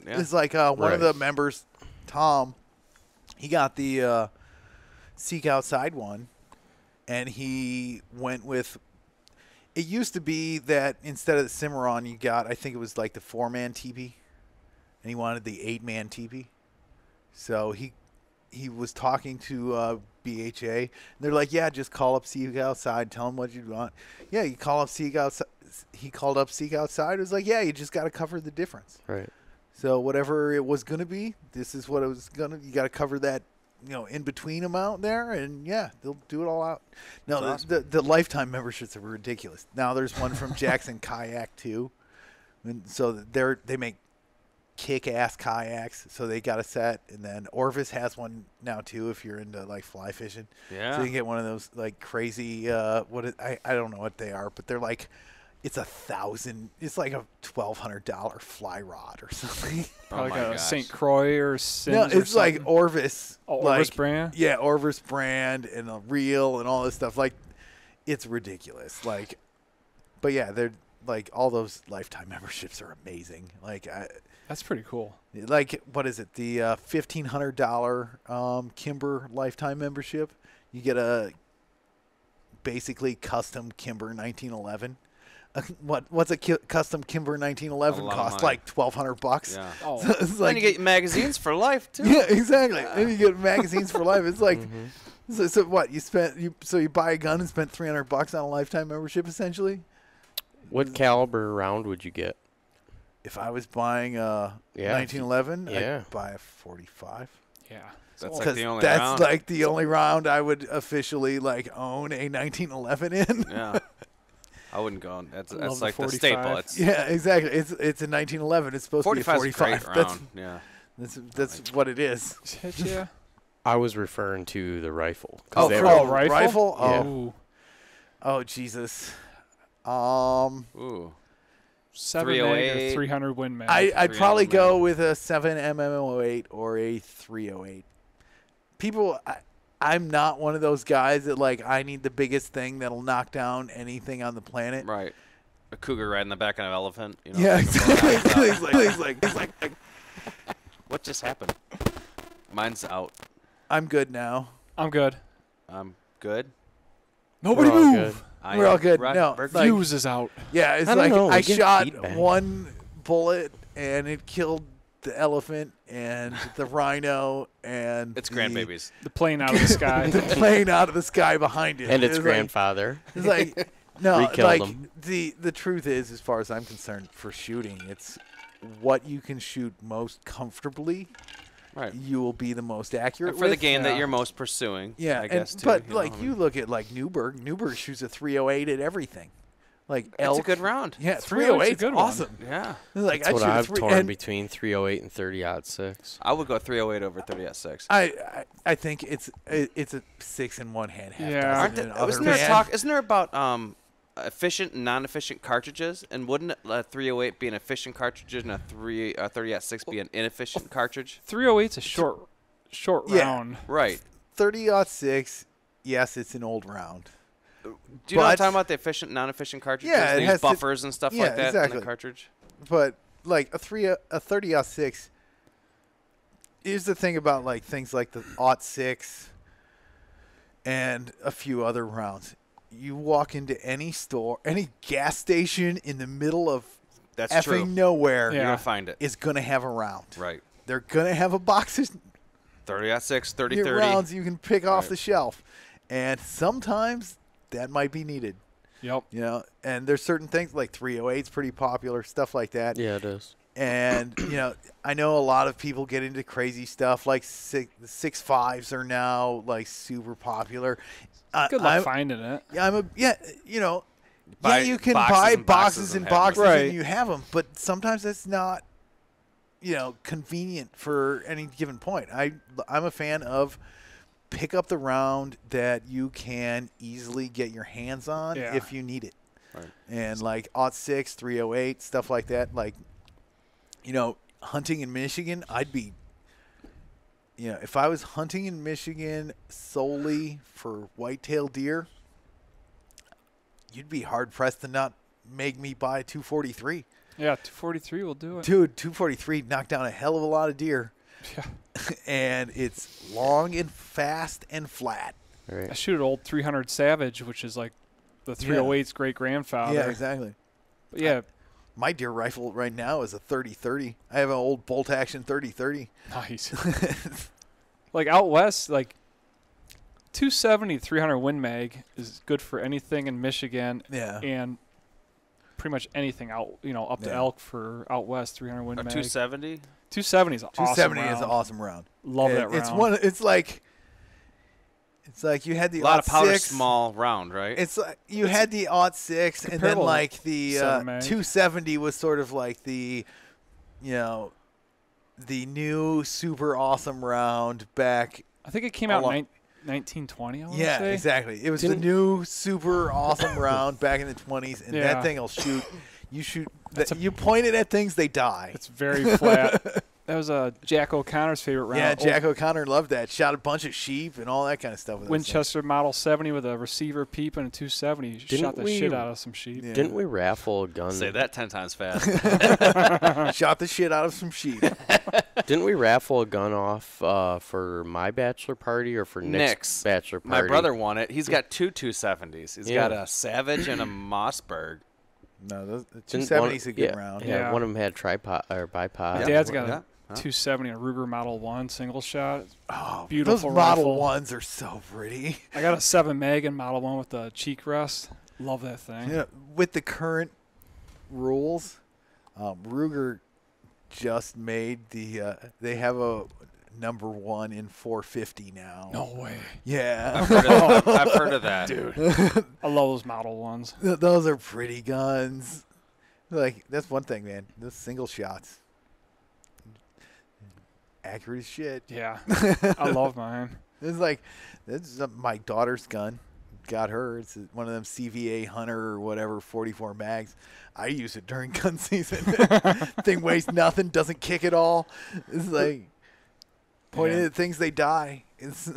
Speaker 4: Yeah.
Speaker 2: it's like one of
Speaker 1: Right.
Speaker 2: the members, Tom, he got the Seek Outside one, and he went with. It used to be that instead of the Cimarron, you got, I think it was like the 4-man teepee, and he wanted the 8-man teepee. So he was talking to BHA, and they're like, yeah, just call up Seek Outside, tell them what you want. Yeah, you call up Seek Outside. He called up Seek Outside. It was like, yeah, you just got to cover the difference.
Speaker 1: Right.
Speaker 2: So whatever it was going to be, this is what it was going to. You got to cover that, in between amount there, and yeah, they'll do it all out. No,
Speaker 4: That's
Speaker 2: the lifetime memberships are ridiculous. Now there's one from Jackson Kayak too, and so they make kick-ass kayaks. So they got a set, and then Orvis has one now too. If you're into like fly fishing,
Speaker 4: Yeah.
Speaker 2: so you can get one of those like crazy. I don't know what they are, but they're like. It's $1,000. It's like a $1,200 fly rod or something.
Speaker 3: Probably
Speaker 4: my
Speaker 3: like a
Speaker 4: gosh.
Speaker 3: St. Croix or Sims
Speaker 2: No,
Speaker 3: or
Speaker 2: it's like
Speaker 3: something.
Speaker 2: Orvis.
Speaker 3: Oh,
Speaker 2: like,
Speaker 3: Orvis brand?
Speaker 2: Yeah, Orvis brand and a reel and all this stuff. Like, it's ridiculous. Like, but yeah, they're like all those lifetime memberships are amazing. Like,
Speaker 3: That's pretty cool.
Speaker 2: like what is it? The $1,500 Kimber lifetime membership. You get a basically custom Kimber 1911. What's a custom Kimber 1911
Speaker 4: A lot of
Speaker 2: cost?
Speaker 4: money.
Speaker 2: Like $1,200.
Speaker 4: Yeah.
Speaker 3: Oh,
Speaker 2: So it's like
Speaker 4: And you get magazines for life too.
Speaker 2: yeah, exactly. And you get magazines for life. It's like, so what you buy a gun and spent $300 on a lifetime membership essentially.
Speaker 1: What caliber round would you get?
Speaker 2: If I was buying a
Speaker 1: Yeah.
Speaker 2: 1911,
Speaker 1: Yeah.
Speaker 2: I'd buy a 45.
Speaker 3: yeah.
Speaker 4: That's
Speaker 2: Because
Speaker 4: like the only
Speaker 2: that's
Speaker 4: round.
Speaker 2: like the only round I would officially like own a 1911 in.
Speaker 4: Yeah. I wouldn't go. That's
Speaker 3: love the
Speaker 4: like the
Speaker 3: 45.
Speaker 4: staple. It's
Speaker 2: Yeah, exactly. It's a 1911. It's supposed to be a
Speaker 4: 45 is a
Speaker 2: 45.
Speaker 4: great round. Yeah.
Speaker 2: That's what it is.
Speaker 3: Shit, yeah.
Speaker 1: I was referring to the rifle. 'cause
Speaker 2: Oh,
Speaker 1: they
Speaker 2: for
Speaker 1: were-
Speaker 2: a rifle?
Speaker 1: Yeah.
Speaker 3: Ooh.
Speaker 2: Oh Jesus.
Speaker 4: Ooh.
Speaker 3: 7 mag or
Speaker 4: 308.
Speaker 3: 300 Win mag.
Speaker 2: I'd
Speaker 4: 300
Speaker 2: probably
Speaker 4: mag.
Speaker 2: go with a 7 mm08 or a 308. People, I'm not one of those guys that like I need the biggest thing that'll knock down anything on the planet.
Speaker 4: Right. A cougar riding the back of an elephant. You know,
Speaker 2: Yeah,
Speaker 4: taking
Speaker 2: exactly.
Speaker 4: photos.
Speaker 2: he's like,
Speaker 4: What just happened? Mine's out.
Speaker 2: I'm good now.
Speaker 3: I'm good.
Speaker 4: I'm good.
Speaker 3: Nobody
Speaker 1: We're all
Speaker 3: move.
Speaker 4: I
Speaker 2: We're all
Speaker 4: am
Speaker 2: good.
Speaker 4: Rock
Speaker 2: No,
Speaker 4: Burger.
Speaker 2: like-
Speaker 3: Fuse is out.
Speaker 2: Yeah, it's
Speaker 1: I don't
Speaker 2: like
Speaker 1: know,
Speaker 2: I
Speaker 1: we get
Speaker 2: shot
Speaker 1: feedback.
Speaker 2: one bullet and it killed the elephant and the rhino and
Speaker 4: It's
Speaker 2: the
Speaker 4: grandbabies.
Speaker 3: The plane out of the sky.
Speaker 2: the plane out of the sky behind it.
Speaker 1: And its
Speaker 2: It's
Speaker 1: grandfather.
Speaker 2: Like, it's like no,
Speaker 1: Re-killed
Speaker 2: like
Speaker 1: him.
Speaker 2: the truth is, as far as I'm concerned, for shooting, it's what you can shoot most comfortably.
Speaker 4: Right.
Speaker 2: You will be the most accurate
Speaker 4: And for the
Speaker 2: with.
Speaker 4: game
Speaker 3: Yeah.
Speaker 4: that you're most pursuing.
Speaker 2: Yeah,
Speaker 4: I guess, too,
Speaker 2: but
Speaker 4: you
Speaker 2: like
Speaker 4: know,
Speaker 2: you look at like Newberg. Newberg shoots a 308 at everything. Like
Speaker 4: It's
Speaker 2: elk.
Speaker 4: a good round.
Speaker 2: Yeah,
Speaker 3: 308's a
Speaker 2: 308
Speaker 3: good one.
Speaker 2: awesome.
Speaker 4: Yeah.
Speaker 2: Like
Speaker 1: That's what
Speaker 2: shoot a
Speaker 1: I've
Speaker 2: three-
Speaker 1: torn
Speaker 2: and
Speaker 1: between 308 and 30-06.
Speaker 4: I would go 308 over 30 at 6.
Speaker 2: I think it's a 6 in one hand. Half
Speaker 3: Yeah.
Speaker 2: dozen
Speaker 4: Aren't
Speaker 2: in
Speaker 4: there,
Speaker 2: other
Speaker 4: isn't there
Speaker 2: hand.
Speaker 4: talk? Isn't there about efficient and non-efficient cartridges? And wouldn't a 308 be an efficient cartridge and a 30 at 6 be an inefficient cartridge?
Speaker 3: 308's a short
Speaker 2: Yeah.
Speaker 3: round.
Speaker 4: Right.
Speaker 2: 30-06. Yes, it's an old round.
Speaker 4: Do you know what I'm
Speaker 2: But-
Speaker 4: talking about? The efficient, non-efficient cartridges.
Speaker 2: Yeah, it
Speaker 4: They use
Speaker 2: has to-
Speaker 4: buffers and stuff
Speaker 2: yeah,
Speaker 4: like that in
Speaker 2: exactly.
Speaker 4: the cartridge.
Speaker 2: But like a 30-06. Here's the thing about like things like the 06 and a few other rounds. You walk into any store, any gas station in the middle of
Speaker 4: That's
Speaker 2: effing
Speaker 4: true.
Speaker 2: nowhere
Speaker 3: Yeah.
Speaker 4: You're gonna find it.
Speaker 2: is going to have a round.
Speaker 4: Right.
Speaker 2: They're going to have a box of
Speaker 4: 30 at 6, 30
Speaker 2: your
Speaker 4: 30.
Speaker 2: rounds you can pick off
Speaker 4: Right.
Speaker 2: the shelf. And sometimes that might be needed.
Speaker 3: Yep.
Speaker 2: You know, and there's certain things like 308's pretty popular, stuff like that.
Speaker 1: Yeah, it is.
Speaker 2: And, you know, I know a lot of people get into crazy stuff like 6.5s are now like super popular.
Speaker 3: Good luck finding it.
Speaker 2: You know,
Speaker 4: Buy
Speaker 2: you can
Speaker 4: boxes
Speaker 2: buy
Speaker 4: and
Speaker 2: boxes and
Speaker 4: have them.
Speaker 2: boxes
Speaker 3: Right.
Speaker 2: and you have them, but sometimes that's not, you know, convenient for any given point. I'm a fan of pick up the round that you can easily get your hands on
Speaker 3: Yeah.
Speaker 2: if you need it.
Speaker 4: Right.
Speaker 2: And like 06, 308, stuff like that. Like, you know, hunting in Michigan, I'd be, you know, if I was hunting in Michigan solely for whitetail deer, you'd be hard pressed to not make me buy a 243.
Speaker 3: Yeah, 243 will do it.
Speaker 2: Dude, 243 knocked down a hell of a lot of deer,
Speaker 3: Yeah.
Speaker 2: and it's long and fast and flat.
Speaker 3: I
Speaker 1: Right.
Speaker 3: shoot an old 300 Savage, which is like the 308's great grandfather.
Speaker 2: Yeah, exactly.
Speaker 3: But yeah,
Speaker 2: My deer rifle right now is a 30-30. I have an old bolt action 30-30.
Speaker 3: nice. Like out west, like 270 300 Win mag is good for anything in Michigan
Speaker 2: Yeah.
Speaker 3: and pretty much anything out, up to
Speaker 2: Yeah.
Speaker 3: elk for out west 300 Win
Speaker 4: Or
Speaker 3: mag.
Speaker 4: 270?
Speaker 3: 270 is an awesome
Speaker 2: 270
Speaker 3: round.
Speaker 2: is an awesome round.
Speaker 3: Love
Speaker 2: It-
Speaker 3: that round.
Speaker 2: It's one. It's like you had the
Speaker 4: A lot of powder
Speaker 2: 06.
Speaker 4: small round, right?
Speaker 2: It's like you had the 06, and then
Speaker 3: Comparable
Speaker 2: like the
Speaker 3: 7 mag.
Speaker 2: 270 was sort of like the, the new super awesome round back.
Speaker 3: I think it came out in
Speaker 2: Along-
Speaker 3: 1920, I want
Speaker 2: Yeah,
Speaker 3: to say.
Speaker 2: exactly. It was
Speaker 1: Didn't-
Speaker 2: the new super awesome round back in the 20s, and
Speaker 3: Yeah.
Speaker 2: that thing will shoot. You shoot.
Speaker 3: That's
Speaker 2: You point it at things, they die.
Speaker 3: It's very flat. That was Jack O'Connor's favorite round.
Speaker 2: Yeah,
Speaker 3: Old
Speaker 2: Jack O'Connor loved that. Shot a bunch of sheep and all that kind of stuff. With those things.
Speaker 3: Winchester Model 70 with a receiver peep and a 270.
Speaker 1: Didn't
Speaker 3: Shot the
Speaker 1: we-
Speaker 3: shit out of some sheep.
Speaker 2: Yeah.
Speaker 1: Didn't we raffle a gun?
Speaker 4: Say that 10 times fast.
Speaker 2: Shot the shit out of some sheep.
Speaker 1: Didn't we raffle a gun off for my bachelor party or for Nick's bachelor party?
Speaker 4: My brother won it. He's got two 270s. He's
Speaker 1: Yeah.
Speaker 4: got a Savage and a Mossberg.
Speaker 2: No, the
Speaker 1: Didn't
Speaker 2: 270 is a
Speaker 1: one-
Speaker 2: good
Speaker 1: yeah,
Speaker 2: round.
Speaker 1: Yeah,
Speaker 3: Yeah.
Speaker 1: one of them had tripod or bipod.
Speaker 3: My dad's got
Speaker 4: Yeah.
Speaker 3: a 270 and a Ruger Model 1 single shot.
Speaker 2: Oh,
Speaker 3: Beautiful
Speaker 2: those Model
Speaker 3: rifle.
Speaker 2: 1s are so pretty.
Speaker 3: I got a 7 mag and Model 1 with the cheek rest. Love that thing.
Speaker 2: Yeah, with the current rules, Ruger just made they have a number 1 in 450 now.
Speaker 3: No way.
Speaker 2: Yeah.
Speaker 4: I've heard of that.
Speaker 3: Dude. I love those Model 1s.
Speaker 2: Those are pretty guns. Like, that's one thing, man. Those single shots. Accurate as shit.
Speaker 3: Yeah. I love mine.
Speaker 2: It's like, this is my daughter's gun. got her. It's one of them CVA Hunter or whatever 44 mags. I use it during gun season. Thing weighs nothing, doesn't kick at all. It's like pointing at things, they die. It's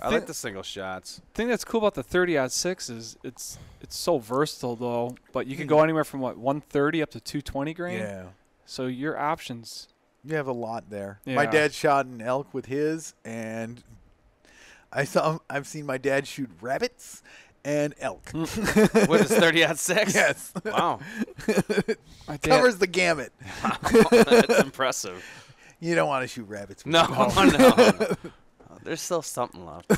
Speaker 4: I like the single shots.
Speaker 3: The thing that's cool about the 30-06 is it's so versatile though. But you can go anywhere from 130 up to 220 grain.
Speaker 2: yeah.
Speaker 3: So your options.
Speaker 2: You have a lot there.
Speaker 3: Yeah.
Speaker 2: My dad shot an elk with his, and I've seen my dad shoot rabbits and elk.
Speaker 4: With his 30-06?
Speaker 2: Yes.
Speaker 4: Wow.
Speaker 3: My dad,
Speaker 2: Covers the gamut.
Speaker 4: That's impressive.
Speaker 2: You don't want to shoot rabbits. With
Speaker 4: No,
Speaker 2: elk.
Speaker 4: no. There's still something left.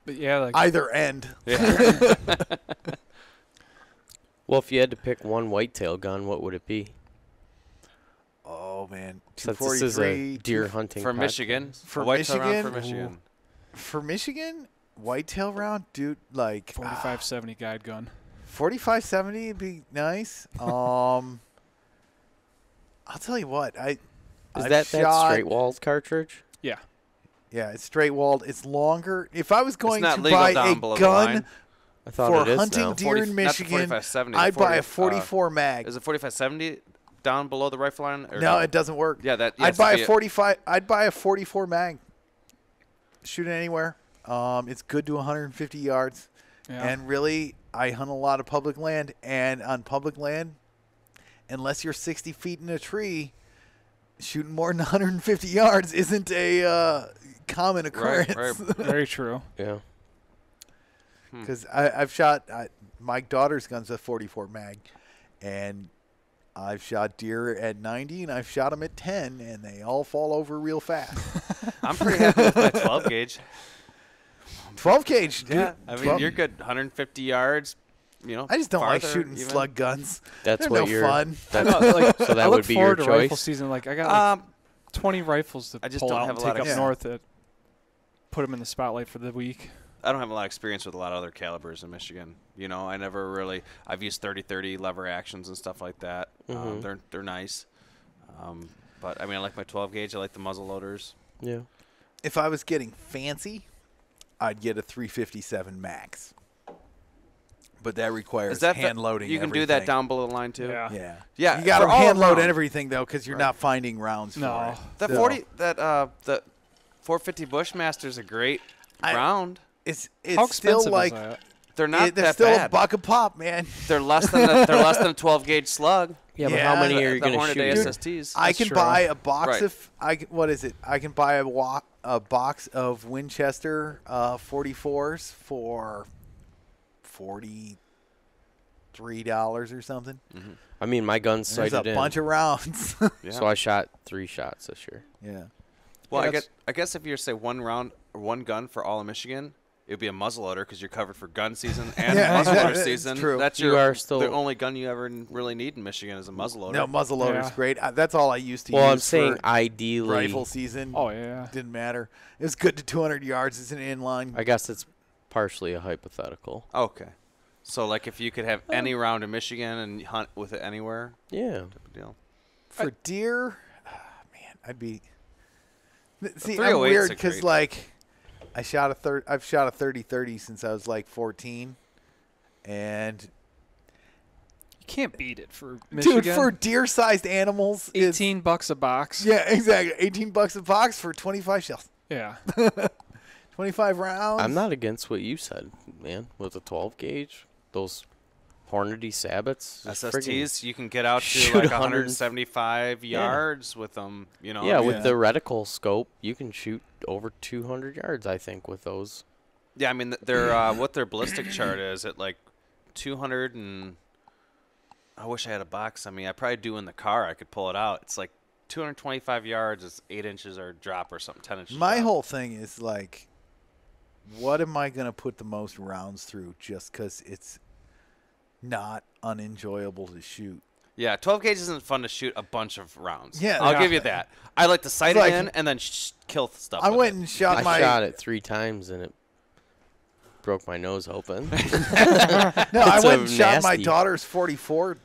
Speaker 3: but yeah, like
Speaker 2: Either end.
Speaker 4: Yeah.
Speaker 1: Well, if you had to pick one whitetail gun, what would it be?
Speaker 2: Oh man,
Speaker 1: Since this is a
Speaker 2: 243
Speaker 1: deer hunting
Speaker 4: For
Speaker 1: podcast.
Speaker 4: Michigan.
Speaker 2: For
Speaker 4: A whitetail round
Speaker 2: Michigan?
Speaker 4: For Michigan.
Speaker 2: For Michigan, whitetail round, dude. Like
Speaker 3: 45-70 guide gun.
Speaker 2: 45-70 would be nice. I'll tell you what.
Speaker 1: Is
Speaker 2: I've
Speaker 1: that
Speaker 2: shot,
Speaker 1: straight walls cartridge?
Speaker 3: Yeah.
Speaker 2: Yeah, it's straight walled. It's longer. If I was going
Speaker 4: not
Speaker 2: to
Speaker 4: legal
Speaker 2: buy
Speaker 4: down
Speaker 2: a
Speaker 4: below the
Speaker 2: gun
Speaker 4: line.
Speaker 1: I thought
Speaker 2: for
Speaker 1: it is
Speaker 2: hunting
Speaker 1: now.
Speaker 2: deer in
Speaker 4: Not the
Speaker 2: Michigan,
Speaker 4: 45-70, the
Speaker 2: I'd buy a
Speaker 4: 40,
Speaker 2: 44 mag.
Speaker 4: Is it 45-70 down below the rifle line? Or
Speaker 2: No, it doesn't work.
Speaker 4: Yeah, that.
Speaker 2: I'd buy a 45. I'd buy a 44 mag. Shoot it anywhere. It's good to 150 yards.
Speaker 3: Yeah.
Speaker 2: And really, I hunt a lot of public land, and on public land, unless you're 60 feet in a tree, shooting more than 150 yards isn't a common occurrence.
Speaker 4: Right.
Speaker 3: Very true.
Speaker 1: Yeah.
Speaker 2: Because I've shot my daughter's gun's a 44 mag, and I've shot deer at 90, and I've shot them at 10, and they all fall over real fast.
Speaker 4: I'm pretty happy with my 12 gauge.
Speaker 2: 12 gauge, dude.
Speaker 4: Yeah, I mean
Speaker 2: 12
Speaker 4: you're good. 150 yards. You know.
Speaker 2: I just don't like
Speaker 4: farther
Speaker 2: shooting
Speaker 4: even.
Speaker 2: slug guns.
Speaker 1: That's
Speaker 2: They're
Speaker 1: what
Speaker 2: no
Speaker 1: you're.
Speaker 2: fun.
Speaker 3: I know, like,
Speaker 1: So that
Speaker 3: I look
Speaker 1: would be your
Speaker 3: forward to rifle
Speaker 1: choice?
Speaker 3: season. Like I got
Speaker 4: Um,
Speaker 3: 20 rifles to
Speaker 4: I just
Speaker 3: pull
Speaker 4: don't
Speaker 3: out
Speaker 4: have
Speaker 3: and
Speaker 4: a lot
Speaker 3: take
Speaker 4: of-
Speaker 3: up
Speaker 2: Yeah.
Speaker 3: north that put them in the spotlight for the week.
Speaker 4: I don't have a lot of experience with a lot of other calibers in Michigan. You know, I never really. I've used 30-30 lever actions and stuff like that. They're nice. But I mean, I like my 12 gauge. I like the muzzle loaders.
Speaker 1: Yeah.
Speaker 2: If I was getting fancy, I'd get a 357 max. But that requires
Speaker 4: Is that
Speaker 2: hand loading.
Speaker 4: You can do that down below the line too.
Speaker 3: Yeah.
Speaker 2: Yeah.
Speaker 4: Yeah,
Speaker 2: You got
Speaker 4: for
Speaker 2: to
Speaker 4: all
Speaker 2: hand load
Speaker 4: around.
Speaker 2: everything though, because you're not finding rounds
Speaker 3: No.
Speaker 2: for it.
Speaker 4: That
Speaker 2: So
Speaker 4: 40. The 450 Bushmaster's a great round.
Speaker 2: It's
Speaker 3: How
Speaker 2: still
Speaker 3: expensive
Speaker 2: like
Speaker 3: is that?
Speaker 4: They're not
Speaker 2: they're
Speaker 4: that
Speaker 2: still
Speaker 4: bad.
Speaker 2: a buck a pop, man.
Speaker 4: They're less than a 12 gauge slug.
Speaker 1: Yeah, but
Speaker 2: Yeah,
Speaker 1: how many are you
Speaker 4: The
Speaker 1: going to
Speaker 4: Hornady
Speaker 1: shoot?
Speaker 4: SSTs.
Speaker 2: I
Speaker 3: That's
Speaker 2: can
Speaker 3: true.
Speaker 2: buy a box
Speaker 4: Right.
Speaker 2: of what is it? I can buy a box of Winchester 44s for $43 or something.
Speaker 1: I mean, my gun's
Speaker 2: And there's
Speaker 1: sighted
Speaker 2: a
Speaker 1: in,
Speaker 2: bunch of rounds.
Speaker 4: Yeah.
Speaker 1: so I shot 3 shots this year.
Speaker 2: Yeah.
Speaker 4: Well,
Speaker 3: Yeah,
Speaker 4: I guess if you're say one round or one gun for all of Michigan, it would be a muzzleloader because you're covered for gun season and
Speaker 2: Yeah,
Speaker 4: muzzleloader
Speaker 2: it's
Speaker 4: season.
Speaker 2: true.
Speaker 4: That's
Speaker 1: You
Speaker 4: your
Speaker 1: are still-
Speaker 4: the only gun you ever really need in Michigan is a muzzleloader.
Speaker 2: No, muzzleloader's
Speaker 3: Yeah.
Speaker 2: great. That's all I used to
Speaker 1: Well,
Speaker 2: use
Speaker 1: I'm saying
Speaker 2: for
Speaker 1: ideally.
Speaker 2: rifle season.
Speaker 3: Oh yeah.
Speaker 2: Didn't matter. It was good to 200 yards. It's an inline.
Speaker 1: I guess it's partially a hypothetical.
Speaker 4: Okay. So like if you could have any round in Michigan and hunt with it anywhere,
Speaker 1: Yeah.
Speaker 4: type of deal.
Speaker 2: For deer, man, I'd be. See, I'm
Speaker 4: 308's
Speaker 2: weird
Speaker 4: a
Speaker 2: because
Speaker 4: great-
Speaker 2: like, I've shot a 30-30 since I was like 14, and
Speaker 3: You can't beat it for Michigan.
Speaker 2: dude, for deer-sized animals, it's-
Speaker 3: $18 a box.
Speaker 2: Yeah, exactly. $18 a box for 25 shells,
Speaker 3: Yeah.
Speaker 2: 25 rounds.
Speaker 1: I'm not against what you said, man. With a 12 gauge, those Hornady Sabbats. just friggin-
Speaker 4: SSTs, you can get out to
Speaker 1: shoot
Speaker 4: like
Speaker 1: 100
Speaker 4: 175 yards with them. You know.
Speaker 1: Yeah, with
Speaker 2: Yeah.
Speaker 1: the reticle scope, you can shoot over 200 yards, I think, with those.
Speaker 4: Yeah, I mean their what their ballistic chart is at like 200 and I wish I had a box. I mean, I probably do in the car. I could pull it out. It's like 225 yards is 8 inches or drop or something, 10 inches.
Speaker 2: My
Speaker 4: drop.
Speaker 2: whole thing is like, what am I gonna put the most rounds through? Just because it's not unenjoyable to shoot.
Speaker 4: Yeah, 12 gauge isn't fun to shoot a bunch of rounds.
Speaker 2: Yeah,
Speaker 4: I'll
Speaker 2: yeah.
Speaker 4: give you that. I like to sight
Speaker 2: Like-
Speaker 4: it in and then kill stuff.
Speaker 2: I
Speaker 4: with
Speaker 2: went
Speaker 4: it.
Speaker 2: and shot
Speaker 1: I
Speaker 2: my.
Speaker 1: shot it 3 times and it broke my nose open.
Speaker 2: No, I
Speaker 1: It's
Speaker 2: went and shot my
Speaker 1: nasty.
Speaker 2: daughter's 44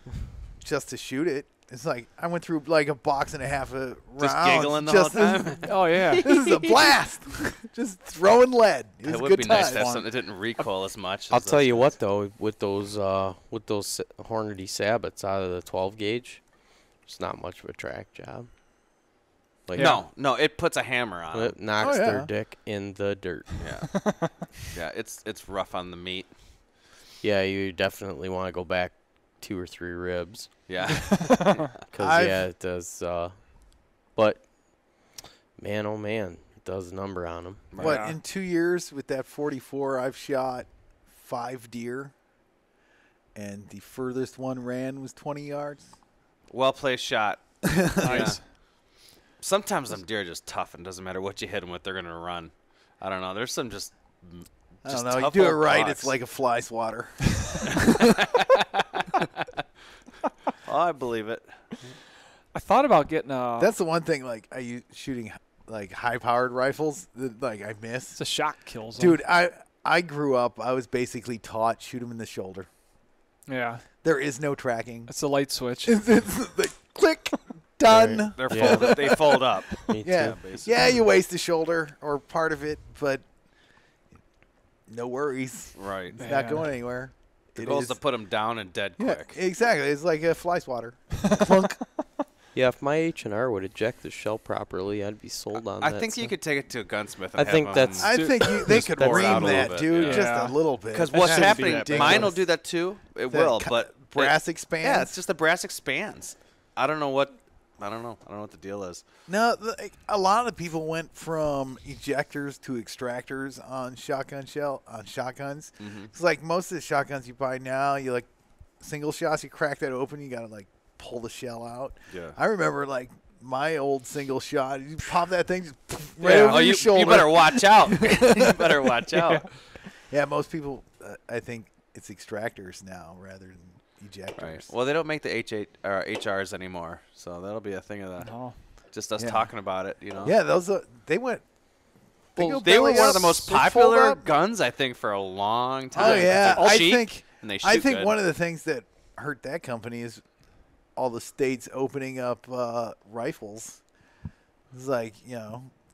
Speaker 2: just to shoot it, It's like I went through like a box and a half of rounds.
Speaker 4: Just giggling the whole time.
Speaker 3: Oh yeah.
Speaker 2: This is a blast. Just throwing lead. It was
Speaker 4: It
Speaker 2: a
Speaker 4: would
Speaker 2: good
Speaker 4: be
Speaker 2: time.
Speaker 4: nice to have something that didn't recoil as much.
Speaker 1: I'll
Speaker 4: as
Speaker 1: tell
Speaker 4: those
Speaker 1: you
Speaker 4: guns.
Speaker 1: what though, with those Hornady Sabbats out of the 12 gauge, it's not much of a track job. Like
Speaker 4: No, it puts a hammer on
Speaker 1: it
Speaker 4: it.
Speaker 1: knocks
Speaker 2: Oh, yeah.
Speaker 1: their dick in the dirt.
Speaker 4: Yeah, yeah, it's rough on the meat.
Speaker 1: Yeah, you definitely want to go back 2 or 3 ribs.
Speaker 4: Yeah,
Speaker 1: Because,
Speaker 2: I've-
Speaker 1: yeah, it does. But, man, oh, man, it does a number on them.
Speaker 2: What,
Speaker 3: Yeah.
Speaker 2: in 2 years with that 44, I've shot 5 deer, and the furthest one ran was 20 yards.
Speaker 4: well placed shot.
Speaker 3: Nice.
Speaker 4: Sometimes them deer are just tough, and doesn't matter what you hit them with, they're gonna run. I don't know. There's some just
Speaker 2: I don't know. You
Speaker 4: tough
Speaker 2: do it
Speaker 4: old
Speaker 2: right,
Speaker 4: bucks.
Speaker 2: it's like a fly swatter.
Speaker 4: Oh, I believe it.
Speaker 3: I thought about getting a.
Speaker 2: That's the one thing, like, shooting, like, high-powered rifles that, like, I miss.
Speaker 3: It's a shot kill zone.
Speaker 2: Dude, I grew up, I was basically taught shoot them in the shoulder.
Speaker 3: Yeah.
Speaker 2: There is no tracking.
Speaker 3: It's a light switch.
Speaker 2: It's like, click, done.
Speaker 4: They're
Speaker 1: Yeah.
Speaker 4: folded. They fold up.
Speaker 1: Me
Speaker 2: Yeah,
Speaker 1: too.
Speaker 4: basically.
Speaker 2: yeah, you waste the shoulder or part of it, but no worries.
Speaker 4: Right.
Speaker 2: It's
Speaker 3: Yeah.
Speaker 2: not going anywhere.
Speaker 4: The
Speaker 2: It
Speaker 4: goal is
Speaker 2: is-
Speaker 4: to put them down and dead
Speaker 2: yeah,
Speaker 4: quick.
Speaker 2: exactly. It's like a fly swatter. Clunk.
Speaker 1: Yeah, if my H&R would eject the shell properly, I'd be sold on
Speaker 4: I
Speaker 1: that.
Speaker 4: think you
Speaker 1: stuff.
Speaker 4: could take it to a gunsmith. And
Speaker 1: I think
Speaker 4: have
Speaker 1: that's-
Speaker 2: I think they
Speaker 1: Just
Speaker 2: could
Speaker 1: pour it
Speaker 2: ream
Speaker 1: out a
Speaker 4: little
Speaker 2: that,
Speaker 4: bit,
Speaker 2: dude,
Speaker 4: yeah.
Speaker 2: just
Speaker 3: Yeah.
Speaker 2: a little bit.
Speaker 4: because
Speaker 3: That
Speaker 4: what's
Speaker 3: shouldn't be
Speaker 4: happening.
Speaker 3: that big.
Speaker 4: Mine will do that too. It
Speaker 2: That
Speaker 4: will,
Speaker 2: co-
Speaker 4: but
Speaker 2: brass expands.
Speaker 4: yeah, it's just the brass expands. I don't know what what the deal is.
Speaker 2: No, a lot of people went from ejectors to extractors on shotguns.
Speaker 4: Mm-hmm.
Speaker 2: It's like most of the shotguns you buy now, you like single shots. You crack that open, you gotta like pull the shell out.
Speaker 4: Yeah.
Speaker 2: I remember like my old single shot. You pop that thing just right
Speaker 3: Yeah.
Speaker 2: over
Speaker 4: Oh,
Speaker 2: your shoulder.
Speaker 4: you better watch out. You better watch out.
Speaker 2: Yeah, most people, I think it's extractors now rather than ejectors.
Speaker 4: Right. Well, they don't make the H8 or HRs anymore, so that'll be a thing of the
Speaker 3: No.
Speaker 4: just us
Speaker 2: Yeah.
Speaker 4: talking about it. You know.
Speaker 2: Yeah, those they went.
Speaker 4: Well,
Speaker 2: go
Speaker 4: they were
Speaker 2: belly
Speaker 4: one
Speaker 2: up,
Speaker 4: of the most
Speaker 2: they fold
Speaker 4: popular
Speaker 2: up.
Speaker 4: guns, I think, for a long time.
Speaker 2: Oh yeah,
Speaker 4: They're
Speaker 2: I
Speaker 4: cheap,
Speaker 2: think.
Speaker 4: and they shoot
Speaker 2: I think
Speaker 4: good.
Speaker 2: one of the things that hurt that company is all the states opening up rifles. It's like,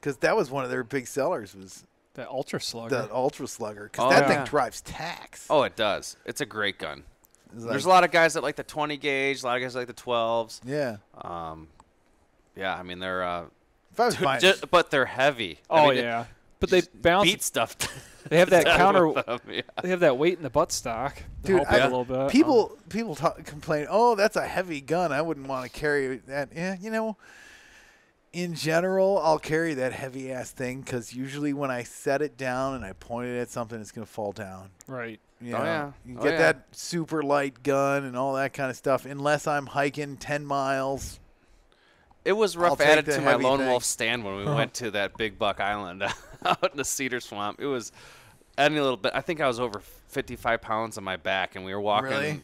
Speaker 2: because that was one of their big sellers was
Speaker 3: That ultra slugger.
Speaker 2: the Ultra Slugger, because
Speaker 4: Oh,
Speaker 2: that
Speaker 4: yeah.
Speaker 2: thing drives tax.
Speaker 4: Oh, it does. It's a great gun.
Speaker 2: It's
Speaker 4: There's a
Speaker 2: like-
Speaker 4: lot of guys that like the 20 gauge. A lot of guys that like the 12s.
Speaker 2: Yeah.
Speaker 4: Yeah, I mean they're
Speaker 2: If I was buying,
Speaker 4: but they're heavy.
Speaker 3: oh
Speaker 4: I mean,
Speaker 3: yeah. But they bounce.
Speaker 4: beat stuff.
Speaker 3: They have that
Speaker 4: down
Speaker 3: counter.
Speaker 4: with them, yeah.
Speaker 3: They have that weight in the buttstock. to
Speaker 2: Dude,
Speaker 3: help it a little bit.
Speaker 2: people complain, oh, that's a heavy gun. I wouldn't want to carry that. Yeah, in general, I'll carry that heavy ass thing because usually when I set it down and I point it at something, it's gonna fall down.
Speaker 3: Right.
Speaker 2: You
Speaker 4: Oh,
Speaker 2: know,
Speaker 4: yeah.
Speaker 2: you
Speaker 4: Oh,
Speaker 2: get
Speaker 4: yeah.
Speaker 2: that super light gun and all that kind of stuff. Unless I'm hiking 10 miles.
Speaker 4: It was
Speaker 2: I'll
Speaker 4: rough
Speaker 2: take
Speaker 4: added
Speaker 2: the
Speaker 4: to my
Speaker 2: heavy
Speaker 4: lone
Speaker 2: thing.
Speaker 4: wolf stand when we went to that Big Buck Island out in the cedar swamp. It was any little bit. I think I was over 55 pounds on my back, and we were walking.
Speaker 2: Really?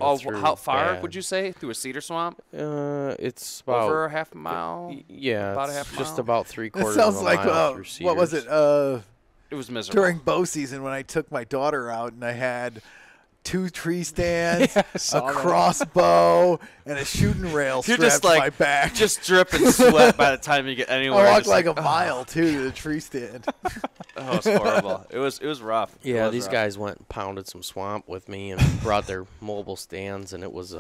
Speaker 4: Oh,
Speaker 1: Through
Speaker 4: how far
Speaker 1: bad.
Speaker 4: would you say through a cedar swamp?
Speaker 1: It's about
Speaker 4: Over a half a mile.
Speaker 1: yeah,
Speaker 4: about a
Speaker 1: it's
Speaker 4: half
Speaker 1: just
Speaker 4: mile?
Speaker 1: about
Speaker 2: That
Speaker 1: 3/4
Speaker 2: sounds
Speaker 1: of a
Speaker 2: like
Speaker 1: mile through
Speaker 2: what was
Speaker 1: Cedars.
Speaker 2: it?
Speaker 4: It was miserable.
Speaker 2: During bow season when I took my daughter out and I had 2 tree stands,
Speaker 3: Yeah, I
Speaker 2: a
Speaker 3: saw that.
Speaker 2: crossbow, and a shooting rail
Speaker 4: You're
Speaker 2: strapped
Speaker 4: just
Speaker 2: to
Speaker 4: like
Speaker 2: my back.
Speaker 4: just dripping sweat by the time you get anywhere.
Speaker 2: I walked
Speaker 4: Just
Speaker 2: like a mile too to the tree stand.
Speaker 4: Oh, it's horrible. It was rough. It
Speaker 1: Yeah,
Speaker 4: was
Speaker 1: these
Speaker 4: rough.
Speaker 1: guys went and pounded some swamp with me and brought their mobile stands, and it was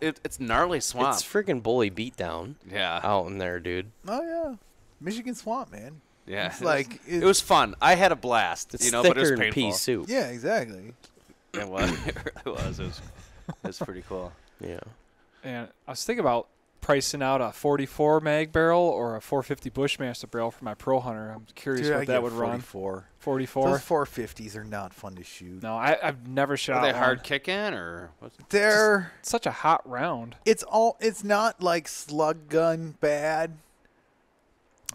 Speaker 4: It's gnarly swamp.
Speaker 1: it's friggin' bully beatdown
Speaker 4: Yeah,
Speaker 1: out in there, dude.
Speaker 2: Oh yeah, Michigan swamp, man.
Speaker 4: yeah.
Speaker 2: It's like
Speaker 4: it was fun. I had a blast.
Speaker 1: It's
Speaker 4: but
Speaker 1: thicker
Speaker 4: it was
Speaker 1: than
Speaker 4: painful.
Speaker 1: pea soup.
Speaker 2: yeah, exactly.
Speaker 4: It was. It really was. It was pretty cool.
Speaker 1: Yeah.
Speaker 3: And I was thinking about pricing out a 44 mag barrel or a 450 Bushmaster barrel for my Pro Hunter. I'm curious
Speaker 2: Dude, I
Speaker 3: what
Speaker 2: get
Speaker 3: that would run.
Speaker 2: 44.
Speaker 3: 44.
Speaker 2: Those 450s are not fun to shoot.
Speaker 3: No, I've never shot
Speaker 4: Are they
Speaker 3: one.
Speaker 4: hard kicking or what's
Speaker 2: They're
Speaker 3: It's such a hot round.
Speaker 2: it's not like slug gun bad.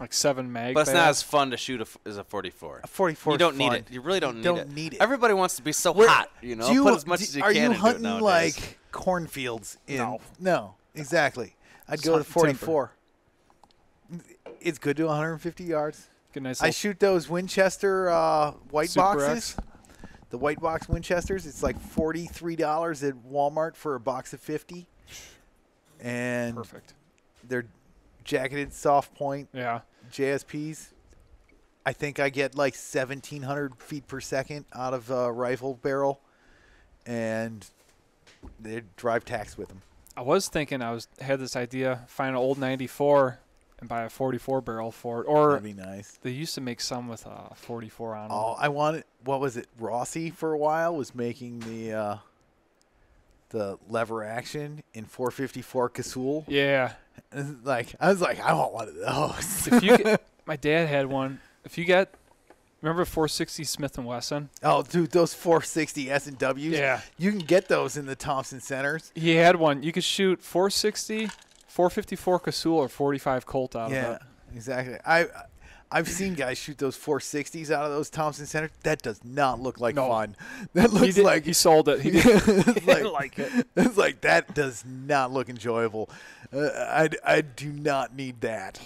Speaker 3: Like 7 mag.
Speaker 4: But it's
Speaker 3: bad.
Speaker 4: not as fun to shoot as a 44.
Speaker 2: A 44.
Speaker 4: You don't
Speaker 2: is
Speaker 4: need
Speaker 2: fun.
Speaker 4: it. You really don't
Speaker 2: You
Speaker 4: need
Speaker 2: don't
Speaker 4: it.
Speaker 2: need it.
Speaker 4: Everybody wants to be so
Speaker 2: Where-
Speaker 4: hot, you know.
Speaker 2: Do you-
Speaker 4: Put as much as you
Speaker 2: are
Speaker 4: can
Speaker 2: you
Speaker 4: into
Speaker 2: hunting
Speaker 4: it nowadays.
Speaker 2: like cornfields?
Speaker 3: No.
Speaker 2: No, exactly. I'd
Speaker 3: It's
Speaker 2: go to
Speaker 3: hunting timber.
Speaker 2: 44. It's good to 150 yards.
Speaker 3: Get a nice
Speaker 2: I
Speaker 3: little
Speaker 2: shoot those Winchester white
Speaker 3: Super
Speaker 2: boxes. The white box Winchesters. It's like $43 at Walmart for a box of 50. and
Speaker 3: Perfect.
Speaker 2: they're jacketed soft point
Speaker 3: Yeah.
Speaker 2: JSPs. I think I get like 1,700 feet per second out of a rifle barrel, and they drive tax with them.
Speaker 3: I was thinking had this idea, find an old 94 and buy a 44 barrel for it. Or
Speaker 2: That'd be nice.
Speaker 3: they used to make some with a 44 on them.
Speaker 2: Oh, I wanted. What was it? Rossi for a while was making the lever action in 454 Casull.
Speaker 3: Yeah.
Speaker 2: Like I was like, I want one of those.
Speaker 3: If you my dad had one. If you get, remember 460 Smith & Wesson?
Speaker 2: Oh, dude, those 460 S&Ws.
Speaker 3: Yeah.
Speaker 2: You can get those in the Thompson Centers.
Speaker 3: He had one. You could shoot 460, 454 Casull, or 45 Colt out of
Speaker 2: Yeah,
Speaker 3: it.
Speaker 2: exactly. I've seen guys shoot those 460s out of those Thompson Centers. That does not look like fun. That looks like
Speaker 3: he sold it. He didn't like it.
Speaker 2: It's like that does not look enjoyable. I do not need that.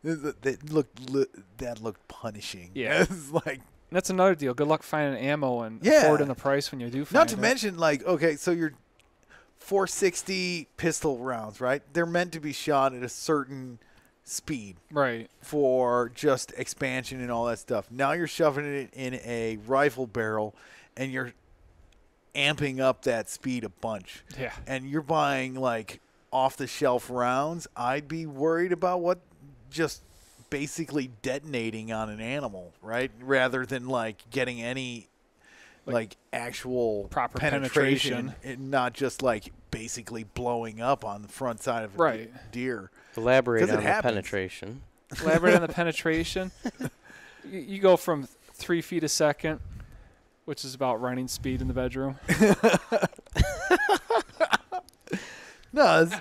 Speaker 2: That looked punishing.
Speaker 3: Yeah.
Speaker 2: It's like
Speaker 3: That's another deal. Good luck finding ammo and
Speaker 2: Yeah.
Speaker 3: affording the price when you do find
Speaker 2: not to
Speaker 3: it.
Speaker 2: mention like okay, so your 460 pistol rounds, right? They're meant to be shot at a certain speed
Speaker 3: Right.
Speaker 2: for just expansion and all that stuff. Now you're shoving it in a rifle barrel and you're amping up that speed a bunch.
Speaker 3: Yeah.
Speaker 2: And you're buying like off the shelf rounds. I'd be worried about what just basically detonating on an animal, right? Rather than like getting any like actual
Speaker 3: proper
Speaker 2: penetration,
Speaker 3: penetration.
Speaker 2: and not just like basically blowing up on the front side of a
Speaker 3: Right.
Speaker 2: deer.
Speaker 1: Elaborate
Speaker 2: 'Cause it
Speaker 1: on the
Speaker 2: happens.
Speaker 1: penetration.
Speaker 3: Elaborate on the penetration. You go from 3 feet a second, which is about running speed in the bedroom.
Speaker 2: No, it's,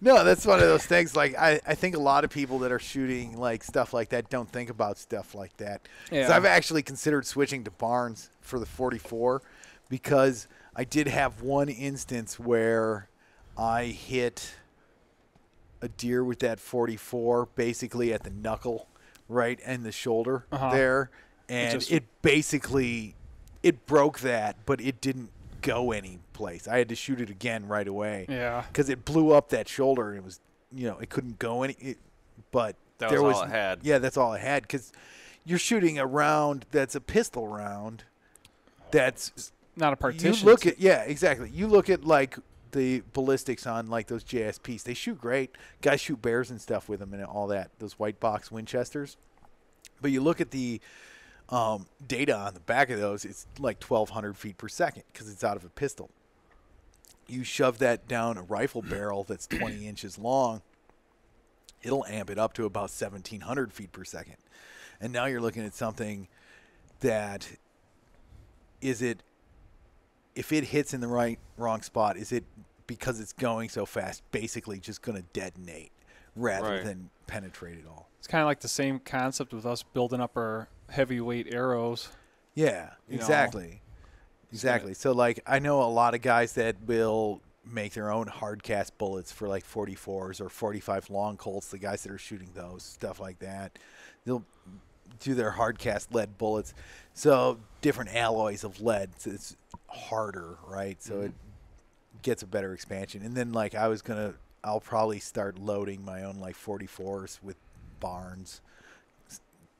Speaker 2: no, that's one of those things. Like I think a lot of people that are shooting like stuff like that don't think about stuff like that. 'Cause
Speaker 3: Yeah.
Speaker 2: I've actually considered switching to Barnes for the 44 because I did have one instance where I hit a deer with that 44 basically at the knuckle, right, and the shoulder there, and it basically broke that, but it didn't go any place. I had to shoot it again right away.
Speaker 3: Yeah.
Speaker 2: Because it blew up that shoulder and it was, it couldn't go any. But
Speaker 4: That
Speaker 2: there
Speaker 4: was all it had.
Speaker 2: Yeah, that's all it had. Because you're shooting a round that's a pistol round. That's
Speaker 3: Not a partition.
Speaker 2: you look at exactly. You look at like the ballistics on like those JSPs. They shoot great. Guys shoot bears and stuff with them and all that. Those white box Winchesters. But you look at the data on the back of those, it's like 1,200 feet per second because it's out of a pistol. You shove that down a rifle barrel that's 20 inches long, it'll amp it up to about 1,700 feet per second. And now you're looking at something that if it hits in the wrong spot, is it because it's going so fast basically just going to detonate rather than penetrate at all?
Speaker 3: It's kind of like the same concept with us building up our heavyweight arrows.
Speaker 2: Yeah, exactly. Exactly. So, like, I know a lot of guys that will make their own hard cast bullets for, like, 44s or 45 long Colts, the guys that are shooting those, stuff like that. They'll do their hard cast lead bullets. So, different alloys of lead. So it's harder, right? So, it gets a better expansion. And then, like, I'll probably start loading my own, like, 44s with Barnes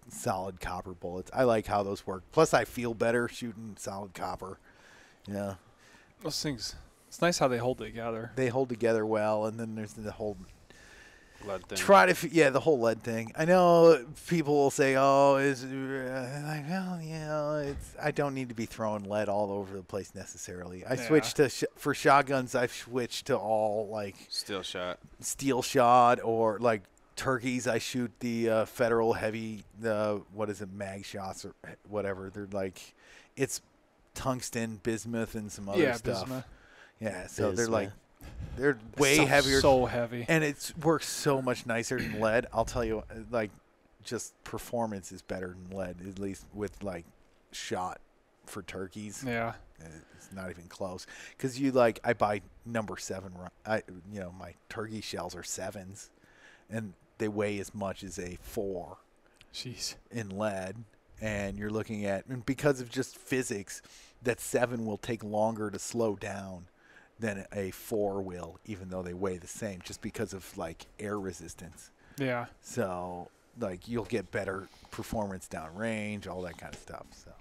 Speaker 2: solid copper bullets. I like how those work. Plus, I feel better shooting solid copper. Yeah.
Speaker 3: Those things, it's nice how they hold together.
Speaker 2: They hold together well, and then there's the whole
Speaker 4: Lead thing.
Speaker 2: the whole lead thing. I know people will say, "Oh, is like, well, I don't need to be throwing lead all over the place necessarily." I switched to for shotguns. I've switched to all like
Speaker 4: Steel
Speaker 2: shot or like turkeys. I shoot the Federal heavy, mag shots or whatever. They're like, it's tungsten, bismuth, and some other stuff.
Speaker 3: Bismuth.
Speaker 2: Yeah, so
Speaker 1: Bismuth.
Speaker 2: they're way heavier.
Speaker 3: So heavy.
Speaker 2: And it works so much nicer than lead. I'll tell you, like, just performance is better than lead, at least with like shot for turkeys.
Speaker 3: Yeah.
Speaker 2: It's not even close. Because I buy number 7. My turkey shells are 7s, and they weigh as much as a 4
Speaker 3: Jeez.
Speaker 2: in lead. And you're looking at, and because of just physics, that 7 will take longer to slow down than a 4 will, even though they weigh the same, just because of like air resistance.
Speaker 3: Yeah.
Speaker 2: So like you'll get better performance downrange, all that kind of stuff. So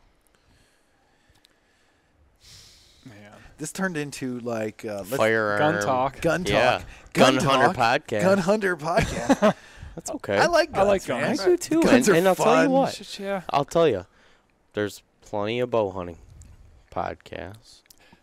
Speaker 3: Man.
Speaker 2: this turned into like
Speaker 1: Firearm.
Speaker 3: Gun talk.
Speaker 2: gun talk,
Speaker 1: Yeah.
Speaker 2: gun
Speaker 1: Gun Hunter
Speaker 2: talk,
Speaker 1: podcast.
Speaker 2: gun hunter podcast.
Speaker 1: That's okay.
Speaker 2: I like guns.
Speaker 3: I like guns.
Speaker 2: man.
Speaker 1: I do too.
Speaker 2: Guns
Speaker 1: And,
Speaker 2: are
Speaker 1: and I'll tell you
Speaker 2: fun.
Speaker 1: what.
Speaker 3: Yeah.
Speaker 1: I'll tell you. There's plenty of bow hunting podcasts.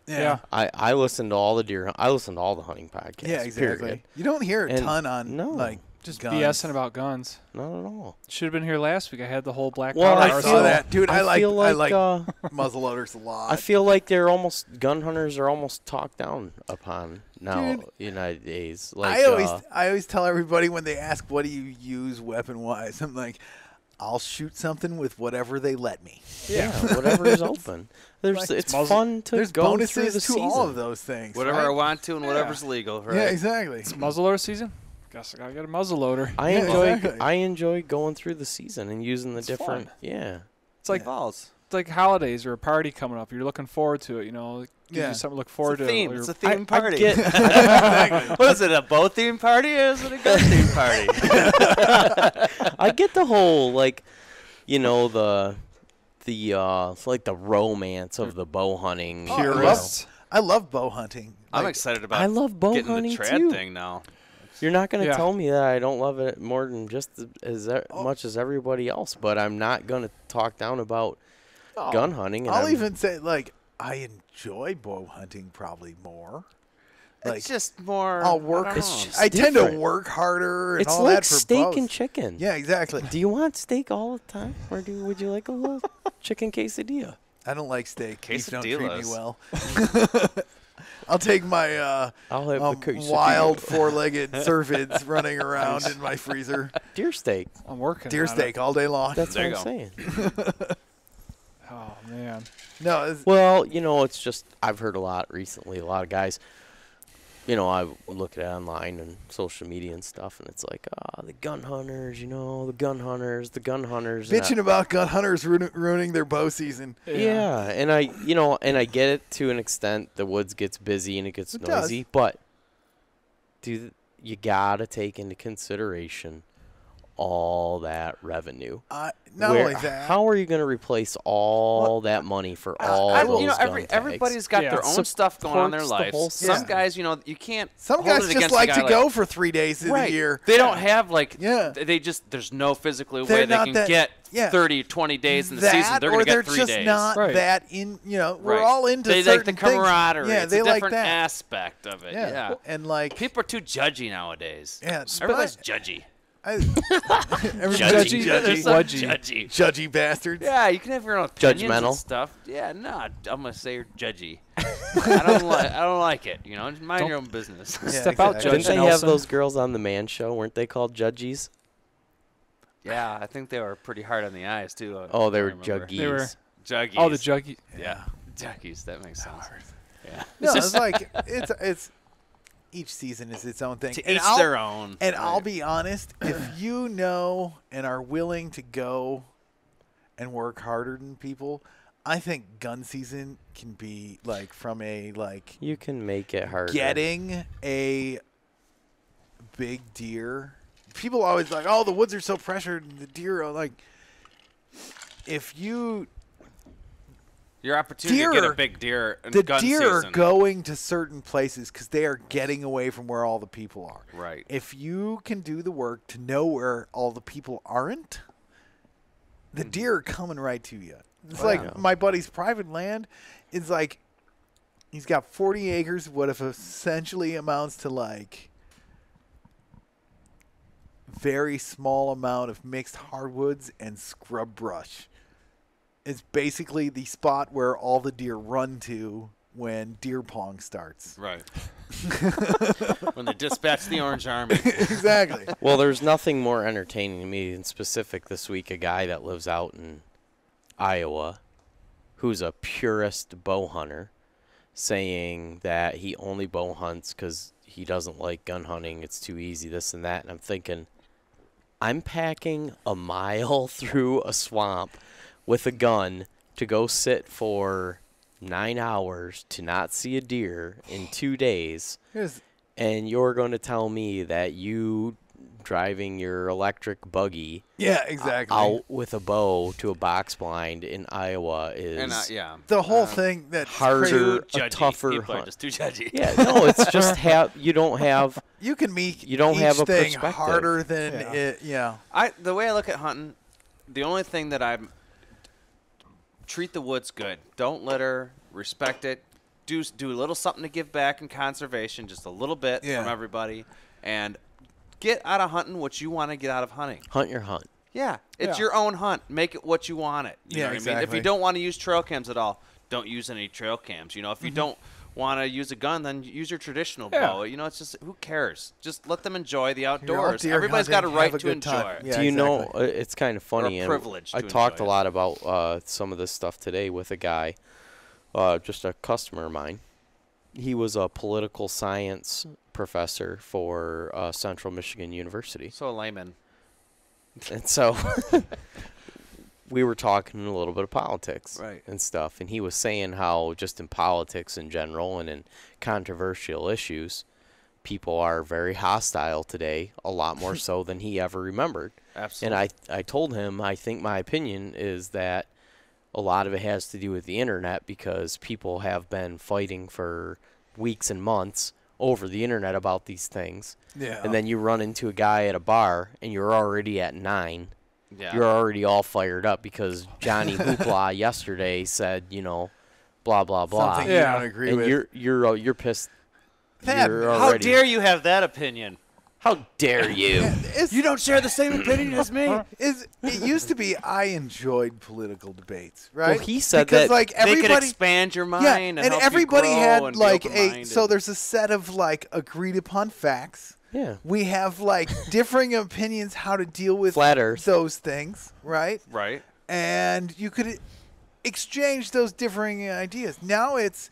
Speaker 3: Yeah.
Speaker 1: I listen to all the deer. I listen to all the hunting podcasts.
Speaker 2: Yeah, exactly.
Speaker 1: Period.
Speaker 2: You don't hear a
Speaker 1: And
Speaker 2: ton on
Speaker 1: no.
Speaker 2: like
Speaker 3: Just
Speaker 2: guns.
Speaker 3: BSing about guns.
Speaker 1: Not at all.
Speaker 3: Should have been here last week. I had the whole black
Speaker 1: Well,
Speaker 3: powder
Speaker 1: I
Speaker 2: I
Speaker 3: arsenal.
Speaker 2: saw that, dude. I like
Speaker 1: feel
Speaker 2: I
Speaker 1: like,
Speaker 2: like muzzleloaders a lot.
Speaker 1: I feel like they're almost gun hunters are almost talked down upon now
Speaker 2: Dude,
Speaker 1: nowadays. Like
Speaker 2: I always tell everybody when they ask what do you use weapon wise, I'm like, I'll shoot something with whatever they let me.
Speaker 1: yeah, whatever is open.
Speaker 2: Like,
Speaker 1: It's
Speaker 3: muzzle-
Speaker 1: fun to
Speaker 2: There's
Speaker 1: go
Speaker 2: bonuses
Speaker 1: through the
Speaker 2: to
Speaker 1: season.
Speaker 2: all of those things.
Speaker 4: Whatever
Speaker 2: right?
Speaker 4: I want to and whatever's legal, right?
Speaker 2: Yeah, exactly.
Speaker 3: It's muzzleloader season. Guess I gotta get a muzzleloader.
Speaker 1: I
Speaker 2: Yeah,
Speaker 1: enjoy
Speaker 2: exactly.
Speaker 1: I enjoy going through the season and using the
Speaker 3: It's
Speaker 1: different
Speaker 3: fun.
Speaker 1: yeah.
Speaker 3: It's like
Speaker 4: balls.
Speaker 3: it's like holidays or a party coming up. You're looking forward to it. You know, it gives
Speaker 2: Yeah.
Speaker 3: you something to look forward
Speaker 4: It's a theme.
Speaker 3: to.
Speaker 4: It's a
Speaker 3: You're-
Speaker 4: theme party.
Speaker 1: I get,
Speaker 4: What is it, a bow theme party or is it a gun theme party?
Speaker 1: I get the whole like, you know, the like the romance of the bow hunting.
Speaker 2: Oh,
Speaker 1: you know.
Speaker 3: Purists.
Speaker 2: I love bow hunting.
Speaker 4: I'm
Speaker 2: Like,
Speaker 4: excited about
Speaker 1: I love bow
Speaker 4: getting
Speaker 1: hunting
Speaker 4: the trad
Speaker 1: too.
Speaker 4: thing now.
Speaker 1: You're not going to
Speaker 3: Yeah.
Speaker 1: tell me that I don't love it more than just as much as everybody else, but I'm not going to talk down about gun hunting. And
Speaker 2: I'll
Speaker 1: I'm-
Speaker 2: even say like I enjoy bow hunting probably more. Like
Speaker 4: It's just more.
Speaker 2: I'll work.
Speaker 4: I, don't
Speaker 1: It's
Speaker 4: know.
Speaker 1: just
Speaker 2: I tend to
Speaker 1: different.
Speaker 2: work harder and
Speaker 1: It's
Speaker 2: all
Speaker 1: like
Speaker 2: that for
Speaker 1: steak
Speaker 2: bows.
Speaker 1: and chicken.
Speaker 2: Yeah, exactly.
Speaker 1: Do you want steak all the time, or would you like a little chicken quesadilla?
Speaker 2: I don't like steak. Beef don't treat me
Speaker 4: Quesadillas.
Speaker 2: well. I'll take my
Speaker 1: I'll have the quesadilla.
Speaker 2: wild four-legged cervids running around in my freezer.
Speaker 1: deer steak.
Speaker 3: I'm working.
Speaker 2: Deer
Speaker 3: on
Speaker 2: steak all day long.
Speaker 1: That's
Speaker 4: There
Speaker 1: what I'm
Speaker 4: you
Speaker 1: saying.
Speaker 3: It. Oh man.
Speaker 2: No, it's,
Speaker 1: Well, you know, it's just I've heard a lot recently. A lot of guys, you know, I look at it online and social media and stuff, and it's like, the gun hunters, you know, the gun hunters, the gun hunters. and I-
Speaker 2: bitching about gun hunters ruining their bow season.
Speaker 1: Yeah, and I, you know, and I get it to an extent. The woods gets busy and it gets
Speaker 2: It does.
Speaker 1: noisy, but you gotta take into consideration all that revenue.
Speaker 2: Not
Speaker 1: Where-
Speaker 2: only that,
Speaker 1: how are you going to replace all that money for all
Speaker 2: I-
Speaker 1: those
Speaker 4: you know,
Speaker 1: gun tags?
Speaker 4: everybody's got
Speaker 3: Yeah.
Speaker 4: their own stuff going on in their
Speaker 1: Supports the
Speaker 4: lives.
Speaker 1: whole
Speaker 4: Some
Speaker 2: system.
Speaker 4: guys, you know, you can't.
Speaker 2: some
Speaker 4: hold
Speaker 2: guys
Speaker 4: it
Speaker 2: just
Speaker 4: against a
Speaker 2: like
Speaker 4: guy
Speaker 2: to go for 3 days of the year.
Speaker 4: They don't have like.
Speaker 2: Yeah.
Speaker 4: They just there's no physical
Speaker 2: They're
Speaker 4: way they
Speaker 2: not
Speaker 4: can
Speaker 2: that-
Speaker 4: get
Speaker 2: yeah.
Speaker 4: 30, 20 days in the
Speaker 2: that,
Speaker 4: season. They're
Speaker 2: or
Speaker 4: going to
Speaker 2: they're
Speaker 4: get 3
Speaker 2: just
Speaker 4: days.
Speaker 2: not
Speaker 3: Right.
Speaker 2: that in. You know, we're
Speaker 4: Right.
Speaker 2: all into
Speaker 4: They
Speaker 2: certain
Speaker 4: like the
Speaker 2: things.
Speaker 4: camaraderie.
Speaker 2: Yeah,
Speaker 4: it's
Speaker 2: they
Speaker 4: a
Speaker 2: like
Speaker 4: different
Speaker 2: that.
Speaker 4: aspect of it. Yeah.
Speaker 2: And like
Speaker 4: People are too judgy nowadays.
Speaker 2: Yeah,
Speaker 4: Everybody's judgy.
Speaker 2: everybody's
Speaker 3: Judgy.
Speaker 4: They're
Speaker 2: judgy,
Speaker 4: so
Speaker 3: Judgy.
Speaker 4: judgy.
Speaker 2: judgy bastards.
Speaker 4: Yeah, you can have your own opinions
Speaker 1: Judgmental.
Speaker 4: and stuff. Yeah, no, I'm gonna say you're judgy. I don't like it. You know, just mind
Speaker 3: Don't-
Speaker 4: your own business.
Speaker 3: Step out,
Speaker 2: exactly.
Speaker 3: Judge
Speaker 1: Didn't they have
Speaker 3: Nelson.
Speaker 1: those girls on the Man Show? Weren't they called judgies?
Speaker 4: Yeah, I think they were pretty hard on the eyes too.
Speaker 1: Oh, they
Speaker 4: I
Speaker 1: were
Speaker 4: remember.
Speaker 1: juggies.
Speaker 3: They were-
Speaker 4: Juggies.
Speaker 3: Oh, the juggy.
Speaker 4: Yeah, juggies. That makes sense. Yeah.
Speaker 2: No, it's like it's each season is its own thing.
Speaker 4: To
Speaker 2: And
Speaker 4: each
Speaker 2: I'll-
Speaker 4: their own.
Speaker 2: And I'll
Speaker 4: Right.
Speaker 2: be honest, if you know and are willing to go and work harder than people, I think gun season can be like from a like
Speaker 1: You can make it harder.
Speaker 2: getting a big deer. People always like, oh, the woods are so pressured and the deer are like if you
Speaker 4: Your opportunity to get
Speaker 2: Deer-
Speaker 4: a big deer in
Speaker 2: the
Speaker 4: gun
Speaker 2: deer
Speaker 4: season.
Speaker 2: are going to certain places because they are getting away from where all the people are.
Speaker 4: Right.
Speaker 2: If you can do the work to know where all the people aren't, the deer are coming right to you. It's
Speaker 1: Wow.
Speaker 2: like my buddy's private land. It's like he's got 40 acres, what if essentially amounts to like very small amount of mixed hardwoods and scrub brush. It's basically the spot where all the deer run to when deer pong starts.
Speaker 4: Right. When they dispatch the Orange Army.
Speaker 2: Exactly.
Speaker 1: Well, there's nothing more entertaining to me than specific this week. A guy that lives out in Iowa, who's a purist bow hunter, saying that he only bow hunts because he doesn't like gun hunting. It's too easy, this and that. And I'm thinking, I'm packing a mile through a swamp with a gun to go sit for 9 hours to not see a deer in 2 days,
Speaker 2: Here's
Speaker 1: and you're going to tell me that you driving your electric buggy
Speaker 2: yeah, exactly.
Speaker 1: out with a bow to a box blind in Iowa is
Speaker 4: And yeah,
Speaker 2: The whole thing that's
Speaker 1: harder,
Speaker 2: crazy.
Speaker 1: a tougher
Speaker 5: People are
Speaker 1: hunt.
Speaker 5: just too judgy.
Speaker 1: Yeah, no, it's just you don't have.
Speaker 2: You can make
Speaker 1: You don't
Speaker 2: each
Speaker 1: have a
Speaker 2: thing
Speaker 1: perspective.
Speaker 2: harder than
Speaker 3: Yeah.
Speaker 2: it. Yeah.
Speaker 4: the way I look at hunting, the only thing that I'm treat the woods good. Don't litter. Respect it. Do a little something to give back in conservation, just a little bit
Speaker 2: Yeah.
Speaker 4: from everybody, and get out of hunting what you want to get out of hunting.
Speaker 1: Hunt your hunt.
Speaker 4: Yeah, it's
Speaker 3: Yeah.
Speaker 4: your own hunt. Make it what you want it. You
Speaker 2: Yeah,
Speaker 4: know what I mean? If
Speaker 2: exactly.
Speaker 4: you don't want to use trail cams at all, don't use any trail cams. You know, if you don't want to use a gun, then use your traditional
Speaker 3: Yeah.
Speaker 4: bow. You know, it's just who cares? Just let them enjoy the outdoors.
Speaker 2: deer
Speaker 4: Everybody's got a
Speaker 2: hunting,
Speaker 4: right
Speaker 2: have a
Speaker 4: to
Speaker 2: good
Speaker 4: enjoy
Speaker 2: time.
Speaker 4: it.
Speaker 2: Yeah,
Speaker 1: Do you know,
Speaker 2: exactly.
Speaker 1: it's kind of funny.
Speaker 4: Or a
Speaker 1: and
Speaker 4: privilege
Speaker 1: I
Speaker 4: to
Speaker 1: talked a
Speaker 4: enjoy it.
Speaker 1: lot about some of this stuff today with a guy, just a customer of mine. He was a political science professor for Central Michigan University.
Speaker 4: So layman.
Speaker 1: And so we were talking a little bit of politics
Speaker 4: Right.
Speaker 1: and stuff. And he was saying how just in politics in general and in controversial issues, people are very hostile today, a lot more so than he ever remembered.
Speaker 4: Absolutely.
Speaker 1: And I told him, I think my opinion is that a lot of it has to do with the internet because people have been fighting for weeks and months over the internet about these things.
Speaker 2: Yeah.
Speaker 1: And then you run into a guy at a bar and you're already at 9.
Speaker 4: Yeah.
Speaker 1: You're already all fired up because Johnny Hoopla yesterday said, you know, blah blah blah.
Speaker 2: Something
Speaker 3: Yeah.
Speaker 2: you don't agree
Speaker 1: And
Speaker 2: with.
Speaker 1: you're pissed.
Speaker 2: That-
Speaker 1: You're
Speaker 5: How
Speaker 1: already,
Speaker 5: dare you have that opinion?
Speaker 1: How dare you?
Speaker 2: It's,
Speaker 5: You don't share the same opinion as me.
Speaker 2: it used to be I enjoyed political debates, right?
Speaker 1: Well, he said
Speaker 2: because
Speaker 1: that
Speaker 2: like
Speaker 4: They could
Speaker 2: everybody,
Speaker 4: expand your mind
Speaker 2: yeah,
Speaker 4: and,
Speaker 2: and
Speaker 4: help
Speaker 2: everybody
Speaker 4: you grow
Speaker 2: had
Speaker 4: and be
Speaker 2: like a
Speaker 4: open-minded.
Speaker 2: so there's a set of like agreed upon facts.
Speaker 1: Yeah.
Speaker 2: We have like differing opinions how to deal with
Speaker 1: Flat Earth.
Speaker 2: those things, right?
Speaker 4: right.
Speaker 2: And you could exchange those differing ideas. Now it's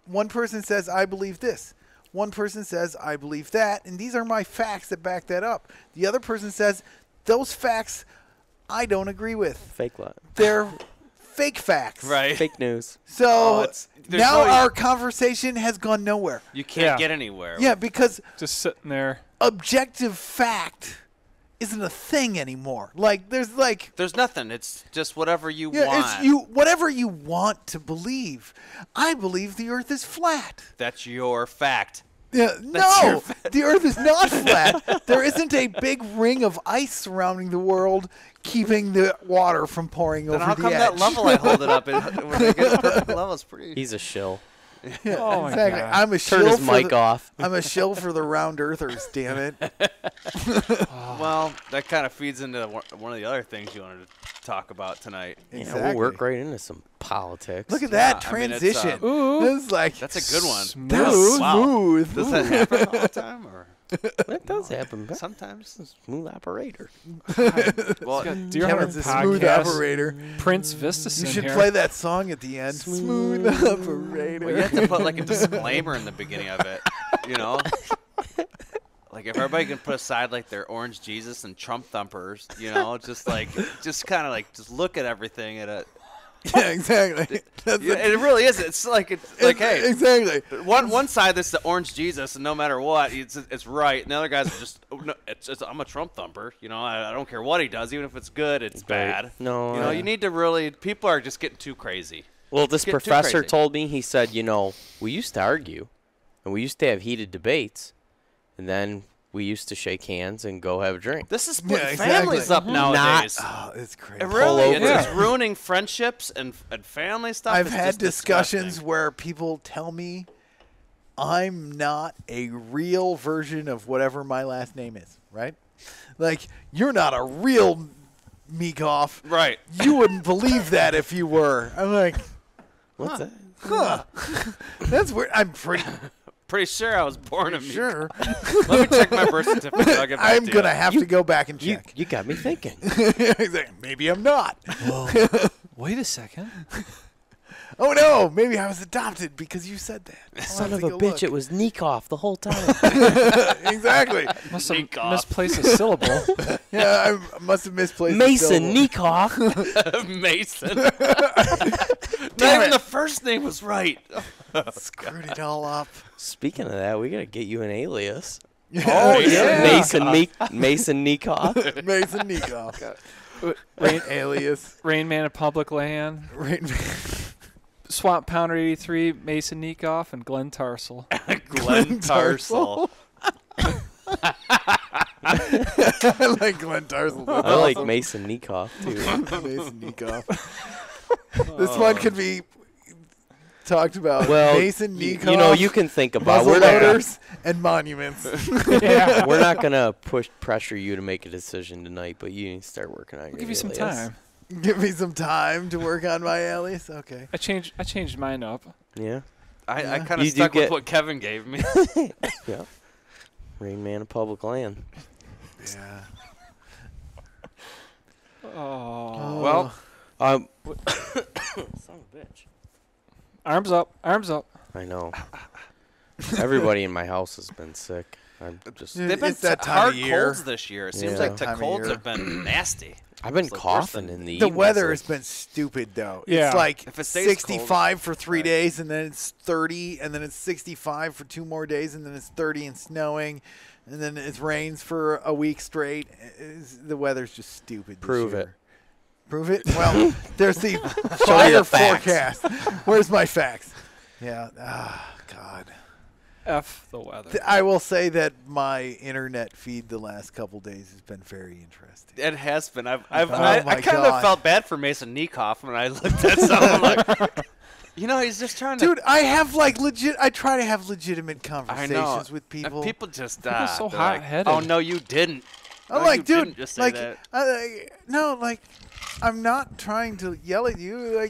Speaker 2: one person says I believe this. One person says I believe that, and these are my facts that back that up. The other person says those facts I don't agree with.
Speaker 1: Fake lot.
Speaker 2: They're fake facts.
Speaker 4: Right.
Speaker 1: Fake news.
Speaker 2: So
Speaker 4: there's
Speaker 2: now
Speaker 4: no-
Speaker 2: our conversation has gone nowhere.
Speaker 4: You can't
Speaker 3: Yeah.
Speaker 4: get anywhere.
Speaker 2: Yeah, because
Speaker 3: Just sitting there.
Speaker 2: objective fact isn't a thing anymore. Like there's like
Speaker 4: There's nothing. It's just whatever you
Speaker 2: yeah,
Speaker 4: want.
Speaker 2: it's you whatever you want to believe. I believe the earth is flat.
Speaker 4: That's your fact.
Speaker 2: Yeah,
Speaker 4: That's your
Speaker 2: no, the earth is not flat. There isn't a big ring of ice surrounding the world keeping the water from pouring
Speaker 4: Then
Speaker 2: over
Speaker 4: how
Speaker 2: the
Speaker 4: come
Speaker 2: edge.
Speaker 4: that level I hold it up when I get a perfect level is pretty.
Speaker 1: He's a shill.
Speaker 2: Yeah,
Speaker 3: Oh my
Speaker 2: exactly.
Speaker 3: God.
Speaker 2: I'm a
Speaker 1: Turn
Speaker 2: shill
Speaker 1: his
Speaker 2: for
Speaker 1: mic
Speaker 2: the,
Speaker 1: off.
Speaker 2: I'm a shill for the round earthers, damn it.
Speaker 4: Well, that kind of feeds into one of the other things you wanted to talk about tonight.
Speaker 2: Exactly.
Speaker 1: Yeah, we'll work right into some politics.
Speaker 2: Look at that
Speaker 4: Yeah, I mean, it's,
Speaker 2: transition.
Speaker 3: Ooh.
Speaker 2: This is like
Speaker 4: That's a good one.
Speaker 2: smooth.
Speaker 4: Wow.
Speaker 2: smooth.
Speaker 4: Does that happen all the time, or
Speaker 1: That does happen. But
Speaker 4: sometimes?
Speaker 1: smooth operator.
Speaker 4: Well,
Speaker 3: Deer
Speaker 2: Kevin's
Speaker 3: Hunter
Speaker 2: a smooth
Speaker 3: podcast.
Speaker 2: operator.
Speaker 3: Prince Vistacin
Speaker 2: You should
Speaker 3: here.
Speaker 2: play that song at the end. Smooth operator.
Speaker 4: well, you have to put like a disclaimer in the beginning of it. You know, like if everybody can put aside like their orange Jesus and Trump thumpers, you know, just kind of like just look at everything at a.
Speaker 2: Yeah, exactly. That's
Speaker 4: Yeah, it really is. It's like hey,
Speaker 2: exactly.
Speaker 4: one side that's the orange Jesus, and no matter what, it's right. And the other guys are just, oh, no, I'm a Trump thumper. You know, I don't care what he does, even if it's good, it's bad.
Speaker 1: No,
Speaker 4: You know, you need to really. People are just getting too crazy.
Speaker 1: Well, this
Speaker 4: Get too
Speaker 1: professor
Speaker 4: crazy.
Speaker 1: told me, he said, you know, we used to argue, and we used to have heated debates, and then we used to shake hands and go have a drink.
Speaker 4: This is splitting
Speaker 2: exactly.
Speaker 4: families up nowadays.
Speaker 2: Oh, it's crazy.
Speaker 4: It really,
Speaker 1: over.
Speaker 4: it's ruining friendships and family stuff.
Speaker 2: I've
Speaker 4: It's
Speaker 2: had
Speaker 4: just
Speaker 2: discussions
Speaker 4: disgusting.
Speaker 2: where people tell me I'm not a real version of whatever my last name is, right? Like, you're not a real Meekhof.
Speaker 4: Right.
Speaker 2: You wouldn't believe that if you were. I'm like,
Speaker 1: What's that?
Speaker 2: huh. That's weird. I'm
Speaker 4: Pretty sure I was born a Meekhof.
Speaker 2: sure.
Speaker 4: Let me check my birth certificate. I'll get back
Speaker 2: I'm
Speaker 4: to
Speaker 2: going to
Speaker 4: you.
Speaker 2: have to go back and
Speaker 1: You,
Speaker 2: check.
Speaker 1: you got me thinking.
Speaker 2: Maybe I'm not.
Speaker 3: Wait a second.
Speaker 2: Oh, no. Maybe I was adopted because you said that. I'll
Speaker 1: Son
Speaker 2: have
Speaker 1: of
Speaker 2: to
Speaker 1: a
Speaker 2: go
Speaker 1: bitch,
Speaker 2: look.
Speaker 1: it was Meekhof the whole time.
Speaker 2: Exactly.
Speaker 3: Must have
Speaker 4: Meekhof.
Speaker 3: misplaced a syllable.
Speaker 2: Yeah, I must have misplaced the
Speaker 1: Mason
Speaker 2: syllable.
Speaker 1: Meekhof.
Speaker 4: Mason. Not even the first name was right.
Speaker 2: Screwed it all up.
Speaker 1: Speaking of that, we gotta get you an alias.
Speaker 2: Oh,
Speaker 1: Mason Meekhof.
Speaker 2: Mason Meekhof. Alias.
Speaker 3: Rain Man of Public Land,
Speaker 2: Rain
Speaker 3: Swamp Pounder 83, Mason Meekhof, and Glenn Tarsel.
Speaker 4: Glenn Tarsel.
Speaker 2: I like Glenn Tarsel. That's
Speaker 1: I like
Speaker 2: awesome.
Speaker 1: Mason Meekhof too.
Speaker 2: Mason Meekhof. This one could be talked about.
Speaker 1: Well,
Speaker 2: Mason Meekhof.
Speaker 1: you know, you can think about.
Speaker 2: muzzle loaders and monuments.
Speaker 3: Yeah.
Speaker 1: We're not gonna pressure you to make a decision tonight, but you need to start working on your.
Speaker 3: We'll give you some
Speaker 1: alias.
Speaker 3: time.
Speaker 2: Give me some time to work on my alias. Okay.
Speaker 3: I changed mine up.
Speaker 1: Yeah.
Speaker 4: I kind
Speaker 1: You
Speaker 4: of
Speaker 1: do
Speaker 4: stuck with
Speaker 1: get-
Speaker 4: what Kevin gave me.
Speaker 1: Yeah. Rain Man of Public Land.
Speaker 2: Yeah.
Speaker 3: Oh.
Speaker 4: Well,
Speaker 1: Son of a bitch.
Speaker 3: Arms up. Arms up.
Speaker 1: I know. Everybody in my house has been sick. I'm just.
Speaker 2: Dude,
Speaker 4: they've been
Speaker 2: it's that time
Speaker 4: hard
Speaker 2: of year.
Speaker 4: colds this year. It seems
Speaker 1: Yeah.
Speaker 4: like the
Speaker 2: Time of
Speaker 4: colds
Speaker 2: year.
Speaker 4: have been nasty.
Speaker 1: I've been
Speaker 4: It's like worse
Speaker 1: coughing
Speaker 4: than-
Speaker 1: in the.
Speaker 2: The
Speaker 1: evenings,
Speaker 2: weather
Speaker 1: like-
Speaker 2: has been stupid, though.
Speaker 3: Yeah.
Speaker 2: It's like
Speaker 4: If it stays
Speaker 2: 65 for 3
Speaker 4: Right.
Speaker 2: days, and then it's 30, and then it's 65 for 2 more days, and then it's 30 and snowing, and then it rains for a week straight. The weather's just stupid this
Speaker 1: Prove
Speaker 2: year.
Speaker 1: it.
Speaker 2: Prove it? Well, there's the
Speaker 1: Show me
Speaker 2: fire
Speaker 1: the facts.
Speaker 2: forecast. Where's my facts? Yeah. God.
Speaker 3: F the weather.
Speaker 2: I will say that my internet feed the last couple days has been very interesting.
Speaker 4: It has been. I
Speaker 2: my
Speaker 4: kind
Speaker 2: God.
Speaker 4: of felt bad for Mason Meekhof when I looked at something like, you know, he's just trying to.
Speaker 2: Dude, I have like legit. I try to have legitimate
Speaker 4: I
Speaker 2: conversations
Speaker 4: know.
Speaker 2: with
Speaker 4: And
Speaker 2: people.
Speaker 4: people just
Speaker 3: People so
Speaker 4: they're like,
Speaker 3: hot-headed.
Speaker 4: oh no, you didn't.
Speaker 2: I'm
Speaker 4: No,
Speaker 2: like,
Speaker 4: you
Speaker 2: dude,
Speaker 4: didn't just say
Speaker 2: like,
Speaker 4: that.
Speaker 2: no, like, I'm not trying to yell at you.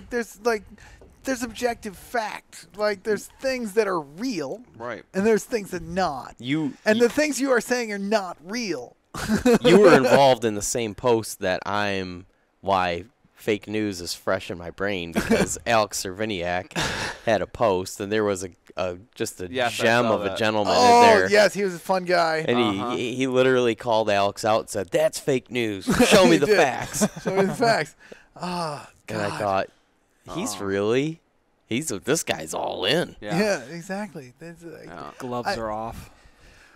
Speaker 2: There's objective fact. Like, there's things that are real,
Speaker 4: Right.
Speaker 2: and there's things that not.
Speaker 1: And
Speaker 2: The things you are saying are not real.
Speaker 1: you were involved in the same post that I'm. Why fake news is fresh in my brain because Alex Serviniak had a post and there was just a
Speaker 4: Yes, I
Speaker 1: gem
Speaker 4: saw
Speaker 1: of a
Speaker 4: that.
Speaker 1: gentleman
Speaker 2: Oh,
Speaker 1: in there.
Speaker 2: yes, he was a fun guy.
Speaker 1: And he literally called Alex out and said, "That's fake news. Show me
Speaker 2: He
Speaker 1: the
Speaker 2: did.
Speaker 1: facts."
Speaker 2: Show me the facts. Ah,
Speaker 1: And
Speaker 2: God.
Speaker 1: I thought, this guy's all in.
Speaker 2: Yeah, exactly. That's like,
Speaker 4: Yeah.
Speaker 3: Gloves
Speaker 2: I-
Speaker 3: are off.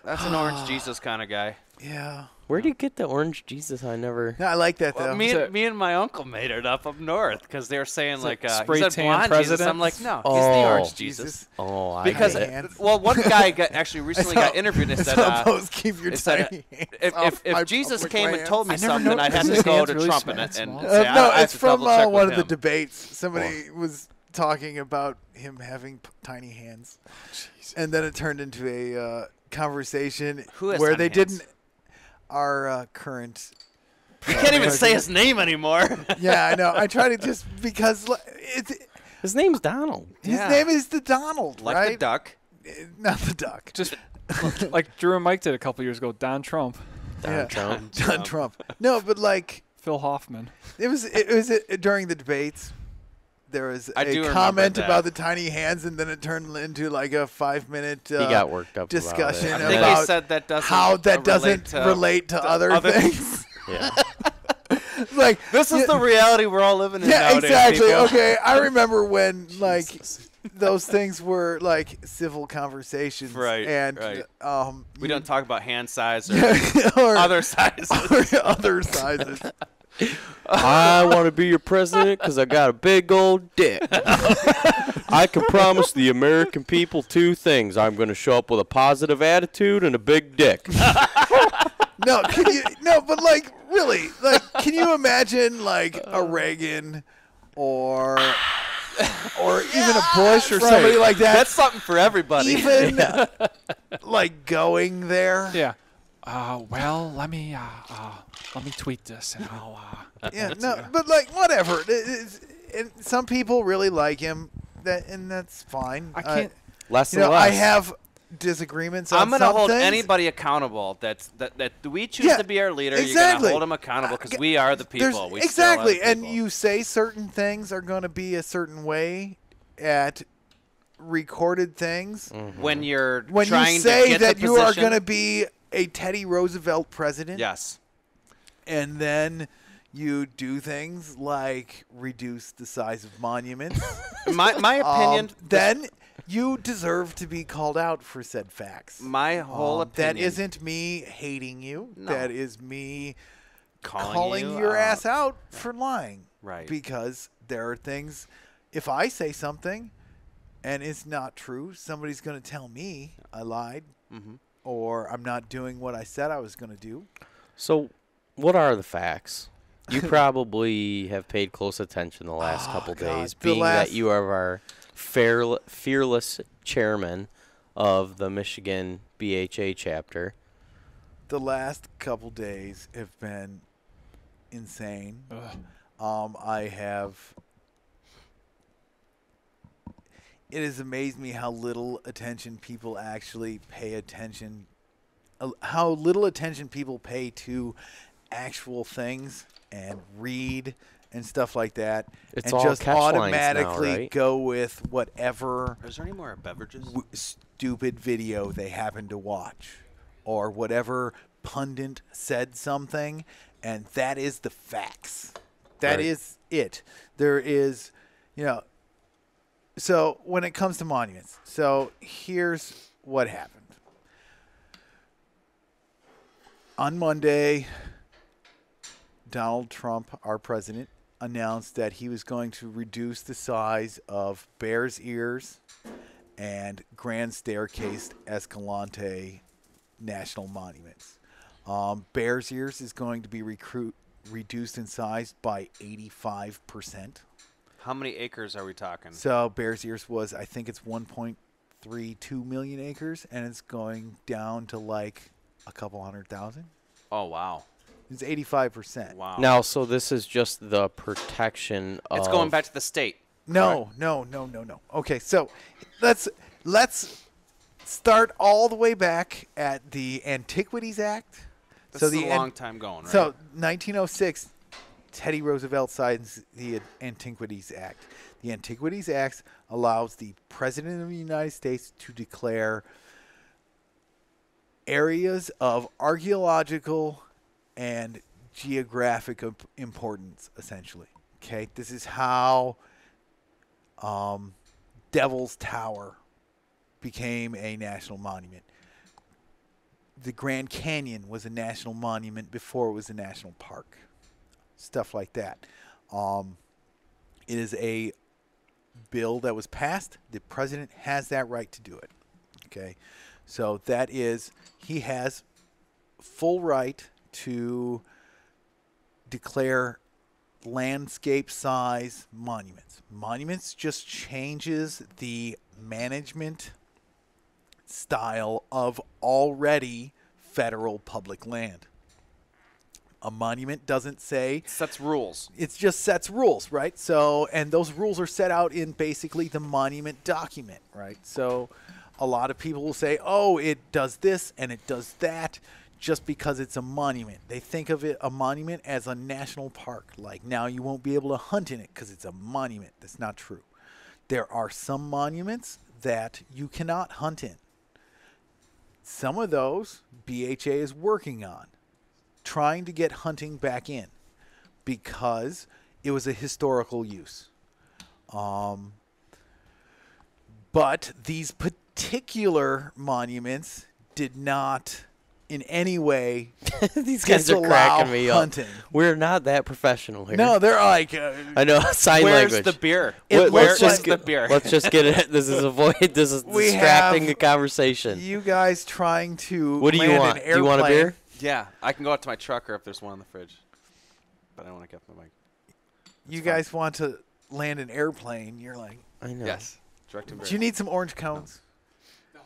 Speaker 4: That's an Orange Jesus kind of guy.
Speaker 2: yeah.
Speaker 1: Where do you get the orange Jesus? I never.
Speaker 2: No, I like that, though.
Speaker 4: Well, me and my uncle made it up north because they were saying like
Speaker 3: spray
Speaker 4: he said
Speaker 3: tan
Speaker 4: blonde Jesus.
Speaker 3: president?
Speaker 4: I'm like, no, he's
Speaker 1: Oh.
Speaker 4: the Orange Jesus.
Speaker 1: Oh, I
Speaker 4: Because
Speaker 1: get it.
Speaker 2: Hands.
Speaker 4: well, one guy actually recently got interviewed and
Speaker 2: I
Speaker 4: said,
Speaker 2: saw those keep your
Speaker 4: it said,
Speaker 2: tiny hands
Speaker 4: if,
Speaker 2: off my
Speaker 4: if Jesus
Speaker 2: public
Speaker 4: came and
Speaker 2: lands.
Speaker 4: told me
Speaker 3: I never
Speaker 4: something,
Speaker 3: know-
Speaker 4: I'd have
Speaker 3: is
Speaker 4: to
Speaker 3: his
Speaker 4: go
Speaker 3: hands
Speaker 4: to
Speaker 3: really
Speaker 4: Trump
Speaker 3: small?
Speaker 4: and
Speaker 3: Small?
Speaker 4: say,
Speaker 2: No,
Speaker 4: I have
Speaker 2: it's
Speaker 4: to
Speaker 2: from
Speaker 4: double check
Speaker 2: one
Speaker 4: with
Speaker 2: of the
Speaker 4: him.
Speaker 2: debates. Somebody was talking about him having tiny hands, and then it turned into a conversation
Speaker 4: Who has
Speaker 2: where
Speaker 4: tiny
Speaker 2: they
Speaker 4: hands?
Speaker 2: didn't. Our current.
Speaker 4: You can't even say his name anymore.
Speaker 2: Yeah, I know. I try to just because it's
Speaker 1: His name's Donald.
Speaker 2: his
Speaker 4: Yeah.
Speaker 2: name is the Donald,
Speaker 4: Like
Speaker 2: right?
Speaker 4: the duck.
Speaker 2: Not the duck.
Speaker 3: Just like Drew and Mike did a couple years ago. Don Trump,
Speaker 1: Donald Trump.
Speaker 2: Don Trump. No, but like
Speaker 3: Phil Hoffman.
Speaker 2: it was during the debates. There was
Speaker 4: I do
Speaker 2: a
Speaker 4: remember
Speaker 2: comment
Speaker 4: that.
Speaker 2: about the tiny hands, and then it turned into like a 5-minute
Speaker 1: He got worked up
Speaker 2: discussion
Speaker 1: about
Speaker 4: I
Speaker 1: it.
Speaker 4: think
Speaker 2: about
Speaker 4: he said that doesn't
Speaker 2: how that
Speaker 4: relate
Speaker 2: doesn't relate to other
Speaker 4: other-
Speaker 2: things.
Speaker 1: Yeah.
Speaker 2: Like
Speaker 4: This is the reality we're all living in
Speaker 2: yeah,
Speaker 4: nowadays,
Speaker 2: exactly.
Speaker 4: people.
Speaker 2: Okay, I remember when like
Speaker 1: Jesus.
Speaker 2: those things were like civil conversations,
Speaker 4: Right,
Speaker 2: And
Speaker 4: right.
Speaker 2: you-
Speaker 4: We don't talk about hand size or
Speaker 2: or
Speaker 4: other sizes.
Speaker 2: or other sizes.
Speaker 1: I want to be your president because I got a big old dick. I can promise the American people 2 things. I'm going to show up with a positive attitude and a big dick.
Speaker 2: No, but like really, like can you imagine like a Reagan or even a Bush or somebody like that?
Speaker 4: That's something for everybody.
Speaker 2: Even like going there.
Speaker 3: Yeah. Well, let me tweet this and I'll.
Speaker 2: Yeah, no, but like whatever. And some people really like him, and that's fine.
Speaker 3: I can't.
Speaker 1: Less
Speaker 2: You
Speaker 1: and
Speaker 2: know,
Speaker 1: less.
Speaker 2: I have disagreements on
Speaker 4: I'm going to
Speaker 2: some
Speaker 4: hold
Speaker 2: things.
Speaker 4: anybody accountable that we choose
Speaker 2: Yeah,
Speaker 4: to be our leader. You're going
Speaker 2: exactly.
Speaker 4: to hold them accountable because we are the
Speaker 2: There's-
Speaker 4: people. We
Speaker 2: exactly,
Speaker 4: still are the
Speaker 2: and
Speaker 4: people.
Speaker 2: you say certain things are going to be a certain way at recorded things.
Speaker 4: when you're
Speaker 2: When
Speaker 4: trying
Speaker 2: you
Speaker 4: to
Speaker 2: say
Speaker 4: get
Speaker 2: that
Speaker 4: the
Speaker 2: you are
Speaker 4: position-
Speaker 2: going to be a Teddy Roosevelt president,
Speaker 4: yes,
Speaker 2: and then you do things like reduce the size of monuments,
Speaker 4: My opinion.
Speaker 2: then you deserve to be called out for said facts.
Speaker 4: My whole opinion.
Speaker 2: That isn't me hating you.
Speaker 4: No.
Speaker 2: That is me
Speaker 4: calling
Speaker 2: your
Speaker 4: out.
Speaker 2: ass out for lying.
Speaker 4: Right.
Speaker 2: Because there are things, if I say something and it's not true, somebody's going to tell me I lied or I'm not doing what I said I was going to do.
Speaker 1: So, what are the facts? You probably have paid close attention the last couple
Speaker 2: God.
Speaker 1: days,
Speaker 2: The
Speaker 1: being
Speaker 2: last-
Speaker 1: that you are our fearless chairman of the Michigan BHA chapter.
Speaker 2: The last couple days have been insane. I have. It has amazed me how little attention people actually pay attention. How little attention people pay to actual things and read and stuff like that,
Speaker 1: It's
Speaker 2: and
Speaker 1: all
Speaker 2: just
Speaker 1: catch lines now,
Speaker 2: automatically
Speaker 1: right?
Speaker 2: go with whatever
Speaker 4: Is there any more beverages?
Speaker 2: stupid video they happen to watch, or whatever pundit said something, and that is the facts. That
Speaker 1: Right.
Speaker 2: is it. There is, so when it comes to monuments, so here's what happened. On Monday, Donald Trump, our president, announced that he was going to reduce the size of Bears Ears and Grand Staircase Escalante national monuments. Bears Ears is going to be reduced in size by 85%.
Speaker 4: How many acres are we talking?
Speaker 2: So Bears Ears was, I think it's 1.32 million acres, and it's going down to like a couple 100,000.
Speaker 4: Oh, wow.
Speaker 2: It's 85%.
Speaker 4: Wow.
Speaker 1: Now, so this is just the protection of...
Speaker 4: It's going back to the state.
Speaker 2: No. Okay, so let's start all the way back at the Antiquities Act.
Speaker 4: This
Speaker 2: so
Speaker 4: is
Speaker 2: the
Speaker 4: a long time going, right?
Speaker 2: So 1906, Teddy Roosevelt signs the Antiquities Act. The Antiquities Act allows the President of the United States to declare areas of archaeological and geographic importance, essentially. Okay, this is how Devil's Tower became a national monument. The Grand Canyon was a national monument before it was a national park. Stuff like that. It is a bill that was passed. The president has that right to do it. Okay, so that is, he has full right to declare landscape size monuments. Monuments just changes the management style of already federal public land. A monument doesn't say,
Speaker 4: Sets rules.
Speaker 2: it just sets rules, right? So, and those rules are set out in basically the monument document, right? So a lot of people will say, oh, it does this and it does that just because it's a monument. They think of it, a monument, as a national park. Like, now you won't be able to hunt in it because it's a monument. That's not true. There are some monuments that you cannot hunt in. Some of those BHA is working on, trying to get hunting back in because it was a historical use. But these particular monuments did not in any way
Speaker 1: These guys are cracking me
Speaker 2: hunting.
Speaker 1: up. We're not that professional here.
Speaker 2: No, they're like,
Speaker 1: I know, sign
Speaker 4: Where's
Speaker 1: language.
Speaker 4: the beer?
Speaker 2: It
Speaker 4: Where
Speaker 2: looks
Speaker 4: is
Speaker 2: like-
Speaker 4: the beer?
Speaker 1: Let's just get it. This is this is
Speaker 2: We
Speaker 1: distracting
Speaker 2: have
Speaker 1: the conversation.
Speaker 2: you guys trying to
Speaker 1: What do you
Speaker 2: land
Speaker 1: want?
Speaker 2: an
Speaker 1: Do you want a
Speaker 2: airplane.
Speaker 1: beer?
Speaker 4: Yeah, I can go out to my truck or if there's one in the fridge. But I don't want to get the mic.
Speaker 2: You guys want to land an airplane. You're like,
Speaker 1: I know.
Speaker 4: Yes. Direct and
Speaker 2: do you need some orange cones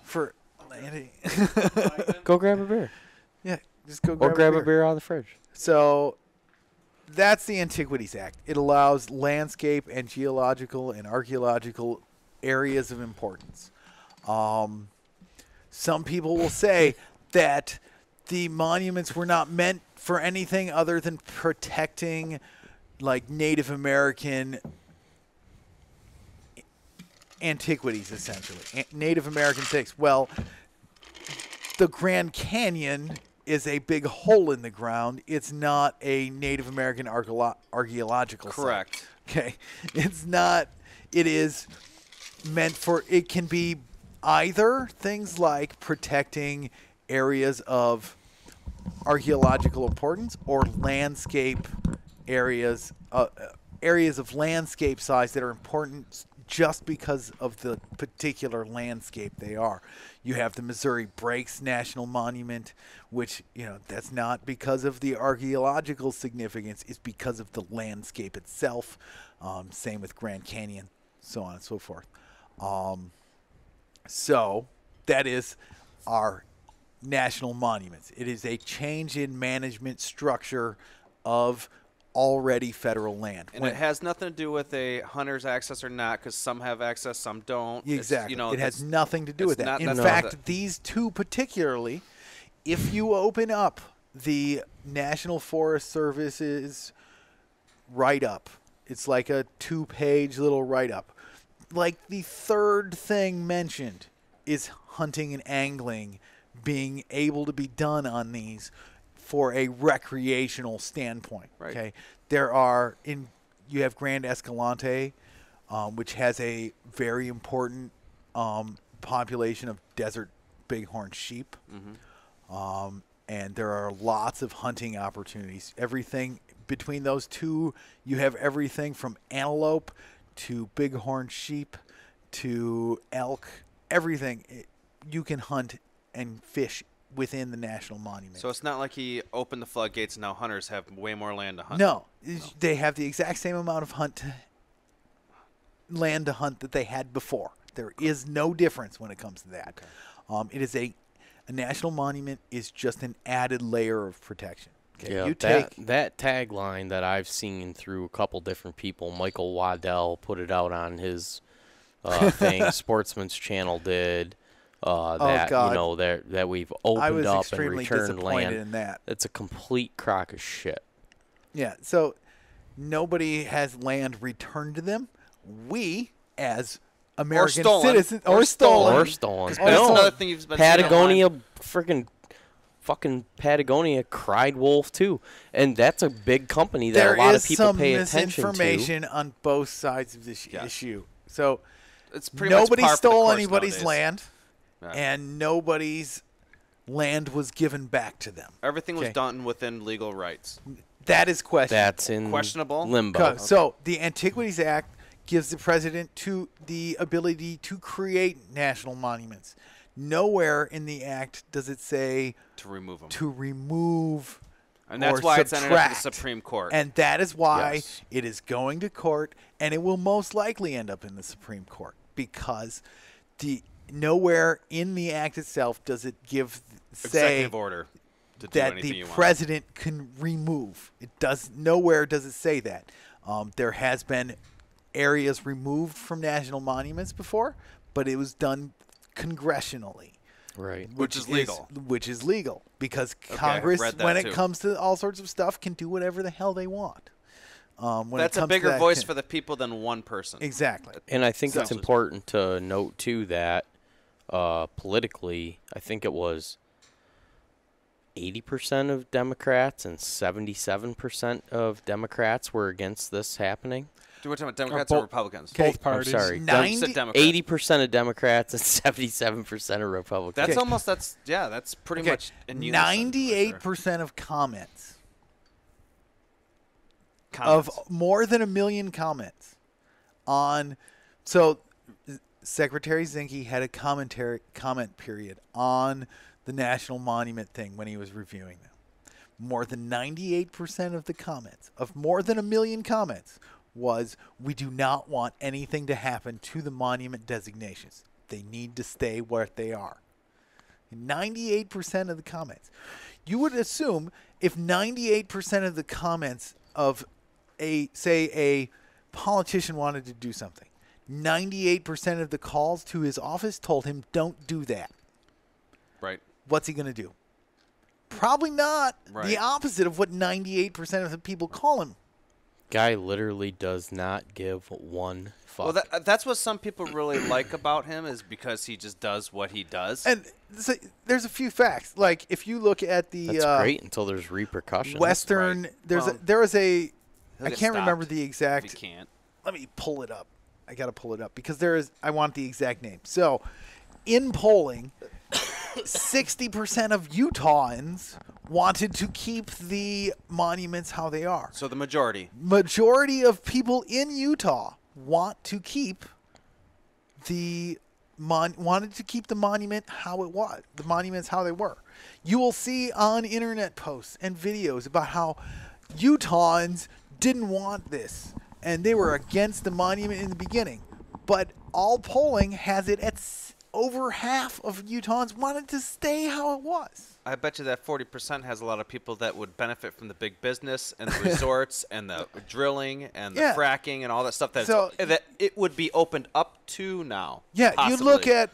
Speaker 2: for landing?
Speaker 1: Go grab a beer.
Speaker 2: Yeah, just go
Speaker 1: Or grab a beer out of the fridge.
Speaker 2: So that's the Antiquities Act. It allows landscape and geological and archaeological areas of importance. Some people will say that the monuments were not meant for anything other than protecting, like, Native American antiquities, essentially. Native American things. Well, the Grand Canyon is a big hole in the ground. It's not a Native American archaeological site.
Speaker 4: Correct.
Speaker 2: Okay. It's not. It is meant for, it can be either things like protecting areas of archaeological importance or landscape areas, areas of landscape size that are important just because of the particular landscape they are. You have the Missouri Breaks National Monument, which, that's not because of the archaeological significance. It's because of the landscape itself. Same with Grand Canyon, so on and so forth. So that is our national monuments. It is a change in management structure of already federal land.
Speaker 4: And it has nothing to do with a hunter's access or not, because some have access, some don't.
Speaker 2: Exactly.
Speaker 4: It's,
Speaker 2: it has nothing to do with that. In
Speaker 1: No.
Speaker 2: fact, these two particularly, if you open up the National Forest Service's write-up, it's like a 2-page little write-up. Like the third thing mentioned is hunting and angling being able to be done on these for a recreational standpoint.
Speaker 4: Right.
Speaker 2: Okay, you have Grand Escalante, which has a very important population of desert bighorn sheep, and there are lots of hunting opportunities. Everything between those two, you have everything from antelope to bighorn sheep to elk. Everything you can hunt and fish within the national monument.
Speaker 4: So it's not like he opened the floodgates and now hunters have way more land to hunt.
Speaker 2: No, they have the exact same amount of land to hunt that they had before. There is no difference when it comes to that. Okay. It is a national monument is just an added layer of protection. Okay?
Speaker 1: Yeah, that tagline that I've seen through a couple different people, Michael Waddell put it out on his thing, Sportsman's channel did. That we've opened up and returned land.
Speaker 2: In that.
Speaker 1: It's a complete crock of shit.
Speaker 2: Yeah, so nobody has land returned to them. We, as American citizens,
Speaker 1: or stolen.
Speaker 4: That's another thing you've been
Speaker 1: Patagonia, fucking Patagonia cried wolf too, and that's a big company that a lot of people pay attention to.
Speaker 2: There is some misinformation on both sides of this issue. So
Speaker 4: it's pretty
Speaker 2: nobody
Speaker 4: much
Speaker 2: stole anybody's
Speaker 4: nowadays.
Speaker 2: land.
Speaker 4: Right.
Speaker 2: And nobody's land was given back to them.
Speaker 4: Everything was done within legal rights.
Speaker 2: That is questionable.
Speaker 1: That's in
Speaker 4: questionable
Speaker 1: limbo.
Speaker 2: Okay. So the Antiquities Act gives the president the ability to create national monuments. Nowhere in the act does it say
Speaker 4: to remove them.
Speaker 2: And
Speaker 4: that's why it's ended up in the Supreme Court.
Speaker 2: And that is why it is going to court, and it will most likely end up in the Supreme Court, because nowhere in the act itself does it say
Speaker 4: executive order to do
Speaker 2: that
Speaker 4: anything
Speaker 2: the
Speaker 4: you want.
Speaker 2: president can remove. Nowhere does it say that. There has been areas removed from national monuments before, but it was done congressionally.
Speaker 1: Right.
Speaker 4: Which is legal.
Speaker 2: Which is legal, because Congress, when it comes to all sorts of stuff, can do whatever the hell they want.
Speaker 4: That's a bigger voice for the people than one person.
Speaker 2: Exactly.
Speaker 1: And I think it's important to note, too, that politically, I think it was 80% of Democrats and 77% of Democrats were against this happening.
Speaker 4: Do we talk about Democrats or Republicans?
Speaker 3: Both parties.
Speaker 1: I'm sorry. 80% of Democrats and 77% of Republicans.
Speaker 4: That's pretty much in unison.
Speaker 2: 98% of comments. Of more than 1 million comments on. So Secretary Zinke had a comment period on the national monument thing when he was reviewing them. More than 98% of the comments, of more than 1 million comments, was we do not want anything to happen to the monument designations. They need to stay where they are. 98% of the comments. You would assume if 98% of the comments of a politician wanted to do something, 98% of the calls to his office told him, don't do that.
Speaker 4: Right.
Speaker 2: What's he going to do? Probably not
Speaker 4: Right.
Speaker 2: the opposite of what 98% of the people call him.
Speaker 1: Guy literally does not give one fuck.
Speaker 4: Well, that's what some people really like about him is because he just does what he does.
Speaker 2: And so, there's a few facts. Like if you look at the
Speaker 1: That's great until there's repercussions.
Speaker 2: Western,
Speaker 4: Right.
Speaker 2: there was a
Speaker 4: He'll
Speaker 2: I
Speaker 4: get
Speaker 2: can't remember
Speaker 4: stopped
Speaker 2: the
Speaker 4: if
Speaker 2: exact.
Speaker 4: he can't.
Speaker 2: Let me pull it up. I got to pull it up because I want the exact name. So, in polling, 60% of Utahns wanted to keep the monuments how they are.
Speaker 4: So the majority.
Speaker 2: Majority of people in Utah want to keep wanted to keep the monument how it was. The monuments how they were. You will see on internet posts and videos about how Utahns didn't want this and they were against the monument in the beginning. But all polling has it at over half of Utahns wanted to stay how it was.
Speaker 4: I bet you that 40% has a lot of people that would benefit from the big business and the resorts and the drilling and the
Speaker 2: Yeah.
Speaker 4: fracking and all that stuff
Speaker 2: So-
Speaker 4: that it would be opened up to now.
Speaker 2: Yeah,
Speaker 4: possibly.
Speaker 2: you look at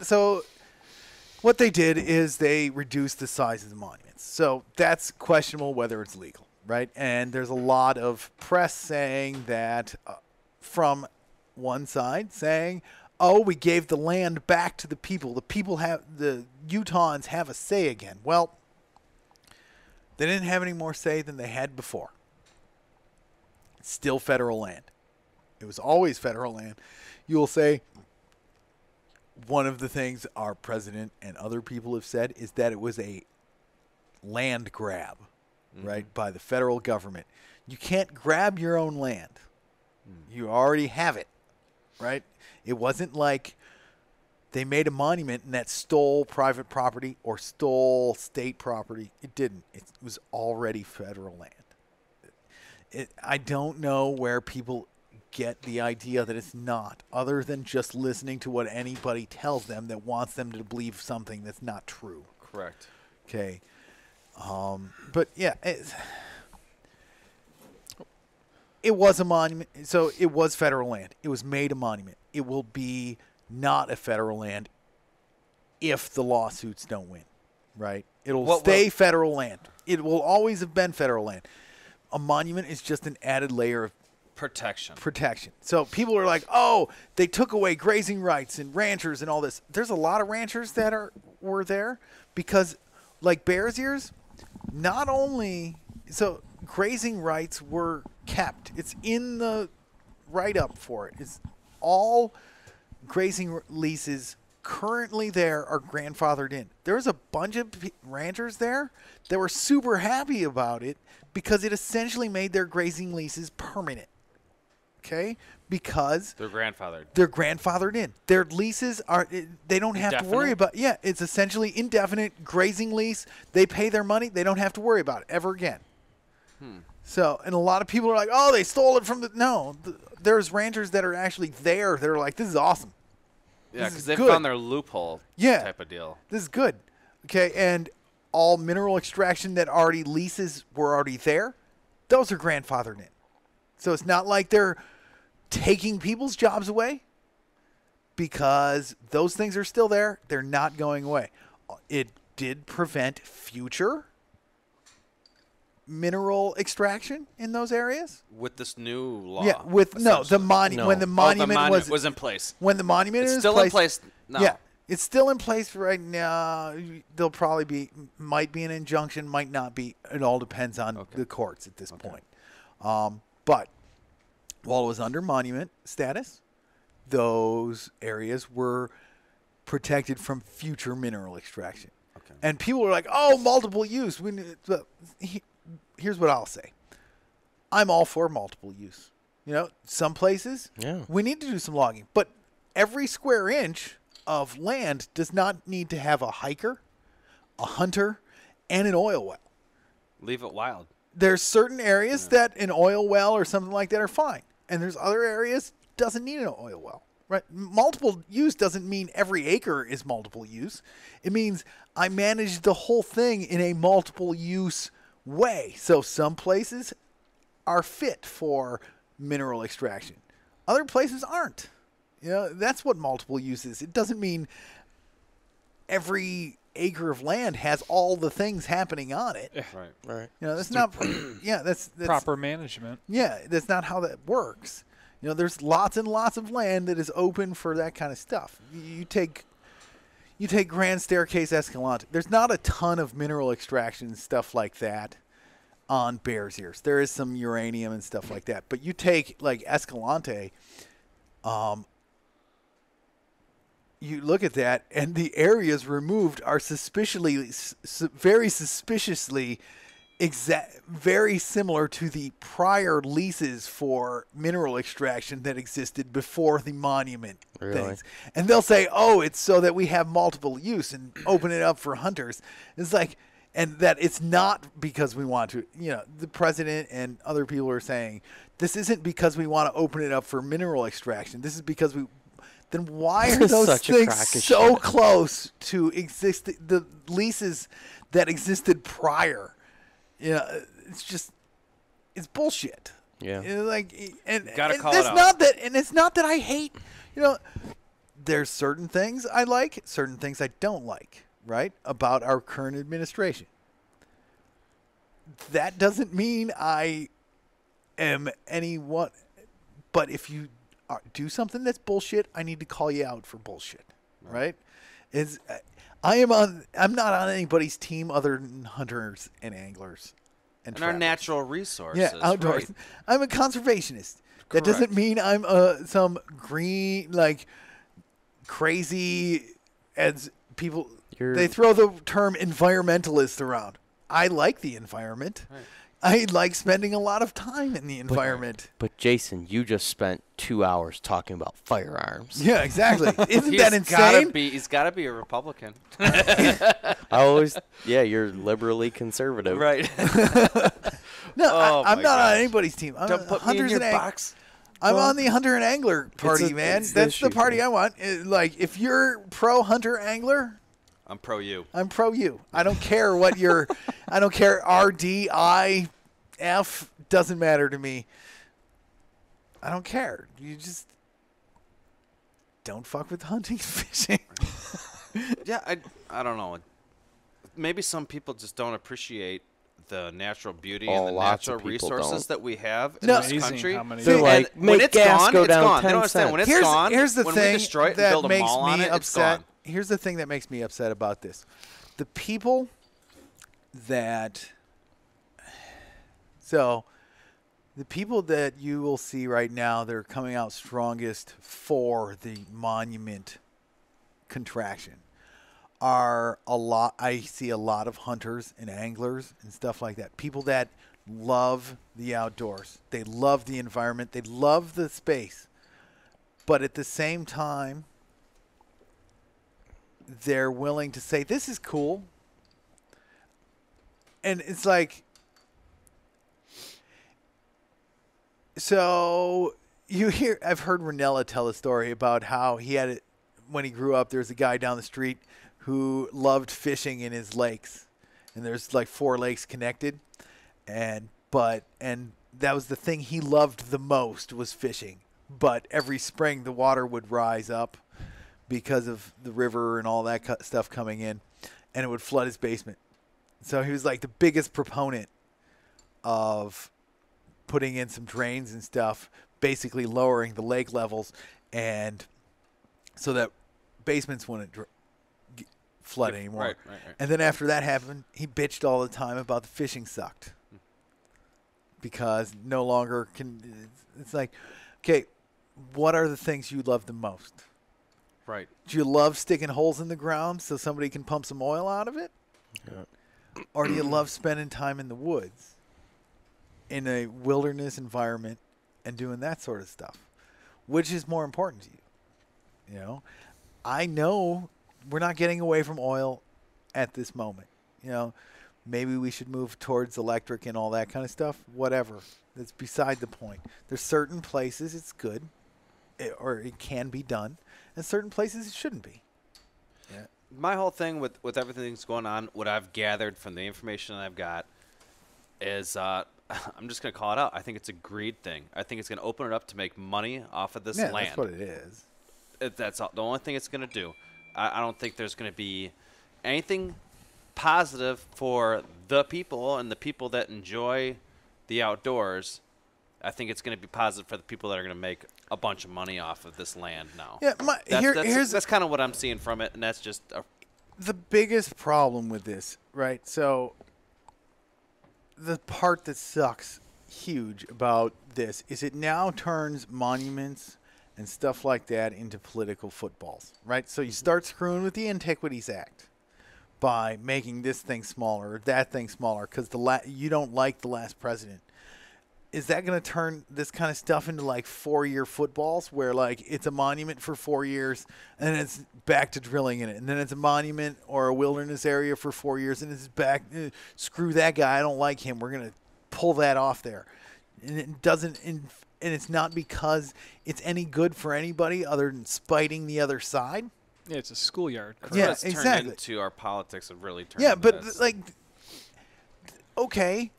Speaker 2: what they did is they reduced the size of the monuments. So that's questionable whether it's legal, right? And there's a lot of press saying that from one side saying, "Oh, we gave the land back to the people. The Utahns have a say again." Well, they didn't have any more say than they had before. It's still federal land. It was always federal land. You'll say one of the things our president and other people have said is that it was a land grab, right, by the federal government. You can't grab your own land. You already have it, right? It wasn't like they made a monument and that stole private property or stole state property. It didn't. It was already federal land. I don't know where people get the idea that it's not, other than just listening to what anybody tells them that wants them to believe something that's not true.
Speaker 4: Correct.
Speaker 2: Okay. But yeah, it was a monument. So it was federal land. It was made a monument. It will be not a federal land if the lawsuits don't win, right? It'll stay federal land. It will always have been federal land. A monument is just an added layer of protection. So people are like, "Oh, they took away grazing rights and ranchers and all this." There's a lot of ranchers that were there because, like Bears Ears, not only so grazing rights were kept. It's in the write-up for it. It's all grazing leases currently there are grandfathered in. There's a bunch of ranchers there that were super happy about it because it essentially made their grazing leases permanent. Okay? Because
Speaker 4: They're grandfathered.
Speaker 2: they're grandfathered in. Their leases they don't have to worry about. Yeah, it's essentially indefinite grazing lease. They pay their money. They don't have to worry about it ever again. So, and a lot of people are like, "Oh, they stole it from the." No, there's ranchers that are actually there. They're like, "This is awesome.
Speaker 4: Yeah,
Speaker 2: This
Speaker 4: because
Speaker 2: is
Speaker 4: they
Speaker 2: good.
Speaker 4: found their loophole type of deal.
Speaker 2: This is good." Okay, and all mineral extraction that leases were already there, those are grandfathered in. So it's not like they're taking people's jobs away because those things are still there. They're not going away. It did prevent future mineral extraction in those areas.
Speaker 4: With this new law.
Speaker 2: Yeah, when the monument
Speaker 4: was in place.
Speaker 2: when the monument
Speaker 4: It's
Speaker 2: is
Speaker 4: still in place now.
Speaker 2: Yeah, it's still in place right now. There'll probably might be an injunction, might not be. It all depends on the courts at this point. But while it was under monument status, those areas were protected from future mineral extraction.
Speaker 4: Okay.
Speaker 2: And people are like, "Oh, multiple use." Here's what I'll say. I'm all for multiple use. You know, some places we need to do some logging, but every square inch of land does not need to have a hiker, a hunter, and an oil well.
Speaker 4: Leave it wild.
Speaker 2: There's certain areas that an oil well or something like that are fine, and there's other areas doesn't need an oil well. Right? Multiple use doesn't mean every acre is multiple use. It means I manage the whole thing in a multiple use way. So some places are fit for mineral extraction. Other places aren't. You know, that's what multiple use is. It doesn't mean every acre of land has all the things happening on it.
Speaker 4: Right.
Speaker 1: Right.
Speaker 2: You know, that's not. Yeah, that's
Speaker 3: Proper management.
Speaker 2: Yeah, that's not how that works. You know, there's lots and lots of land that is open for that kind of stuff. You take Grand Staircase Escalante. There's not a ton of mineral extraction and stuff like that on Bears Ears. There is some uranium and stuff like that. But you take like Escalante, you look at that, and the areas removed are very suspiciously very similar to the prior leases for mineral extraction that existed before the monument things. And they'll say, oh, it's so that we have multiple use and open it up for hunters. It's like, and that it's not because we want to, you know, the president and other people are saying, this isn't because we want to open it up for mineral extraction. This is because we, then why are those things so close to the leases that existed prior? You know, it's bullshit.
Speaker 1: Yeah.
Speaker 2: You know, like, and
Speaker 4: Gotta
Speaker 2: and
Speaker 4: call
Speaker 2: it's
Speaker 4: it out.
Speaker 2: not that, and it's not that I hate. You know, there's certain things I like, certain things I don't like. Right, about our current administration. That doesn't mean I am anyone. But if you do something that's bullshit, I need to call you out for bullshit. Right? I'm not on anybody's team other than hunters and anglers and
Speaker 4: our
Speaker 2: trappers.
Speaker 4: natural resources.
Speaker 2: Yeah, outdoors.
Speaker 4: Right.
Speaker 2: I'm a conservationist. That
Speaker 4: Correct.
Speaker 2: doesn't mean I'm some green, like, crazy, as people, they throw the term environmentalist around. I like the environment.
Speaker 4: Right.
Speaker 2: I like spending a lot of time in the environment.
Speaker 1: But Jason, you just spent 2 hours talking about firearms.
Speaker 2: Yeah, exactly. Isn't that insane?
Speaker 5: He's got to be a Republican.
Speaker 1: You're liberally conservative.
Speaker 5: Right.
Speaker 2: No,
Speaker 5: Oh
Speaker 2: I'm
Speaker 5: my
Speaker 2: not on
Speaker 5: gosh.
Speaker 2: anybody's team. I'm
Speaker 5: Don't put me in
Speaker 2: hunters
Speaker 5: your
Speaker 2: and
Speaker 5: box.
Speaker 2: I'm
Speaker 1: Well,
Speaker 2: on the hunter and angler party, man.
Speaker 1: it's
Speaker 2: That's the
Speaker 1: issue,
Speaker 2: party
Speaker 1: too.
Speaker 2: I want. Like, if you're pro hunter angler,
Speaker 4: I'm pro you.
Speaker 2: I'm pro you. I don't care what your, I don't care RDIF, doesn't matter to me. I don't care. You just don't fuck with hunting and fishing.
Speaker 4: Yeah, I don't know. Maybe some people just don't appreciate the natural beauty and the
Speaker 1: Lots of
Speaker 4: natural
Speaker 1: people
Speaker 4: resources
Speaker 1: don't.
Speaker 4: that we have in
Speaker 2: No.
Speaker 4: this
Speaker 3: Amazing
Speaker 4: country.
Speaker 3: how many-
Speaker 1: They're
Speaker 2: See,
Speaker 1: like,
Speaker 4: And when
Speaker 1: make
Speaker 4: it's
Speaker 1: gas
Speaker 4: gone,
Speaker 1: go
Speaker 4: it's
Speaker 1: down
Speaker 4: gone. They
Speaker 1: 10
Speaker 4: don't understand. When it's
Speaker 1: cents.
Speaker 4: gone,
Speaker 2: Here's the
Speaker 4: when
Speaker 2: thing
Speaker 4: we destroy it and
Speaker 2: that
Speaker 4: build a
Speaker 2: makes
Speaker 4: mall on
Speaker 2: me
Speaker 4: it, it's
Speaker 2: upset.
Speaker 4: gone.
Speaker 2: Here's the thing that makes me upset about this. The people that you will see right now that are coming out strongest for the monument contraction are a lot. I see a lot of hunters and anglers and stuff like that. People that love the outdoors. They love the environment. They love the space. But at the same time, they're willing to say, this is cool. And it's like, so I've heard Ranella tell a story about how he had it when he grew up. There's a guy down the street who loved fishing in his lakes. And there's like 4 lakes connected. And that was the thing he loved the most, was fishing. But every spring the water would rise up because of the river and all that stuff coming in, and it would flood his basement. So he was like the biggest proponent of putting in some drains and stuff, basically lowering the lake levels, and so that basements wouldn't flood anymore.
Speaker 4: Right.
Speaker 2: And then after that happened, he bitched all the time about the fishing sucked because no longer can. It's like, okay, what are the things you love the most?
Speaker 4: Right.
Speaker 2: Do you love sticking holes in the ground so somebody can pump some oil out of it?
Speaker 1: Yeah.
Speaker 2: Or do you love spending time in the woods, in a wilderness environment, and doing that sort of stuff? Which is more important to you? You know, I know we're not getting away from oil at this moment. You know, maybe we should move towards electric and all that kind of stuff. Whatever. That's beside the point. There's certain places it's good, or it can be done, and certain places it shouldn't be. Yeah.
Speaker 4: My whole thing with everything that's going on, what I've gathered from the information that I've got is I'm just going to call it out. I think it's a greed thing. I think it's going to open it up to make money off of this
Speaker 2: Yeah,
Speaker 4: land.
Speaker 2: that's what it is.
Speaker 4: That's the only thing it's going to do. I don't think there's going to be anything positive for the people and the people that enjoy the outdoors, I think it's going to be positive for the people that are going to make a bunch of money off of this land now.
Speaker 2: Yeah,
Speaker 4: That's kind of what I'm seeing from it, and that's just
Speaker 2: the biggest problem with this, right? So the part that sucks huge about this is it now turns monuments and stuff like that into political footballs, right? So you start screwing with the Antiquities Act by making this thing smaller or that thing smaller because you don't like the last president. Is that going to turn this kind of stuff into like 4-year footballs where like it's a monument for 4 years and then it's back to drilling in it, and then it's a monument or a wilderness area for 4 years and it's back, screw that guy, I don't like him, we're going to pull that off there. And it doesn't, and it's not because it's any good for anybody other than spiting the other side.
Speaker 3: Yeah, it's a schoolyard.
Speaker 2: Yeah,
Speaker 4: it's
Speaker 2: exactly.
Speaker 4: turned into our politics have really turned.
Speaker 2: Yeah,
Speaker 4: into
Speaker 2: but
Speaker 4: this.
Speaker 2: like, okay,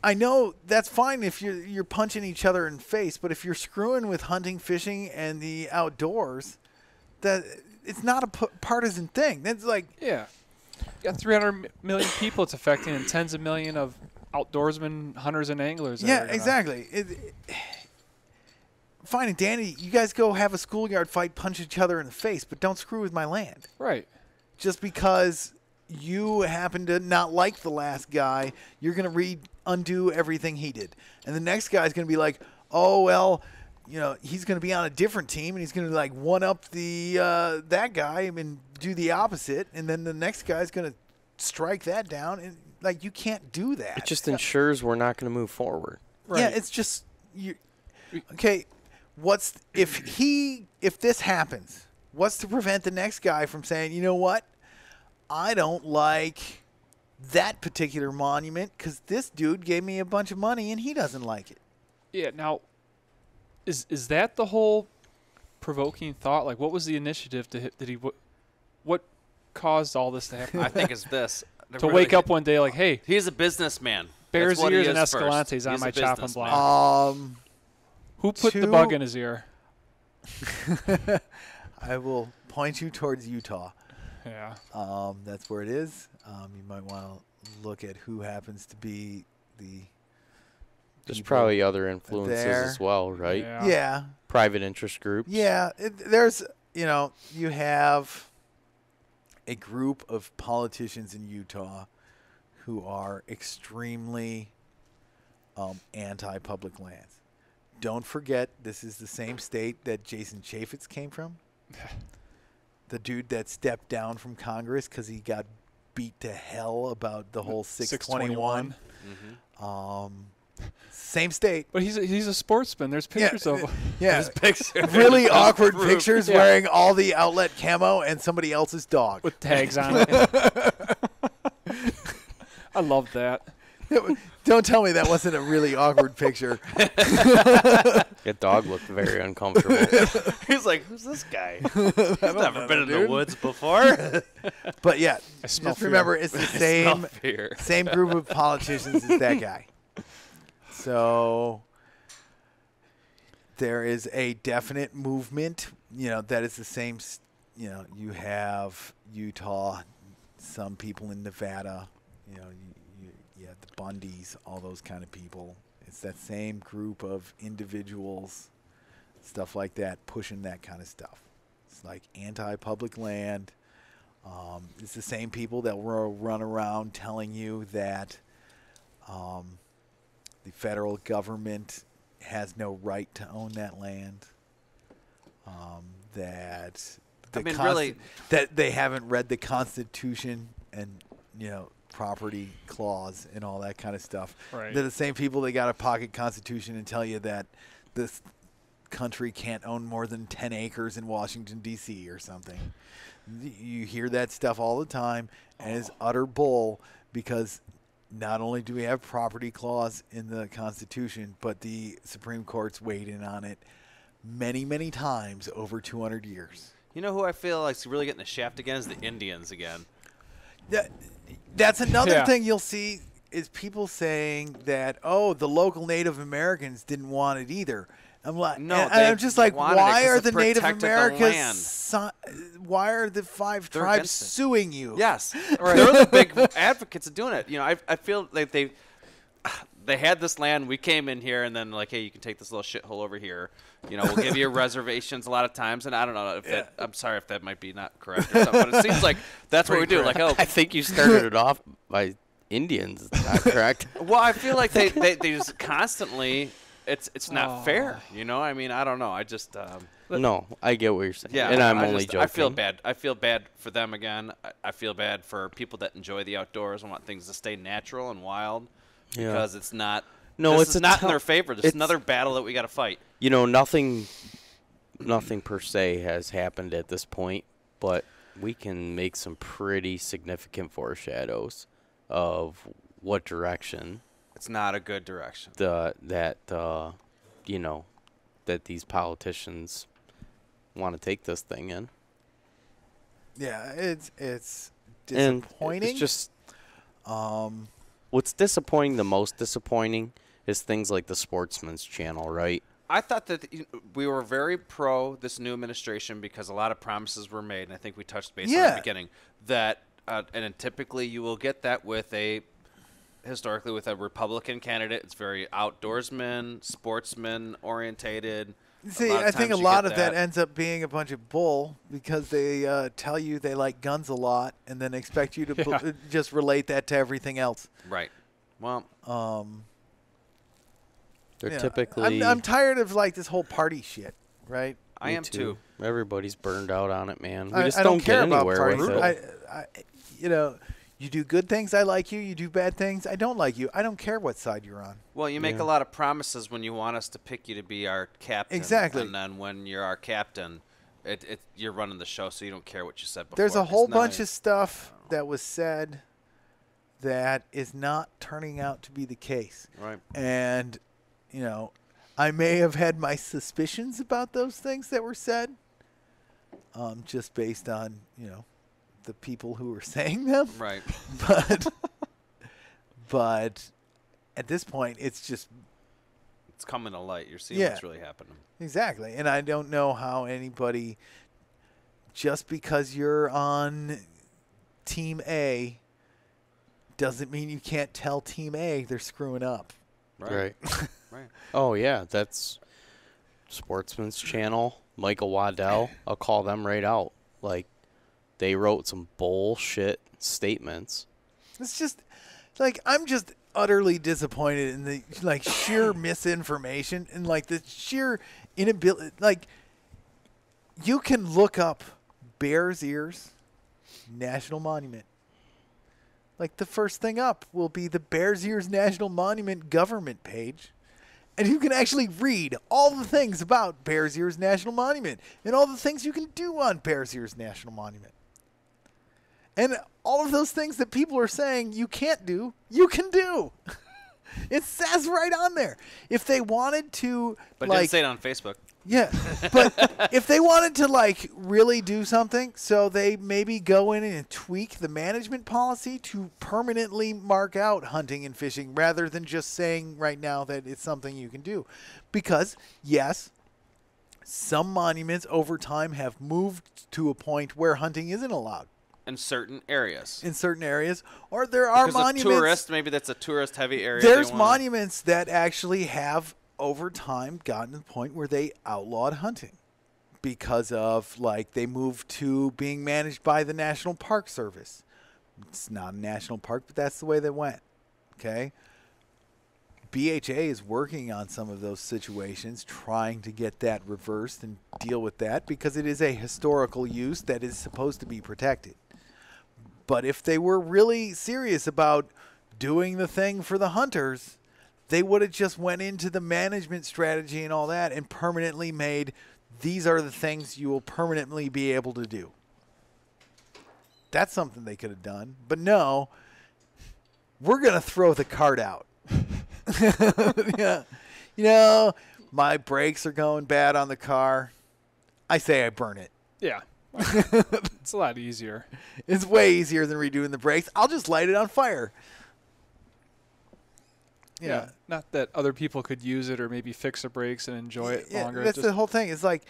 Speaker 2: I know that's fine if you're punching each other in the face, but if you're screwing with hunting, fishing, and the outdoors, that it's not a partisan thing. That's like,
Speaker 3: Yeah. You got 300 million people it's affecting and tens of millions of outdoorsmen, hunters, and anglers. that are
Speaker 2: yeah,
Speaker 3: gonna-
Speaker 2: exactly. Fine and dandy, you guys go have a schoolyard fight, punch each other in the face, but don't screw with my land.
Speaker 3: Right.
Speaker 2: Just because you happen to not like the last guy, you're going to undo everything he did. And the next guy's going to be like, oh, well, you know, he's going to be on a different team, and he's going to, like, one-up that guy and do the opposite. And then the next guy's going to strike that down. And, like, you can't do that.
Speaker 1: It just ensures we're not going to move forward.
Speaker 3: Right.
Speaker 2: Yeah, it's just okay. If this happens, what's to prevent the next guy from saying, you know what, I don't like that particular monument because this dude gave me a bunch of money and he doesn't like it.
Speaker 3: Yeah. Now, is that the whole provoking thought? Like, what was the initiative what caused all this to happen?
Speaker 4: I think it's this.
Speaker 3: To wake up one day like, hey,
Speaker 4: He's a businessman.
Speaker 3: Bears
Speaker 4: That's what he
Speaker 3: ears and
Speaker 4: is first.
Speaker 3: Escalante's on
Speaker 4: He's
Speaker 3: my
Speaker 4: a
Speaker 3: chopping
Speaker 4: businessman.
Speaker 3: block. Who put the
Speaker 2: two-
Speaker 3: bug in his ear?
Speaker 2: I will point you towards Utah.
Speaker 3: Yeah.
Speaker 2: That's where it is. You might want to look at who happens to be the
Speaker 1: There's
Speaker 2: people
Speaker 1: probably other influences
Speaker 2: there.
Speaker 1: as well, right?
Speaker 3: Yeah.
Speaker 2: Yeah.
Speaker 1: Private interest groups.
Speaker 2: Yeah, there's, you have a group of politicians in Utah who are extremely anti-public lands. Don't forget, this is the same state that Jason Chaffetz came from. The dude that stepped down from Congress because he got beat to hell about the whole 621. Same state.
Speaker 3: But he's a sportsman. There's pictures of him.
Speaker 2: Yeah,
Speaker 4: Picture.
Speaker 2: really awkward
Speaker 4: Proof.
Speaker 2: pictures
Speaker 3: Yeah.
Speaker 2: wearing all the outlet camo and somebody else's dog.
Speaker 3: with tags on it. I love that.
Speaker 2: Don't tell me that wasn't a really awkward picture.
Speaker 1: That dog looked very uncomfortable.
Speaker 4: He's like, who's this guy? He's never been in the woods before.
Speaker 2: But yeah,
Speaker 3: I smell
Speaker 2: just
Speaker 3: fear.
Speaker 2: remember it's the same
Speaker 4: Fear.
Speaker 2: same group of politicians as that guy. So there is a definite movement, that is the same, you have Utah, some people in Nevada, you have the Bundys, all those kind of people. It's that same group of individuals, stuff like that, pushing that kind of stuff. It's like anti-public land. It's the same people that will run around telling you that the federal government has no right to own that land. That that they haven't read the Constitution and property clause and all that kind of stuff.
Speaker 3: Right.
Speaker 2: They're the same people that got a pocket constitution and tell you that this country can't own more than 10 acres in Washington, D.C. or something. You hear that stuff all the time, and it's utter bull because not only do we have property clause in the Constitution, but the Supreme Court's weighed in on it many, many times over 200 years.
Speaker 4: You know who I feel like's really getting the shaft again is the Indians again.
Speaker 2: That's another
Speaker 3: Yeah.
Speaker 2: thing you'll see is people saying that, the local Native Americans didn't want it either. I'm like,
Speaker 4: No,
Speaker 2: and
Speaker 4: they
Speaker 2: I'm just like,
Speaker 4: wanted it
Speaker 2: why
Speaker 4: 'cause
Speaker 2: are
Speaker 4: it
Speaker 2: the Native
Speaker 4: protected the land.
Speaker 2: Americans? Why are the 5
Speaker 4: They're
Speaker 2: tribes
Speaker 4: against it.
Speaker 2: suing you?
Speaker 4: Yes, they're the big advocates of doing it. You know, I feel like they had this land. We came in here and then like, hey, you can take this little shithole over here. You know, we'll give you reservations a lot of times, and I don't know if that. I'm sorry if that might be not correct or something, but it seems like that's what we do. Like, oh,
Speaker 1: I think you started it off by Indians. Is that correct?
Speaker 4: well, I feel like they just constantly. It's not fair. You know, I mean, I don't know. I just.
Speaker 1: No, I get what you're saying.
Speaker 4: Yeah,
Speaker 1: and I'm
Speaker 4: I
Speaker 1: only
Speaker 4: just,
Speaker 1: joking.
Speaker 4: I feel bad. I feel bad for them again. I feel bad for people that enjoy the outdoors and want things to stay natural and wild because it's not.
Speaker 1: No,
Speaker 4: this
Speaker 1: it's
Speaker 4: is not in their favor. This is another battle that we got to fight.
Speaker 1: You know, nothing per se has happened at this point, but we can make some pretty significant foreshadows of what direction
Speaker 4: It's not a good direction.
Speaker 1: that these politicians want to take this thing in.
Speaker 2: Yeah, it's
Speaker 1: And
Speaker 2: disappointing.
Speaker 1: it's just what's disappointing, the most disappointing, is things like the Sportsman's channel, right?
Speaker 4: I thought that we were very pro this new administration because a lot of promises were made, and I think we touched base at the beginning that, and then typically you will get that historically with a Republican candidate. It's very outdoorsman, sportsman orientated.
Speaker 2: See, I think a lot of that ends up being a bunch of bull because they tell you they like guns a lot and then expect you to just relate that to everything else.
Speaker 4: Right. Well,
Speaker 1: They're typically.
Speaker 2: I'm tired of like this whole party shit, right?
Speaker 4: I am too.
Speaker 1: Everybody's burned out on it, man. We
Speaker 2: I
Speaker 1: just
Speaker 2: don't care
Speaker 1: get
Speaker 2: about
Speaker 1: anywhere
Speaker 2: parties.
Speaker 1: with it.
Speaker 2: You do good things, I like you. You do bad things, I don't like you. I don't care what side you're on.
Speaker 4: Well, you make a lot of promises when you want us to pick you to be our captain.
Speaker 2: Exactly.
Speaker 4: And then when you're our captain, you're running the show, so you don't care what you said before.
Speaker 2: There's a whole bunch of stuff that was said that is not turning out to be the case.
Speaker 4: Right.
Speaker 2: And, I may have had my suspicions about those things that were said, just based on, the people who were saying them.
Speaker 4: Right.
Speaker 2: But at this point, it's just
Speaker 4: It's coming to light. You're seeing what's really happening.
Speaker 2: exactly. And I don't know how anybody, just because you're on Team A, doesn't mean you can't tell Team A they're screwing up.
Speaker 1: Right.
Speaker 4: Right.
Speaker 1: Oh, yeah. That's Sportsman's channel. Michael Waddell. I'll call them right out. Like, they wrote some bullshit statements.
Speaker 2: It's just like I'm just utterly disappointed in the like sheer misinformation and like the sheer inability. Like, you can look up Bears Ears National Monument. Like, the first thing up will be the Bears Ears National Monument government page. And you can actually read all the things about Bears Ears National Monument and all the things you can do on Bears Ears National Monument. And all of those things that people are saying you can't do, you can do. It says right on there. If they wanted to,
Speaker 4: But
Speaker 2: like,
Speaker 4: didn't say it on Facebook.
Speaker 2: yeah, but if they wanted to like really do something, so they maybe go in and tweak the management policy to permanently mark out hunting and fishing rather than just saying right now that it's something you can do. Because, yes, some monuments over time have moved to a point where hunting isn't allowed.
Speaker 4: In certain areas.
Speaker 2: In certain areas. Or there are
Speaker 4: Because
Speaker 2: monuments.
Speaker 4: of tourists, maybe that's a tourist-heavy area.
Speaker 2: There's monuments that actually have over time gotten to the point where they outlawed hunting because of like they moved to being managed by the National Park Service. It's not a national park, but that's the way they went. Okay. BHA is working on some of those situations, trying to get that reversed and deal with that because it is a historical use that is supposed to be protected. But if they were really serious about doing the thing for the hunters, they would have just went into the management strategy and all that and permanently made these are the things you will permanently be able to do. That's something they could have done. But no, we're going to throw the cart out. Yeah. My brakes are going bad on the car. I say I burn it.
Speaker 3: Yeah. It's a lot easier.
Speaker 2: It's way easier than redoing the brakes. I'll just light it on fire. Yeah.
Speaker 3: Not that other people could use it or maybe fix the brakes and enjoy it longer.
Speaker 2: That's
Speaker 3: Just,
Speaker 2: the whole thing. It's like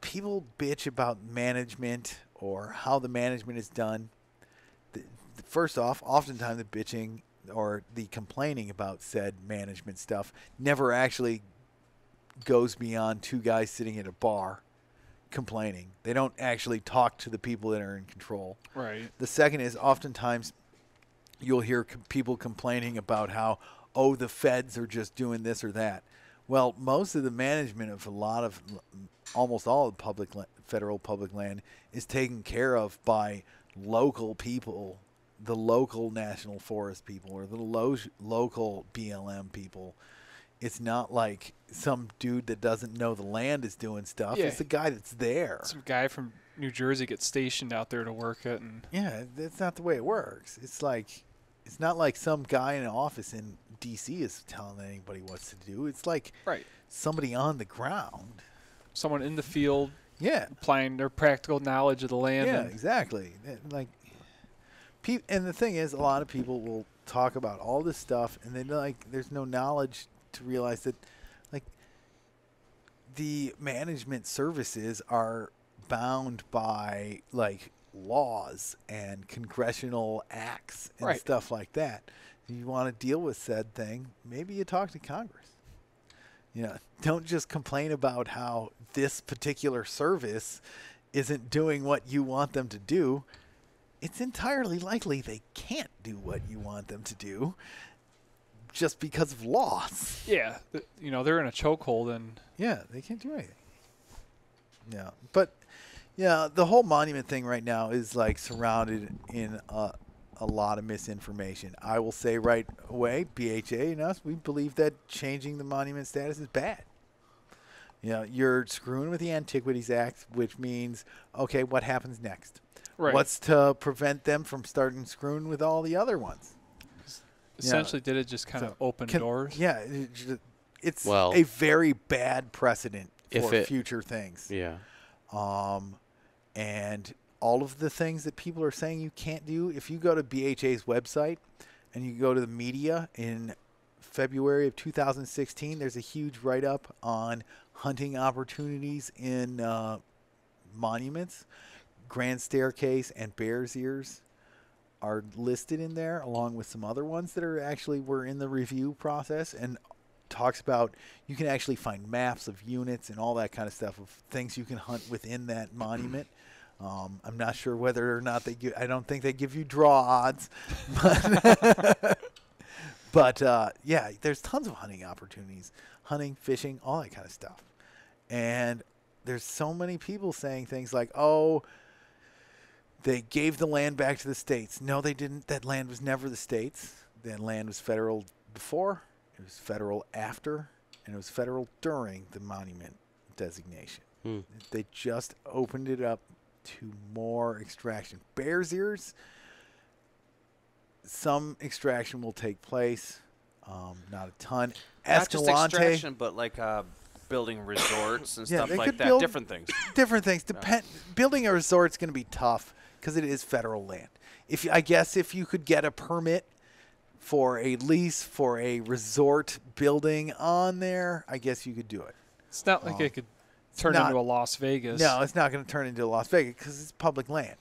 Speaker 2: people bitch about management or how the management is done. First off, oftentimes the bitching or the complaining about said management stuff never actually goes beyond two guys sitting at a bar complaining. They don't actually talk to the people that are in control.
Speaker 3: right.
Speaker 2: The second is oftentimes you'll hear people complaining about how, oh, the feds are just doing this or that. Well, most of the management of almost all of federal public land is taken care of by local people, the local national forest people or the local BLM people. It's not like some dude that doesn't know the land is doing stuff.
Speaker 3: Yeah.
Speaker 2: It's the guy that's there.
Speaker 3: Some guy from New Jersey gets stationed out there to work it, and
Speaker 2: Yeah, that's not the way it works. It's not like some guy in an office in D.C. is telling anybody what to do. It's like
Speaker 3: right.
Speaker 2: somebody on the ground.
Speaker 3: Someone in the field
Speaker 2: Yeah,
Speaker 3: applying their practical knowledge of the land.
Speaker 2: yeah,
Speaker 3: and
Speaker 2: exactly. Like, and the thing is, a lot of people will talk about all this stuff, and there's no knowledge to realize that, like, the management services are bound by like laws and congressional acts and
Speaker 3: Right.
Speaker 2: stuff like that. If you want to deal with said thing, maybe you talk to Congress. Don't just complain about how this particular service isn't doing what you want them to do. It's entirely likely they can't do what you want them to do just because of laws.
Speaker 3: Yeah, they're in a chokehold, and
Speaker 2: Yeah, they can't do anything. Yeah, but the whole monument thing right now is like surrounded in a lot of misinformation. I will say right away, BHA and us, we believe that changing the monument status is bad. You're screwing with the Antiquities Act, which means, okay, what happens next?
Speaker 3: right.
Speaker 2: What's to prevent them from starting screwing with all the other ones?
Speaker 3: essentially did it just kind of open doors?
Speaker 2: Yeah, it's
Speaker 1: Well,
Speaker 2: a very bad precedent
Speaker 1: if
Speaker 2: for
Speaker 1: it-
Speaker 2: future things.
Speaker 1: Yeah.
Speaker 2: And all of the things that people are saying you can't do, if you go to BHA's website and you go to the media in February of 2016, there's a huge write-up on hunting opportunities in monuments. Grand Staircase and Bear's Ears are listed in there, along with some other ones that were in the review process, and talks about you can actually find maps of units and all that kind of stuff of things you can hunt within that monument. I'm not sure whether or not I don't think they give you draw odds, but yeah, there's tons of hunting opportunities, hunting, fishing, all that kind of stuff. And there's so many people saying things like, oh, they gave the land back to the states. No, they didn't. That land was never the states. That land was federal before, it was federal after, and it was federal during the monument designation. They just opened it up to more extraction. Bear's Ears, some extraction will take place, not a ton.
Speaker 4: Not just
Speaker 2: Escalante,
Speaker 4: extraction, but like building resorts and
Speaker 2: Yeah,
Speaker 4: stuff
Speaker 2: they
Speaker 4: like
Speaker 2: could
Speaker 4: that.
Speaker 2: build-
Speaker 4: Different things.
Speaker 2: different things. Building a resort's going to be tough because it is federal land. I guess if you could get a permit for a lease for a resort building on there, I guess you could do it.
Speaker 3: It's not like it could turn
Speaker 2: not-
Speaker 3: into a Las Vegas.
Speaker 2: No, it's not going to turn into Las Vegas because it's public land.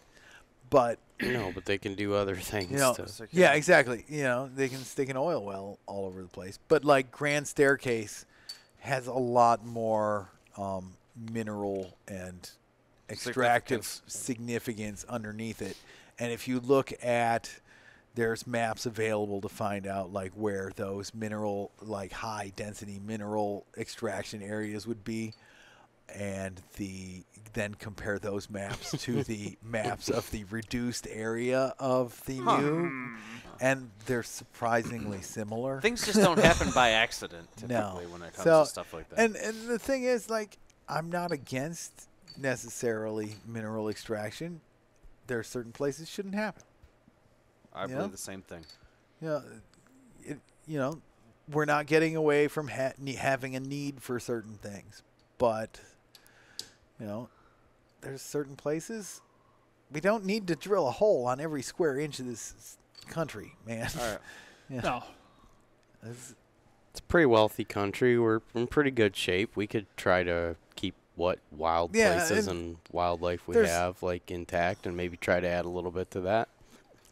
Speaker 2: But
Speaker 1: No, but they can do other things. to,
Speaker 2: yeah, exactly. They can stick an oil well all over the place. But like Grand Staircase has a lot more mineral and extractive significance underneath it. And if you look at, there's maps available to find out like where those mineral, like high density mineral extraction areas would be, and then compare those maps to the maps of the reduced area of the new, and they're surprisingly similar.
Speaker 4: Things just don't happen by accident typically
Speaker 2: No.
Speaker 4: when it comes
Speaker 2: So-
Speaker 4: to stuff like that.
Speaker 2: And the thing is, like, I'm not against necessarily mineral extraction. There are certain places it shouldn't happen.
Speaker 4: I
Speaker 2: yeah.
Speaker 4: believe the same thing.
Speaker 2: We're not getting away from having a need for certain things, but there's certain places we don't need to drill a hole on every square inch of this country, man.
Speaker 4: All right.
Speaker 2: Yeah.
Speaker 3: No.
Speaker 2: It's-
Speaker 1: It's a pretty wealthy country. We're in pretty good shape. We could try to keep what wild
Speaker 2: Yeah,
Speaker 1: places
Speaker 2: and
Speaker 1: and wildlife we
Speaker 2: there's-
Speaker 1: have like intact, and maybe try to add a little bit to that.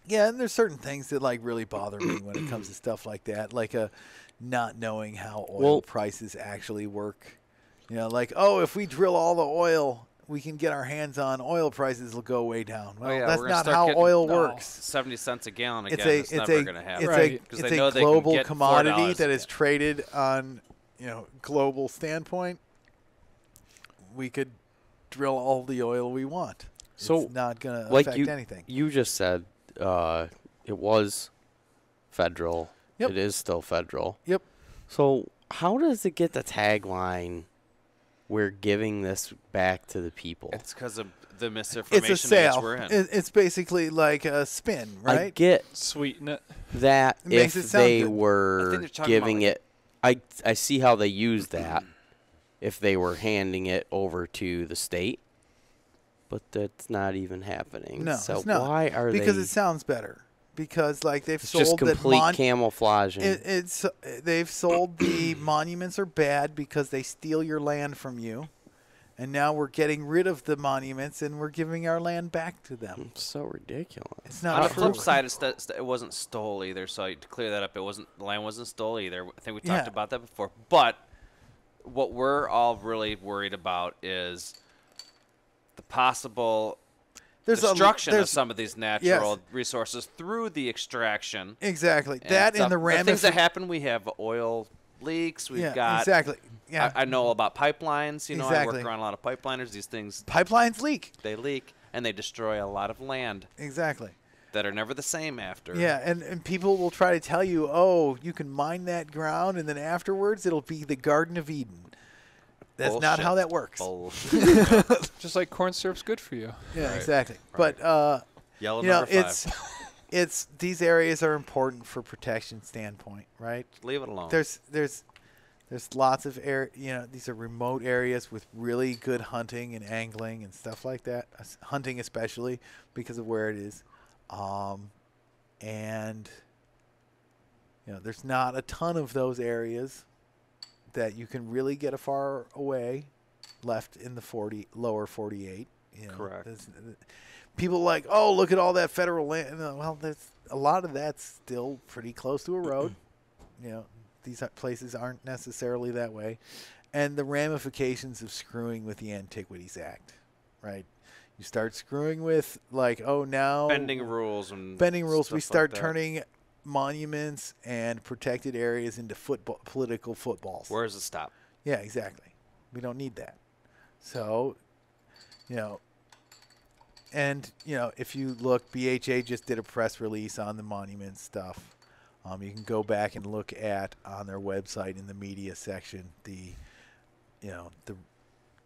Speaker 2: Yeah, and there's certain things that like really bother me when it comes to stuff like that, like not knowing how oil
Speaker 1: Well-
Speaker 2: prices actually work. You know, like, oh, if we drill all the oil we can get our hands on, oil prices will go way down. Well,
Speaker 4: yeah,
Speaker 2: that's
Speaker 4: we're gonna
Speaker 2: not
Speaker 4: start
Speaker 2: how
Speaker 4: getting-
Speaker 2: oil
Speaker 3: No.
Speaker 2: works.
Speaker 4: 70 cents a gallon
Speaker 2: It's
Speaker 4: again.
Speaker 2: a
Speaker 4: It's
Speaker 2: it's
Speaker 4: never
Speaker 2: a
Speaker 4: going to happen.
Speaker 2: it's
Speaker 3: Right.
Speaker 2: a
Speaker 4: 'Cause
Speaker 2: it's
Speaker 4: they know
Speaker 2: a
Speaker 4: they can
Speaker 2: global
Speaker 4: get
Speaker 2: commodity
Speaker 4: $4
Speaker 2: that
Speaker 4: a
Speaker 2: is
Speaker 4: gallon.
Speaker 2: traded on, global standpoint. We could drill all the oil we want.
Speaker 1: So,
Speaker 2: it's not going to
Speaker 1: like
Speaker 2: affect anything.
Speaker 1: You just said it was federal.
Speaker 2: Yep.
Speaker 1: It is still federal.
Speaker 2: Yep.
Speaker 1: So how does it get the tagline, "We're giving this back to the people"?
Speaker 4: It's because of the
Speaker 2: It's
Speaker 4: misinformation
Speaker 2: a sale.
Speaker 4: we're in.
Speaker 2: It's basically like a spin,
Speaker 1: I
Speaker 2: right?
Speaker 1: get
Speaker 3: Sweeten it.
Speaker 1: that
Speaker 2: It makes
Speaker 1: if
Speaker 2: it sound
Speaker 1: they
Speaker 2: good.
Speaker 4: I think
Speaker 1: were
Speaker 4: they're talking
Speaker 1: giving
Speaker 4: about,
Speaker 1: it, I see how they use that if they were handing it over to the state, but that's not even happening.
Speaker 2: No,
Speaker 1: so
Speaker 2: it's not.
Speaker 1: why are
Speaker 2: Because
Speaker 1: they?
Speaker 2: it sounds better. Because like they've
Speaker 1: It's
Speaker 2: sold
Speaker 1: just
Speaker 2: that
Speaker 1: complete camouflaging.
Speaker 2: they've sold the monuments are bad because they steal your land from you, and now we're getting rid of the monuments and we're giving our land back to them.
Speaker 1: It's so ridiculous.
Speaker 2: It's
Speaker 4: On
Speaker 2: not
Speaker 4: the flip
Speaker 2: true.
Speaker 4: side, it wasn't stole either. So to clear that up, the land wasn't stole either. I think we talked
Speaker 2: Yeah.
Speaker 4: about that before. But what we're all really worried about is the possible destruction of some of these natural resources through the extraction.
Speaker 2: Exactly
Speaker 4: And
Speaker 2: that
Speaker 4: stuff.
Speaker 2: and the
Speaker 4: things that
Speaker 2: ramifications.
Speaker 4: happen. We have oil leaks. We've got
Speaker 2: exactly. Yeah,
Speaker 4: I know about pipelines. I
Speaker 2: Exactly.
Speaker 4: work around a lot of pipeliners. These things,
Speaker 2: pipelines leak.
Speaker 4: they leak and they destroy a lot of land
Speaker 2: Exactly.
Speaker 4: that are never the same after.
Speaker 2: Yeah, and people will try to tell you, oh, you can mine that ground, and then afterwards it'll be the Garden of Eden. That's not how that works.
Speaker 4: Bullshit.
Speaker 3: Just like corn syrup's good for you.
Speaker 2: Yeah,
Speaker 4: Right,
Speaker 2: exactly.
Speaker 4: right.
Speaker 2: But
Speaker 4: Yellow
Speaker 2: you know,
Speaker 4: number 5.
Speaker 2: it's these areas are important for protection standpoint, right?
Speaker 4: Leave it alone.
Speaker 2: There's lots of these are remote areas with really good hunting and angling and stuff like that. Hunting especially because of where it is, and there's not a ton of those areas that you can really get a far away left in the lower 48.
Speaker 4: Correct.
Speaker 2: People are like, oh, look at all that federal land. Well, there's a lot of that's still pretty close to a road. These places aren't necessarily that way. And the ramifications of screwing with the Antiquities Act, right? You start screwing with, like, oh, now
Speaker 4: bending rules and
Speaker 2: bending rules. We
Speaker 4: stuff
Speaker 2: start
Speaker 4: like that.
Speaker 2: turning monuments and protected areas into political footballs.
Speaker 4: Where does it stop?
Speaker 2: Yeah, exactly. We don't need that. So, and if you look, BHA just did a press release on the monument stuff. You can go back and look at on their website in the media section the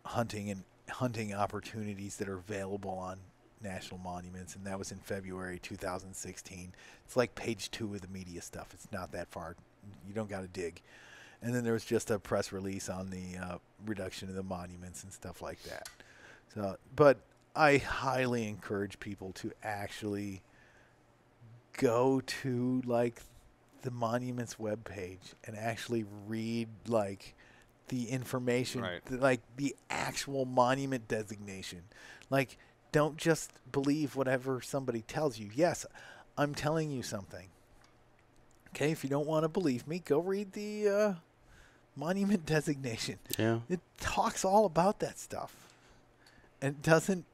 Speaker 2: hunting opportunities that are available on national monuments, and that was in February 2016. It's like page 2 of the media stuff. It's not that far. You don't got to dig. And then there was just a press release on the reduction of the monuments and stuff like that. So, but I highly encourage people to actually go to like the monuments webpage and actually read like the information,
Speaker 4: Right.
Speaker 2: like the actual monument designation. Like, don't just believe whatever somebody tells you. Yes, I'm telling you something. Okay, if you don't want to believe me, go read the monument designation.
Speaker 1: Yeah.
Speaker 2: It talks all about that stuff. And it doesn't,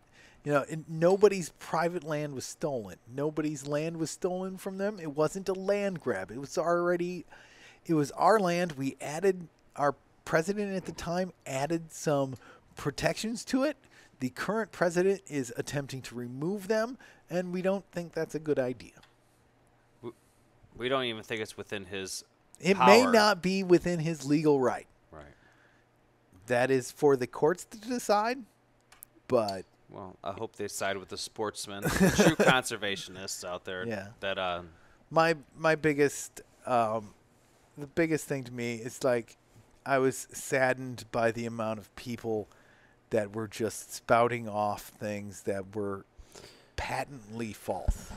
Speaker 2: and nobody's private land was stolen. Nobody's land was stolen from them. It wasn't a land grab. It was our land. We added, our president at the time added some protections to it. The current president is attempting to remove them, and we don't think that's a good idea.
Speaker 4: We don't even think it's within his
Speaker 2: It
Speaker 4: power.
Speaker 2: may not be within his legal right.
Speaker 4: Right.
Speaker 2: That is for the courts to decide, but
Speaker 4: Well, I hope they side with the sportsmen, the true conservationists out there.
Speaker 2: Yeah.
Speaker 4: That
Speaker 2: my biggest the biggest thing to me is like I was saddened by the amount of people that were just spouting off things that were patently false.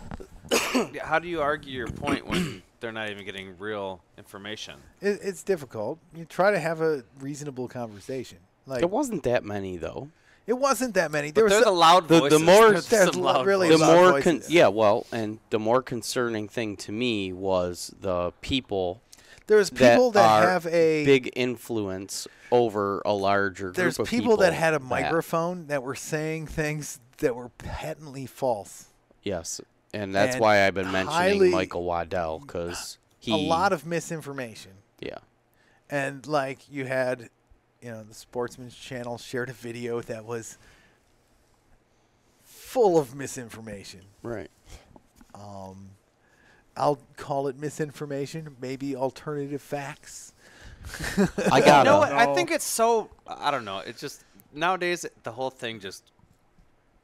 Speaker 4: how do you argue your point when they're not even getting real information?
Speaker 2: It's difficult. You try to have a reasonable conversation. Like
Speaker 1: There wasn't that many though.
Speaker 2: it wasn't that many.
Speaker 4: But they're the loud
Speaker 1: the
Speaker 4: voices.
Speaker 1: more-
Speaker 4: There's
Speaker 2: There's
Speaker 4: some loud
Speaker 2: really
Speaker 1: The
Speaker 4: voices.
Speaker 2: loud
Speaker 1: more
Speaker 2: voices.
Speaker 1: yeah, well, and the more concerning thing to me was the people
Speaker 2: There's people that
Speaker 1: are
Speaker 2: have a
Speaker 1: big influence over a larger group
Speaker 2: There's
Speaker 1: of
Speaker 2: people that had a
Speaker 1: that-
Speaker 2: microphone that were saying things that were patently false.
Speaker 1: Yes, and that's
Speaker 2: And
Speaker 1: why I've been mentioning
Speaker 2: highly-
Speaker 1: Michael Waddell because he
Speaker 2: A lot of misinformation.
Speaker 1: yeah.
Speaker 2: And like you had, the Sportsman's channel shared a video that was full of misinformation.
Speaker 1: Right.
Speaker 2: I'll call it misinformation, maybe alternative facts.
Speaker 1: I got
Speaker 4: You know what?
Speaker 3: No.
Speaker 4: I think it's so. I don't know. It's just nowadays the whole thing just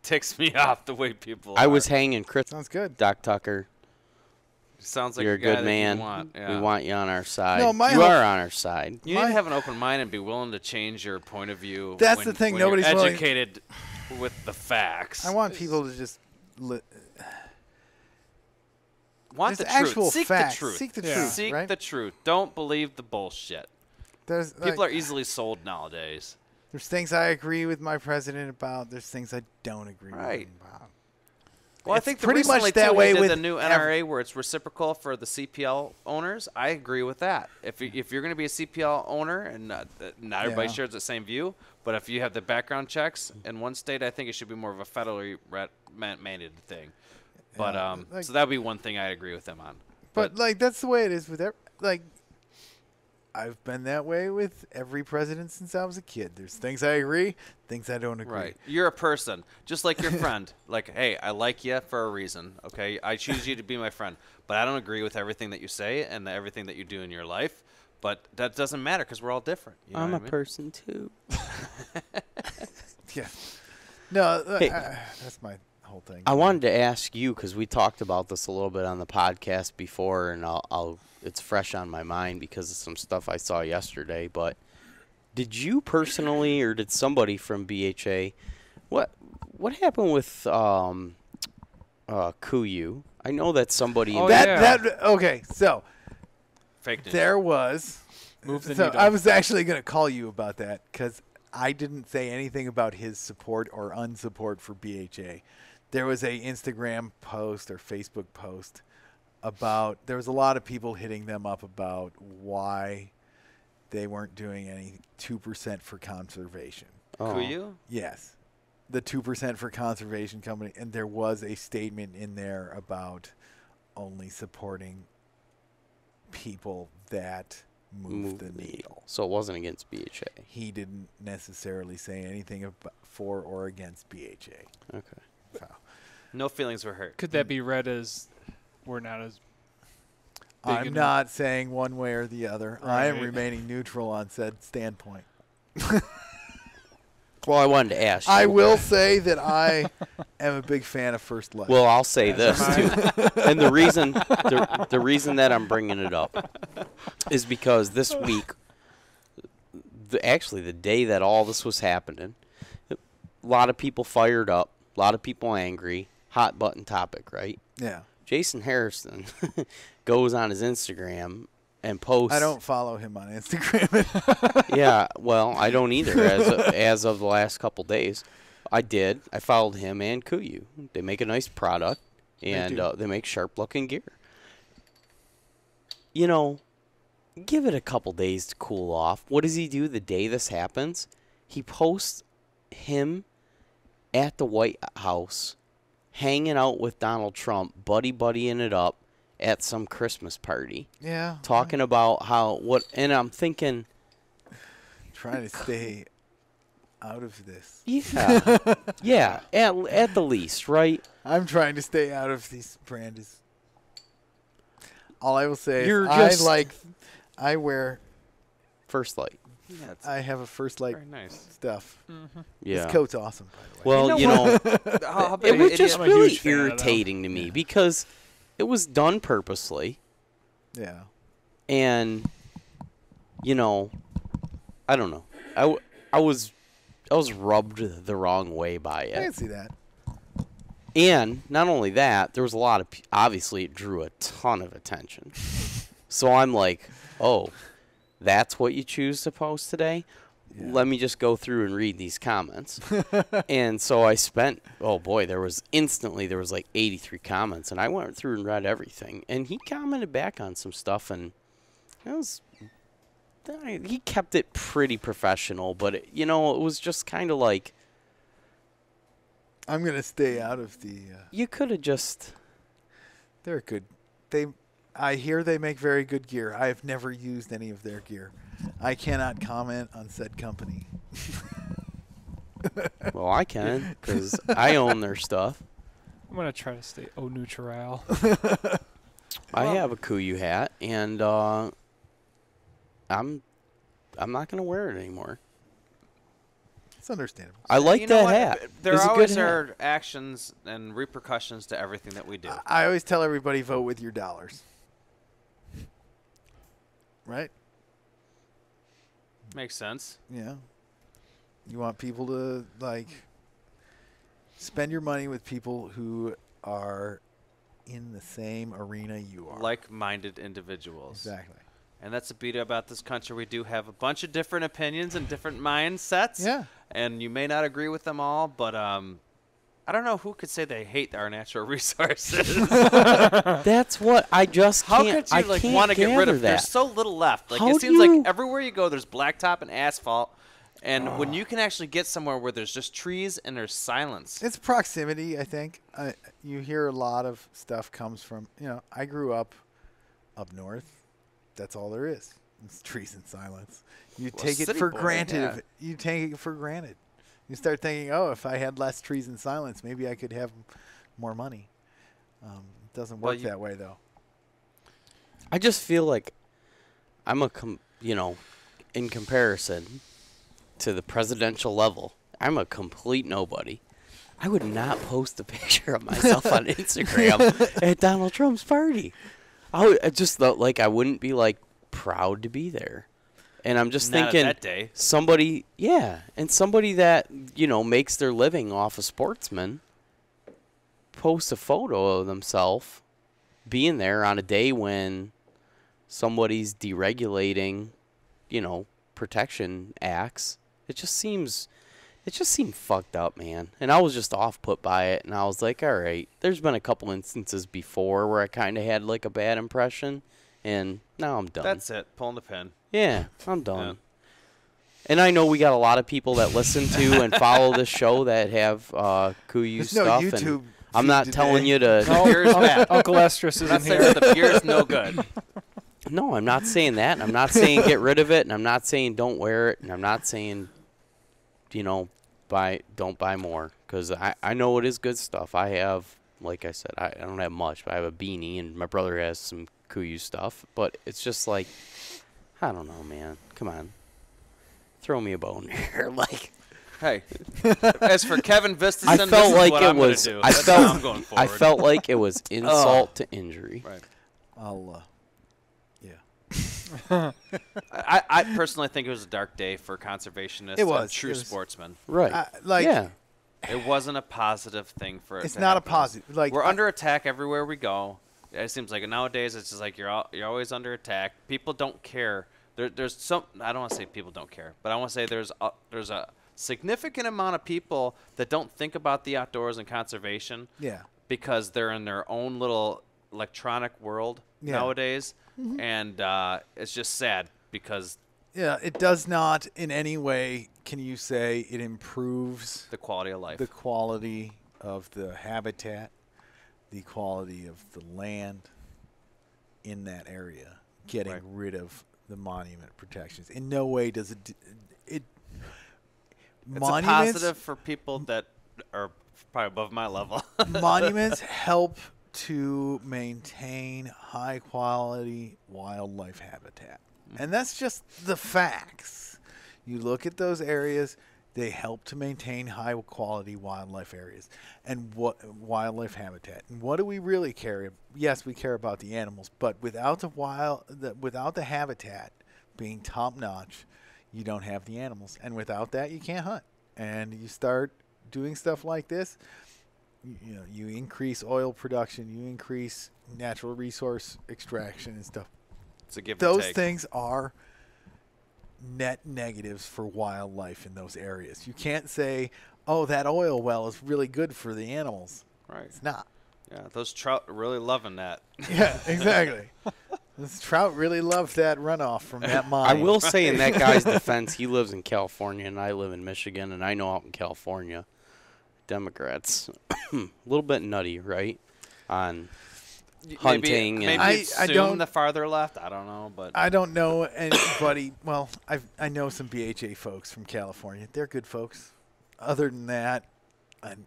Speaker 4: ticks me off the way people.
Speaker 1: I
Speaker 4: are.
Speaker 1: was hanging Chris
Speaker 2: Sounds good.
Speaker 1: Doc Tucker.
Speaker 4: Sounds like
Speaker 1: You're a
Speaker 4: guy
Speaker 1: good
Speaker 4: that
Speaker 1: man.
Speaker 4: You want. Yeah.
Speaker 1: We want you on our side.
Speaker 2: No, my
Speaker 1: you
Speaker 2: whole-
Speaker 1: are on our side.
Speaker 4: You need to have an open mind and be willing to change your point of view.
Speaker 2: That's
Speaker 4: when,
Speaker 2: the thing,
Speaker 4: when you're
Speaker 2: nobody's willing-
Speaker 4: educated with the facts.
Speaker 2: I want people to just
Speaker 4: want
Speaker 2: just
Speaker 4: the truth.
Speaker 2: actual
Speaker 4: Seek
Speaker 2: facts.
Speaker 4: the truth.
Speaker 2: Seek the
Speaker 3: Yeah.
Speaker 2: truth,
Speaker 4: Seek
Speaker 2: right?
Speaker 4: the truth. Don't believe the bullshit.
Speaker 2: There's
Speaker 4: People are easily sold nowadays.
Speaker 2: There's things I agree with my president about. There's things I don't agree
Speaker 4: Right.
Speaker 2: with him about.
Speaker 4: Well,
Speaker 2: It's
Speaker 4: I think
Speaker 2: pretty much
Speaker 4: recently,
Speaker 2: that
Speaker 4: too,
Speaker 2: way
Speaker 4: he did
Speaker 2: with
Speaker 4: the new NRA where it's reciprocal for the CPL owners. I agree with that. If you're going to be a CPL owner and not everybody
Speaker 2: Yeah.
Speaker 4: shares the same view, but if you have the background checks in one state, I think it should be more of a federally mandated thing. But
Speaker 2: Yeah, like-
Speaker 4: so that would be one thing I agree with them on.
Speaker 2: But like that's the way it is with I've been that way with every president since I was a kid. There's things I agree, things I don't agree.
Speaker 4: Right. You're a person, just like your friend. Like, hey, I like you for a reason, okay? I choose you to be my friend, but I don't agree with everything that you say and everything that you do in your life. But that doesn't matter because we're all different. You know
Speaker 1: I'm
Speaker 4: what
Speaker 1: a
Speaker 4: I mean?
Speaker 1: person too.
Speaker 2: Yeah. No,
Speaker 1: Hey.
Speaker 2: that's my whole thing.
Speaker 1: I wanted to ask you because we talked about this a little bit on the podcast before, and it's fresh on my mind because of some stuff I saw yesterday. But did you personally, or did somebody from BHA, what happened with Kuyu? I know that somebody.
Speaker 3: Oh,
Speaker 2: that
Speaker 3: yeah.
Speaker 2: okay. So
Speaker 4: Fake news.
Speaker 2: there was.
Speaker 3: Move the
Speaker 2: So
Speaker 3: needle.
Speaker 2: I was actually going to call you about that because I didn't say anything about his support or unsupport for BHA. There was a Instagram post or Facebook post about there was a lot of people hitting them up about why they weren't doing any 2% for conservation.
Speaker 1: Oh.
Speaker 4: Kuyu?
Speaker 2: Yes. The 2% for conservation company. And there was a statement in there about only supporting people that move the needle.
Speaker 1: So it wasn't against BHA.
Speaker 2: He didn't necessarily say anything about for or against BHA.
Speaker 1: Okay.
Speaker 2: So
Speaker 4: No feelings were hurt.
Speaker 3: Could that be read as we're not as big
Speaker 2: I'm
Speaker 3: in-
Speaker 2: not saying one way or the other. I am
Speaker 3: Right.
Speaker 2: remaining neutral on said standpoint.
Speaker 1: Well, I wanted to ask you.
Speaker 2: I will say that I am a big fan of First Light.
Speaker 1: Well, I'll say
Speaker 3: As
Speaker 1: this
Speaker 3: am
Speaker 1: too, and the reason that I'm bringing it up is because this week, actually the day that all this was happening, a lot of people fired up, a lot of people angry, hot button topic, right?
Speaker 2: yeah.
Speaker 1: Jason Harrison goes on his Instagram and posts.
Speaker 2: I don't follow him on Instagram.
Speaker 1: Yeah, well, I don't either. As of the last couple days, I did. I followed him and Kuyu. They make a nice product, and
Speaker 2: do.
Speaker 1: they make sharp-looking gear. You know, give it a couple days to cool off. What does he do the day this happens? He posts at the White House, hanging out with Donald Trump, buddying it up at some Christmas party,
Speaker 2: yeah.
Speaker 1: talking about and I'm thinking,
Speaker 2: Trying to stay out of this.
Speaker 1: yeah, yeah, at the least, right?
Speaker 2: I'm trying to stay out of these brands. All I will say
Speaker 1: You're
Speaker 2: is
Speaker 1: just-
Speaker 2: I wear
Speaker 1: First Light.
Speaker 4: Yeah, it's
Speaker 2: I have a First Light
Speaker 4: very nice.
Speaker 2: stuff.
Speaker 1: Yeah.
Speaker 2: This coat's awesome, by the way.
Speaker 1: Well,
Speaker 4: How
Speaker 1: it
Speaker 4: big
Speaker 1: was
Speaker 4: an
Speaker 1: just
Speaker 4: idiot-
Speaker 3: I'm a
Speaker 1: really
Speaker 3: huge fan of them.
Speaker 1: irritating to me because it was done purposely,
Speaker 2: Yeah.
Speaker 1: and I don't know. I was rubbed the wrong way by
Speaker 2: I can
Speaker 1: it.
Speaker 2: see that.
Speaker 1: And not only that, there was a lot of obviously it drew a ton of attention. So I'm like, oh, that's what you choose to post today?
Speaker 2: Yeah.
Speaker 1: Let me just go through and read these comments. And so I spent, oh boy, there was like 83 comments, and I went through and read everything. And he commented back on some stuff, and he kept it pretty professional, but it was just kind of like,
Speaker 2: I'm gonna stay out of the.
Speaker 1: you could have just.
Speaker 2: They're good. I hear they make very good gear. I have never used any of their gear. I cannot comment on said company.
Speaker 1: Well, I can because I own their stuff.
Speaker 3: I'm gonna try to stay au neutral.
Speaker 1: I have a Kuyu hat, and I'm not gonna wear it anymore.
Speaker 2: It's understandable.
Speaker 1: I like
Speaker 4: You know
Speaker 1: that
Speaker 4: what?
Speaker 1: hat.
Speaker 4: There
Speaker 1: It's a good
Speaker 4: always
Speaker 1: hat.
Speaker 4: are actions and repercussions to everything that we do.
Speaker 2: I always tell everybody vote with your dollars. Right?
Speaker 4: Makes sense.
Speaker 2: Yeah. You want people to spend your money with people who are in the same arena you are.
Speaker 4: Like-minded individuals.
Speaker 2: Exactly.
Speaker 4: And that's the beauty about this country. We do have a bunch of different opinions and different mindsets.
Speaker 2: Yeah.
Speaker 4: And you may not agree with them all, but I don't know who could say they hate our natural resources.
Speaker 1: That's what I just
Speaker 4: How
Speaker 1: can't.
Speaker 4: could you
Speaker 1: I
Speaker 4: want to
Speaker 1: can't
Speaker 4: get rid
Speaker 1: gather
Speaker 4: of?
Speaker 1: that.
Speaker 4: There's so little left. Like
Speaker 1: How
Speaker 4: it
Speaker 1: do
Speaker 4: seems
Speaker 1: you-
Speaker 4: like everywhere you go, there's blacktop and asphalt. And when you can actually get somewhere where there's just trees and there's silence.
Speaker 2: It's proximity, I think. You hear a lot of stuff comes from, I grew up north. That's all there is. It's trees and silence. You take it
Speaker 4: city
Speaker 2: for
Speaker 4: boy,
Speaker 2: granted.
Speaker 4: yeah.
Speaker 2: You take it for granted. You start thinking, oh, if I had less trees and silence, maybe I could have more money. It doesn't work that way, though.
Speaker 1: I just feel like I'm in comparison to the presidential level, I'm a complete nobody. I would not post a picture of myself on Instagram at Donald Trump's party. I just thought I wouldn't be proud to be there. And I'm just
Speaker 4: Not
Speaker 1: thinking
Speaker 4: at that day.
Speaker 1: somebody that, makes their living off of Sportsman posts a photo of themselves being there on a day when somebody's deregulating, protection acts. It just seemed fucked up, man. And I was just off put by it, and I was like, all right. There's been a couple instances before where I kind of had a bad impression, and now I'm done.
Speaker 4: That's it. Pulling the pin.
Speaker 1: Yeah, I'm done.
Speaker 4: Yeah.
Speaker 1: And I know we got a lot of people that listen to and follow this show that have Kuyu
Speaker 2: There's
Speaker 1: stuff.
Speaker 2: no
Speaker 1: and
Speaker 2: YouTube
Speaker 1: I'm
Speaker 2: feed
Speaker 1: not
Speaker 2: today.
Speaker 1: telling you to.
Speaker 3: No,
Speaker 4: Beer's bad.
Speaker 3: Uncle Estrus
Speaker 4: I'm not
Speaker 3: isn't
Speaker 4: saying
Speaker 3: here.
Speaker 4: that the beer's no good.
Speaker 1: No, I'm not saying that. And I'm not saying get rid of it. And I'm not saying don't wear it. And I'm not saying, don't buy more. Because I know it is good stuff. I have, like I said, I don't have much, but I have a beanie. And my brother has some Kuyu stuff. But it's just I don't know, man. Come on. Throw me a bone here.
Speaker 4: Hey, as for Kevin Vistison,
Speaker 1: I
Speaker 4: this
Speaker 1: felt
Speaker 4: is
Speaker 1: like
Speaker 4: what
Speaker 1: it
Speaker 4: I'm gonna
Speaker 1: was.
Speaker 4: do.
Speaker 1: I
Speaker 4: That's how I'm
Speaker 1: felt.
Speaker 4: going
Speaker 1: I
Speaker 4: forward.
Speaker 1: felt like it was insult to injury.
Speaker 4: Right.
Speaker 2: I'll,
Speaker 4: I personally think it was a dark day for conservationists
Speaker 2: It was.
Speaker 4: and true
Speaker 2: It was-
Speaker 4: sportsmen.
Speaker 1: Right.
Speaker 2: yeah.
Speaker 4: It wasn't a positive thing for it
Speaker 2: It's
Speaker 4: to
Speaker 2: not a
Speaker 4: happen.
Speaker 2: positive.
Speaker 4: We're under attack everywhere we go. It seems like nowadays it's just you're always under attack. People don't care. There's some. I don't want to say people don't care, but I want to say there's a significant amount of people that don't think about the outdoors and conservation.
Speaker 2: Yeah.
Speaker 4: Because they're in their own little electronic world nowadays, and it's just sad because
Speaker 2: Yeah, it does not in any way, can you say, it improves
Speaker 4: the quality of life.
Speaker 2: the quality of the habitat, the quality of the land in that area, getting
Speaker 4: Right.
Speaker 2: rid of the monument protections. In no way does it
Speaker 4: It's
Speaker 2: monuments,
Speaker 4: a positive for people that are probably above my level.
Speaker 2: monuments help to maintain high quality wildlife habitat. And that's just the facts. You look at those areas, they help to maintain high quality wildlife areas and wildlife habitat. And what do we really care? Yes, we care about the animals, but without the habitat being top notch, you don't have the animals. And without that, you can't hunt. And you start doing stuff like this, you increase oil production, you increase natural resource extraction and stuff.
Speaker 4: It's a give and
Speaker 2: Those
Speaker 4: take.
Speaker 2: things are net negatives for wildlife in those areas. You can't say, oh, that oil well is really good for the animals.
Speaker 4: Right.
Speaker 2: It's not.
Speaker 4: Yeah, those trout are really loving that.
Speaker 2: Yeah, exactly. This trout really loves that runoff from that mine.
Speaker 1: I will say in that guy's defense, he lives in California and I live in Michigan, and I know out in California, Democrats, a little bit nutty, right? On hunting
Speaker 4: Maybe
Speaker 1: and
Speaker 2: I
Speaker 4: soon
Speaker 2: don't-
Speaker 4: the farther left. I don't know, but
Speaker 2: I don't know anybody. Well, I know some BHA folks from California. They're good folks. Other than that, I
Speaker 4: can't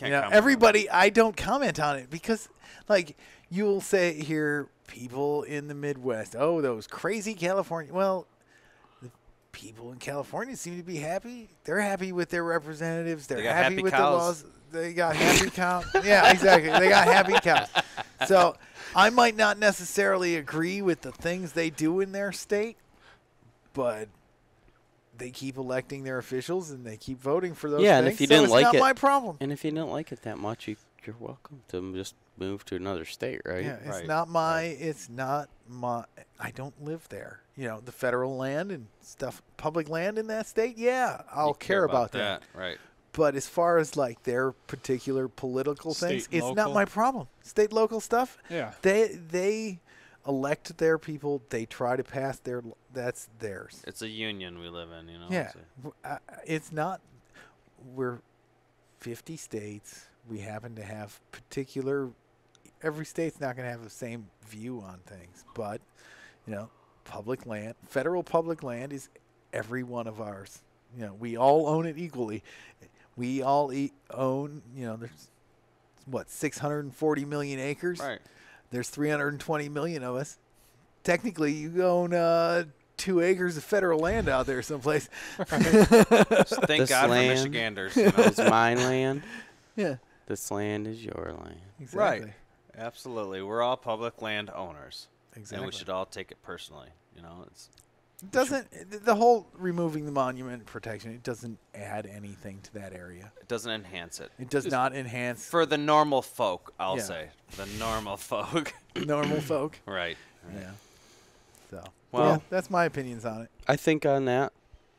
Speaker 2: you know,
Speaker 4: comment on
Speaker 2: everybody, I don't comment on it because, like, you'll say here, people in the Midwest, oh, those crazy California. Well, the people in California seem to be happy. They're happy with their representatives. They're
Speaker 4: They got
Speaker 2: happy
Speaker 4: happy
Speaker 2: with
Speaker 4: cows.
Speaker 2: the laws. They got happy cows. Yeah, exactly. They got happy cows. So I might not necessarily agree with the things they do in their state, but they keep electing their officials and they keep voting for those
Speaker 1: Yeah,
Speaker 2: things.
Speaker 1: and if you
Speaker 2: so
Speaker 1: didn't
Speaker 2: it's
Speaker 1: like
Speaker 2: not
Speaker 1: it-
Speaker 2: my problem.
Speaker 1: And if you didn't like it that much, you're welcome to just move to another state, right?
Speaker 2: Yeah, it's
Speaker 4: Right,
Speaker 2: not my. It's not my. I don't live there. You know, the federal land and stuff, public land in that state. Yeah, I'll
Speaker 4: you
Speaker 2: care about that.
Speaker 4: Right.
Speaker 2: But as far as like their particular political things,
Speaker 3: State and
Speaker 2: it's not
Speaker 3: local.
Speaker 2: my problem. State local stuff.
Speaker 3: Yeah.
Speaker 2: They elect their people. They try to pass their. That's theirs.
Speaker 4: It's a union we live in, you know.
Speaker 2: Yeah,
Speaker 4: It's
Speaker 2: it's not. We're 50 states. We happen to have particular. Every state's not going to have the same view on things, but you know, public land, federal public land is every one of ours. You know, we all own it equally. We all own. You know, there's what 640 million acres.
Speaker 4: right.
Speaker 2: There's 320 million of us. Technically, you own 2 acres of federal land out there someplace.
Speaker 4: Just thank
Speaker 1: This
Speaker 4: God
Speaker 1: land-
Speaker 4: for Michiganders. You know?
Speaker 1: It's my land.
Speaker 2: Yeah,
Speaker 1: This land is your land.
Speaker 2: exactly.
Speaker 4: Right. Absolutely. We're all public land owners.
Speaker 2: Exactly.
Speaker 4: And we should all take it personally. You know, it's
Speaker 2: It doesn't the whole removing the monument protection? It doesn't add anything to that area.
Speaker 4: it doesn't enhance it.
Speaker 2: It does not enhance
Speaker 4: For the normal folk, I'll
Speaker 2: Yeah.
Speaker 4: say. The normal folk.
Speaker 2: normal folk.
Speaker 4: Right.
Speaker 2: Yeah. So,
Speaker 4: Well-
Speaker 2: yeah, that's my opinions on it.
Speaker 1: I think on that,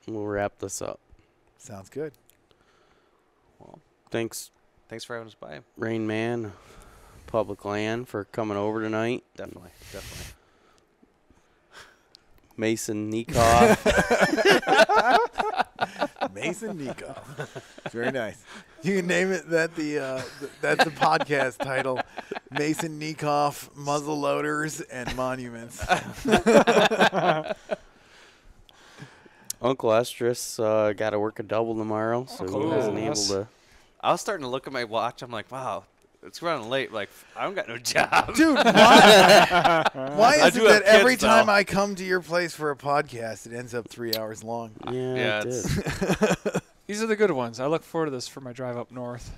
Speaker 1: we'll wrap this up.
Speaker 2: Sounds good.
Speaker 4: Well,
Speaker 1: Thanks,
Speaker 4: thanks for having us by.
Speaker 1: Rain Man, Public Land, for coming over tonight.
Speaker 4: Definitely. Definitely.
Speaker 1: Mason Meekhof.
Speaker 2: Mason Meekhof. Very nice. You can name it that. That's the podcast title: Mason Meekhof, muzzle loaders and monuments.
Speaker 1: Uncle Estrus got to work a double tomorrow, so
Speaker 3: cool.
Speaker 1: he wasn't able
Speaker 3: That's-
Speaker 1: to.
Speaker 4: I was starting to look at my watch. I'm like, wow, it's running late. Like, I don't got no job.
Speaker 2: Dude, why
Speaker 4: I
Speaker 2: is it
Speaker 4: do have
Speaker 2: that every
Speaker 4: kids,
Speaker 2: time
Speaker 4: though.
Speaker 2: I come to your place for a podcast, it ends up 3 hours long?
Speaker 1: Yeah,
Speaker 4: Yeah,
Speaker 1: it
Speaker 4: it's-
Speaker 1: did.
Speaker 3: These are the good ones. I look forward to this for my drive up north.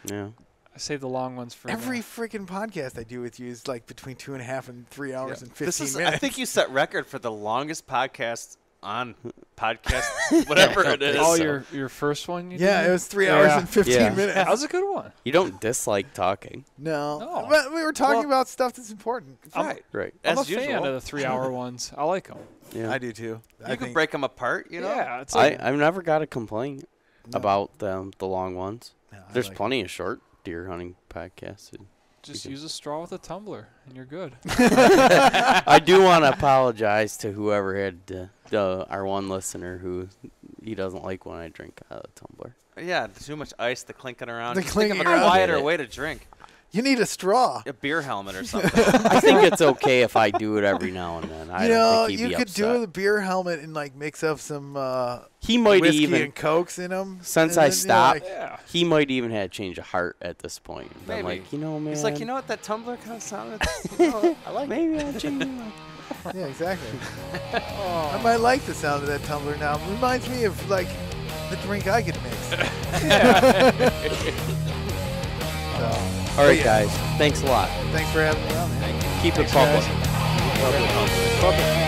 Speaker 1: Yeah.
Speaker 3: I save the long ones for
Speaker 2: Every freaking podcast I do with you is like between 2.5 and 3 hours and 15
Speaker 4: This is,
Speaker 2: minutes.
Speaker 4: I think you set record for the longest podcast on podcast, whatever it is.
Speaker 3: Oh,
Speaker 4: So-
Speaker 3: your first one. You
Speaker 2: yeah,
Speaker 3: did?
Speaker 2: it was 3 hours
Speaker 3: Yeah.
Speaker 2: and 15
Speaker 1: Yeah.
Speaker 2: minutes.
Speaker 3: That was a good one.
Speaker 1: You don't dislike talking.
Speaker 2: No.
Speaker 3: No.
Speaker 2: But we were talking
Speaker 4: Well-
Speaker 2: about stuff that's important.
Speaker 4: right.
Speaker 1: Right.
Speaker 3: I'm
Speaker 4: As
Speaker 3: a fan
Speaker 4: usual.
Speaker 3: of the 3-hour ones. I like them.
Speaker 1: Yeah.
Speaker 2: I do too.
Speaker 4: You can break them apart, you know?
Speaker 3: Yeah, it's like
Speaker 1: I've never got a complaint
Speaker 2: No.
Speaker 1: about the long ones.
Speaker 2: No, I
Speaker 1: There's
Speaker 2: like
Speaker 1: plenty of short deer hunting podcasts.
Speaker 3: just use a straw with a tumbler and you're good.
Speaker 1: I do want to apologize to whoever had our one listener who he doesn't like when I drink out of a tumbler.
Speaker 4: Yeah, too much ice, the clinking around.
Speaker 2: The
Speaker 4: Just think of
Speaker 2: clinking
Speaker 4: a
Speaker 2: around.
Speaker 4: quieter
Speaker 1: I get it.
Speaker 4: way to drink.
Speaker 2: You need a straw.
Speaker 4: A beer helmet or something.
Speaker 1: I think it's okay if I do it every now and then. I
Speaker 2: You
Speaker 1: don't
Speaker 2: know,
Speaker 1: think he'd
Speaker 2: you
Speaker 1: be
Speaker 2: could
Speaker 1: upset.
Speaker 2: do the beer helmet and like mix up some
Speaker 1: He might
Speaker 2: whiskey
Speaker 1: even,
Speaker 2: and cokes in them.
Speaker 1: since I stopped,
Speaker 3: Yeah.
Speaker 1: he might even have a change of heart at this point. I'm
Speaker 4: Maybe.
Speaker 1: like, you know, man.
Speaker 4: It's like, you know what, that tumbler kind of sounded. You know, I like it.
Speaker 1: maybe I'll change my mind.
Speaker 2: Yeah, exactly. I might like the sound of that tumbler now. It reminds me of like the drink I could mix. So,
Speaker 1: All right,
Speaker 2: yeah.
Speaker 1: guys. Thanks a lot.
Speaker 2: Thanks for having me on, man.
Speaker 1: Keep it
Speaker 2: Thanks,
Speaker 1: public.
Speaker 2: guys. Public.